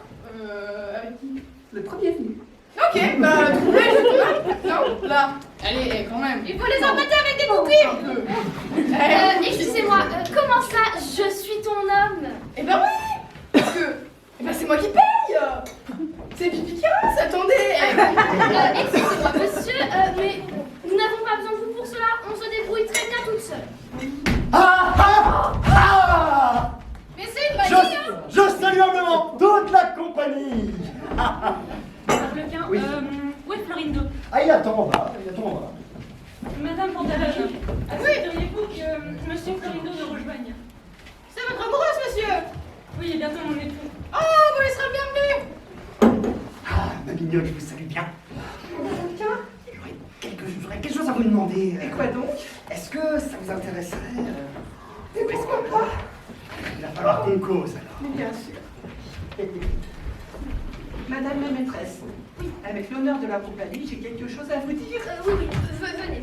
Avec qui? Le premier venu. Ok, bah, troublé, je non, là. Allez, quand même. Il faut les embêter avec des bouquets. Un peu. Excusez-moi, comment ça, je suis ton homme? Eh ben oui. Parce que, eh ben c'est moi qui paye. C'est pipi qui rase, attendez. Excusez-moi, monsieur, mais nous n'avons pas besoin de vous pour cela. On se débrouille très bien toute seule. Ah ah ah! Mais c'est une magie, hein. Je salue humblement toute la compagnie. Arlequin, Oui. où est Florindo? Ah, il attend en bas, il attend en bas. Madame Pantalone, accepteriez-vous que monsieur Florindo nous rejoigne? C'est votre amoureuse, monsieur. Oui, et bientôt mon époux. Oh, vous lui serez bienvenue. Ah, ma mignonne, je vous salue bien. J'aurais quelque chose à vous demander. Et quoi donc? Est-ce que ça vous intéresserait Et pourquoi pas? Il va falloir qu'on cause alors. Mais bien sûr. Madame la maîtresse, oui, avec l'honneur de la compagnie, j'ai quelque chose à vous dire. Oui, venez.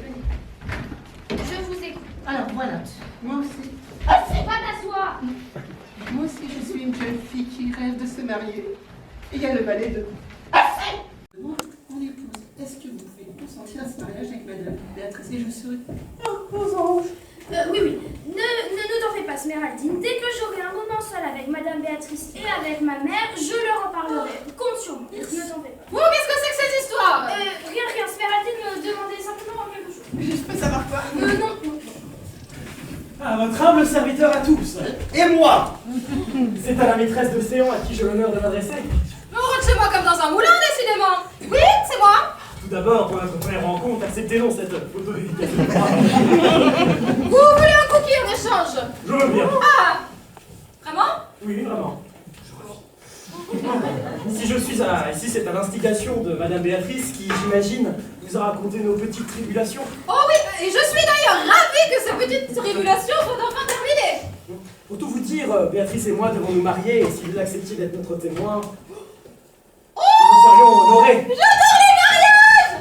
Je vous écoute. Alors voilà, moi aussi. Ah, c'est pas d'asseoir. Moi aussi, je suis une jeune fille qui rêve de se marier. Et il y a le balai de... On est Madame Béatrice, et je serai aux anges. Oui. Ne t'en fais pas, Smeraldine. Dès que j'aurai un moment seul avec Madame Béatrice et avec ma mère, je leur en parlerai. Compte sur moi. Ne t'en fais pas. Bon, qu'est-ce que c'est que cette histoire? Rien. Smeraldine me demandait simplement quelque chose. Je peux savoir quoi? Non. À votre humble serviteur à tous. Et moi? C'est à la maîtresse de Séant à qui j'ai l'honneur de m'adresser. On rentre chez moi comme dans un moulin, décidément. Oui, c'est moi. Tout d'abord, pour notre première rencontre, acceptez donc cette photo dédicace de moi. Vous voulez un cookie en échange? Je veux bien. Ah! Vraiment? Oui, vraiment. Si je suis ici, c'est à l'instigation de Madame Béatrice qui, j'imagine, vous a raconté nos petites tribulations. Oh oui, et je suis d'ailleurs ravie que ces petites tribulations soient enfin terminées. Pour tout vous dire, Béatrice et moi devons nous marier, et si vous acceptiez d'être notre témoin, nous serions honorés. J'adore les mariages!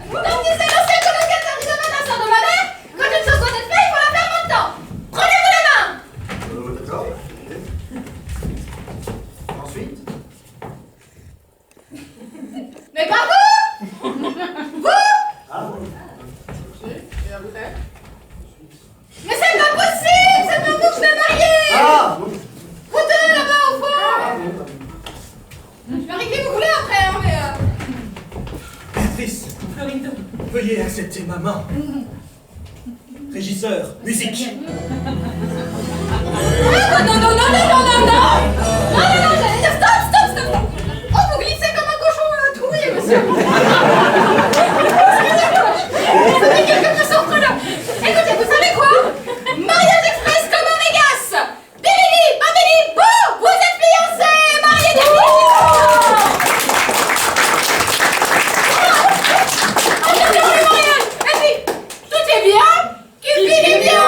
Comme disait l'ancien colonel Catarina, la sœur de ma mère, quand une chose doit être faite, il faut la faire maintenant. Prenez-vous les mains! D'accord. Ensuite. Mais pas vous! Vous! Ah bon. Et après? Mais c'est pas possible! C'est pas vous que je vais marier! Ah bon. Vous deux là-bas au fond! Je vais régler vous voulez après, hein, mais Béatrice, Florindo. veuillez accepter ma main. Régisseur, musique. Non, j'allais dire stop! Oh, vous glissez comme un cochon trouillé, monsieur! Ça fait quelque chose entre là! Écoutez, vous savez quoi? Mariage express comme à Vegas! Bibili, babili, bou! Vous êtes fiancés! Mariés définitivement! Attendez le mariage! Et puis, tout est bien! Cupid est bien!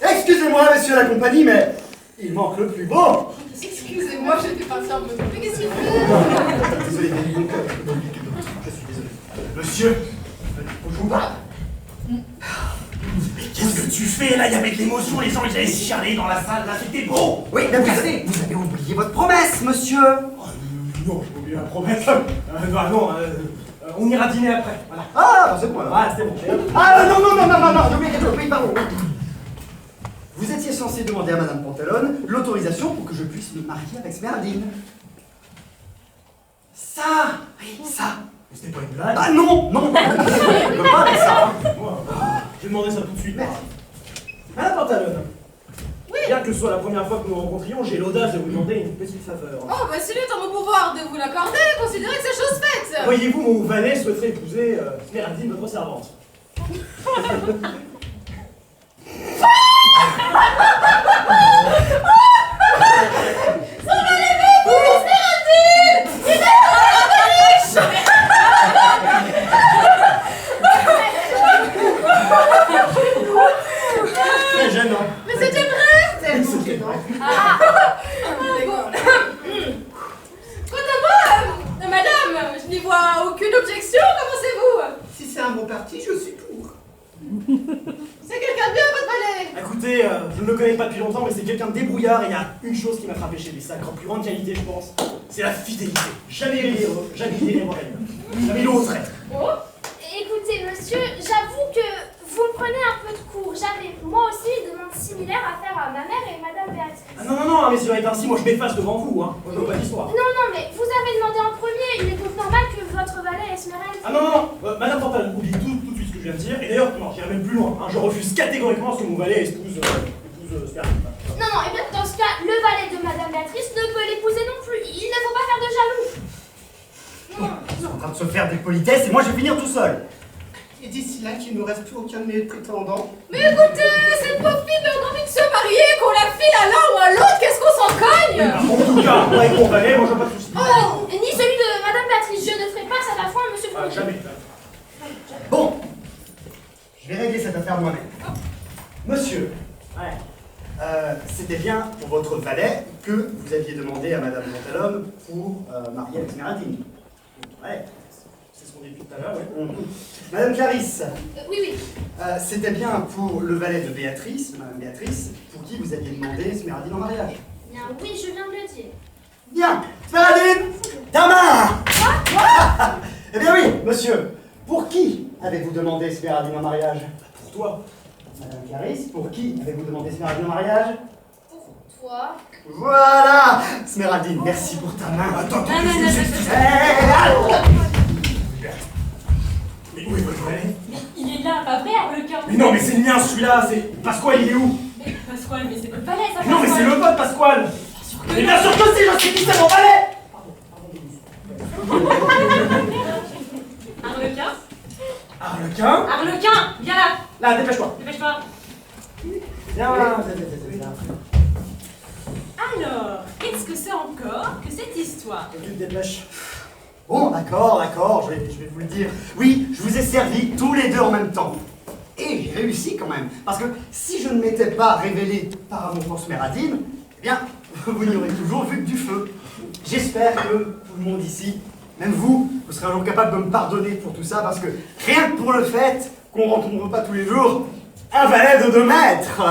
Excusez-moi, monsieur la compagnie, mais il manque le plus beau. Excusez-moi, j'étais partie un peu. Mais qu'est-ce qu'il fait? Désolé, mon cœur. Je suis désolé. Monsieur, bonjour. Mais qu'est-ce que tu fais là? Il y avait de l'émotion, les gens ils allaient chialer dans la salle, là c'était beau. Oui, mais vous avez oublié votre promesse, monsieur. Oh, non, j'ai oublié la promesse. On ira dîner après, voilà. Ah, c'est bon alors. Ah, c'est bon. Ah, non, j'ai oublié quelque chose, oui, pardon. Vous étiez censé demander à Madame Pantalone l'autorisation pour que je puisse me marier avec Smerdine. Ça! Oui, ça! C'était pas une blague? Ah non! Je veux pas avec ça! Je vais demander ça tout de suite. Madame Pantalone. Oui. Bien que ce soit la première fois que nous nous rencontrions, j'ai l'audace de vous demander une petite faveur. Oh, bah s'il est en mon pouvoir de vous l'accorder, considérez que c'est chose faite! Voyez-vous, mon valet souhaiterait épouser Smerdine, votre servante. Son valet m'épouse, Smerdine! Il est dans la baliche! Très gênant. Mais c'était vrai! Tellement gênant. Ah! Bon. Quant à moi, madame, je n'y vois aucune objection, commencez-vous? Si c'est un bon parti, je suis pour. C'est quelqu'un de bien, votre valet! Écoutez, je ne le connais pas depuis longtemps, mais c'est quelqu'un de débrouillard et il y a une chose qui m'a frappé chez lui, sa plus grande qualité, je pense, c'est la fidélité. Jamais les royaumes. Jamais l'autre. Oh. Écoutez, monsieur, j'avoue que vous me prenez un peu de court. J'avais moi aussi une demande similaire à faire à ma mère et Madame Béatrice. Ah non, mais si ça va être ainsi, moi je m'efface devant vous, hein. Moi je veux pas d'histoire. Non, mais vous avez demandé en premier, il est donc normal que votre valet Esmeralda... Ah non, Madame Pantalone, oublie tout de suite ce que je viens de dire, et d'ailleurs, non, j'irai même plus loin, hein. Je refuse catégoriquement ce que mon valet épouse Smerdine. Non, et bien dans ce cas, le valet de Madame Béatrice ne peut l'épouser non plus. Il ne faut pas faire de jaloux. Ils sont en train de se faire des politesses et moi je vais finir tout seul. Et d'ici là, qu'il ne reste plus aucun de mes prétendants. Mais écoutez, cette pauvre fille a envie de se marier, qu'on la file à l'un ou à l'autre, qu'est-ce qu'on s'en cogne? En tout cas, moi avec mon valet, moi je veux pas de soucis. Ni celui de Madame Béatrice. Je ne ferai pas ça à la fois, monsieur Fleury. Jamais. Bon, je vais régler cette affaire moi-même. Monsieur, c'était bien pour votre valet que vous aviez demandé à Madame Pantalone pour marier avec Smerdine. Ouais. C'est ce qu'on dit depuis tout à l'heure, oui. Madame Clarisse. Oui. C'était bien pour le valet de Béatrice, Madame Béatrice, pour qui vous aviez demandé Smerdine en mariage. Bien, oui, je viens de le dire. Bien, Sméradine, ta main. Eh bien oui, monsieur. Pour qui avez-vous demandé Sméradine en mariage? Pour toi. Madame Clarisse, pour qui avez-vous demandé Sméradine en mariage? Pour toi. Voilà, Sméradine, merci pour ta main. Attends, mais où est votre valet? Il est là, pas vrai, Arlequin? Mais non, mais c'est le mien celui-là, c'est... Pasquale, il est où? Mais Pasquale, mais c'est pas le valet, ça. Mais non, mais c'est le pote, Pasquale. que Mais bien sûr que si, je sais qui c'est mon valet. Arlequin? Arlequin? Arlequin, viens là. Là, dépêche-toi. Dépêche-toi. Viens, Alors, qu'est-ce que c'est encore que cette histoire? tu te dépêches. Bon, d'accord, je vais vous le dire. Oui, je vous ai servi tous les deux en même temps. Et j'ai réussi quand même. Parce que si je ne m'étais pas révélé par amour pour Sméradine, eh bien, vous n'y aurez toujours vu que du feu. J'espère que tout le monde ici, même vous, vous serez un jour capable de me pardonner pour tout ça, parce que rien que pour le fait qu'on ne rencontre pas tous les jours un valet de 2 mètres.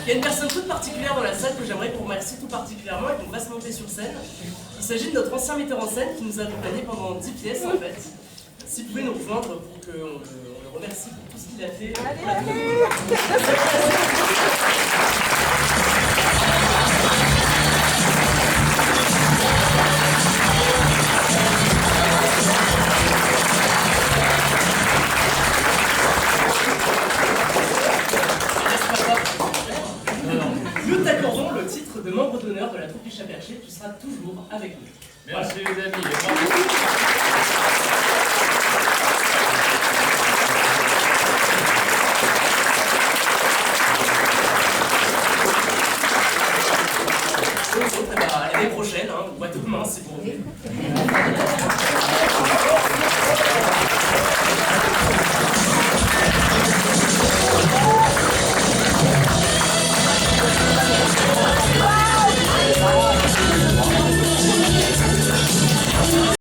Il y a une personne toute particulière dans la salle que j'aimerais qu'on remercie tout particulièrement et qu'on fasse monter sur scène. Il s'agit de notre ancien metteur en scène qui nous a accompagnés pendant 10 pièces en fait. S'il pouvait nous rejoindre pour qu'on le remercie pour tout ce qu'il a fait. Allez, allez.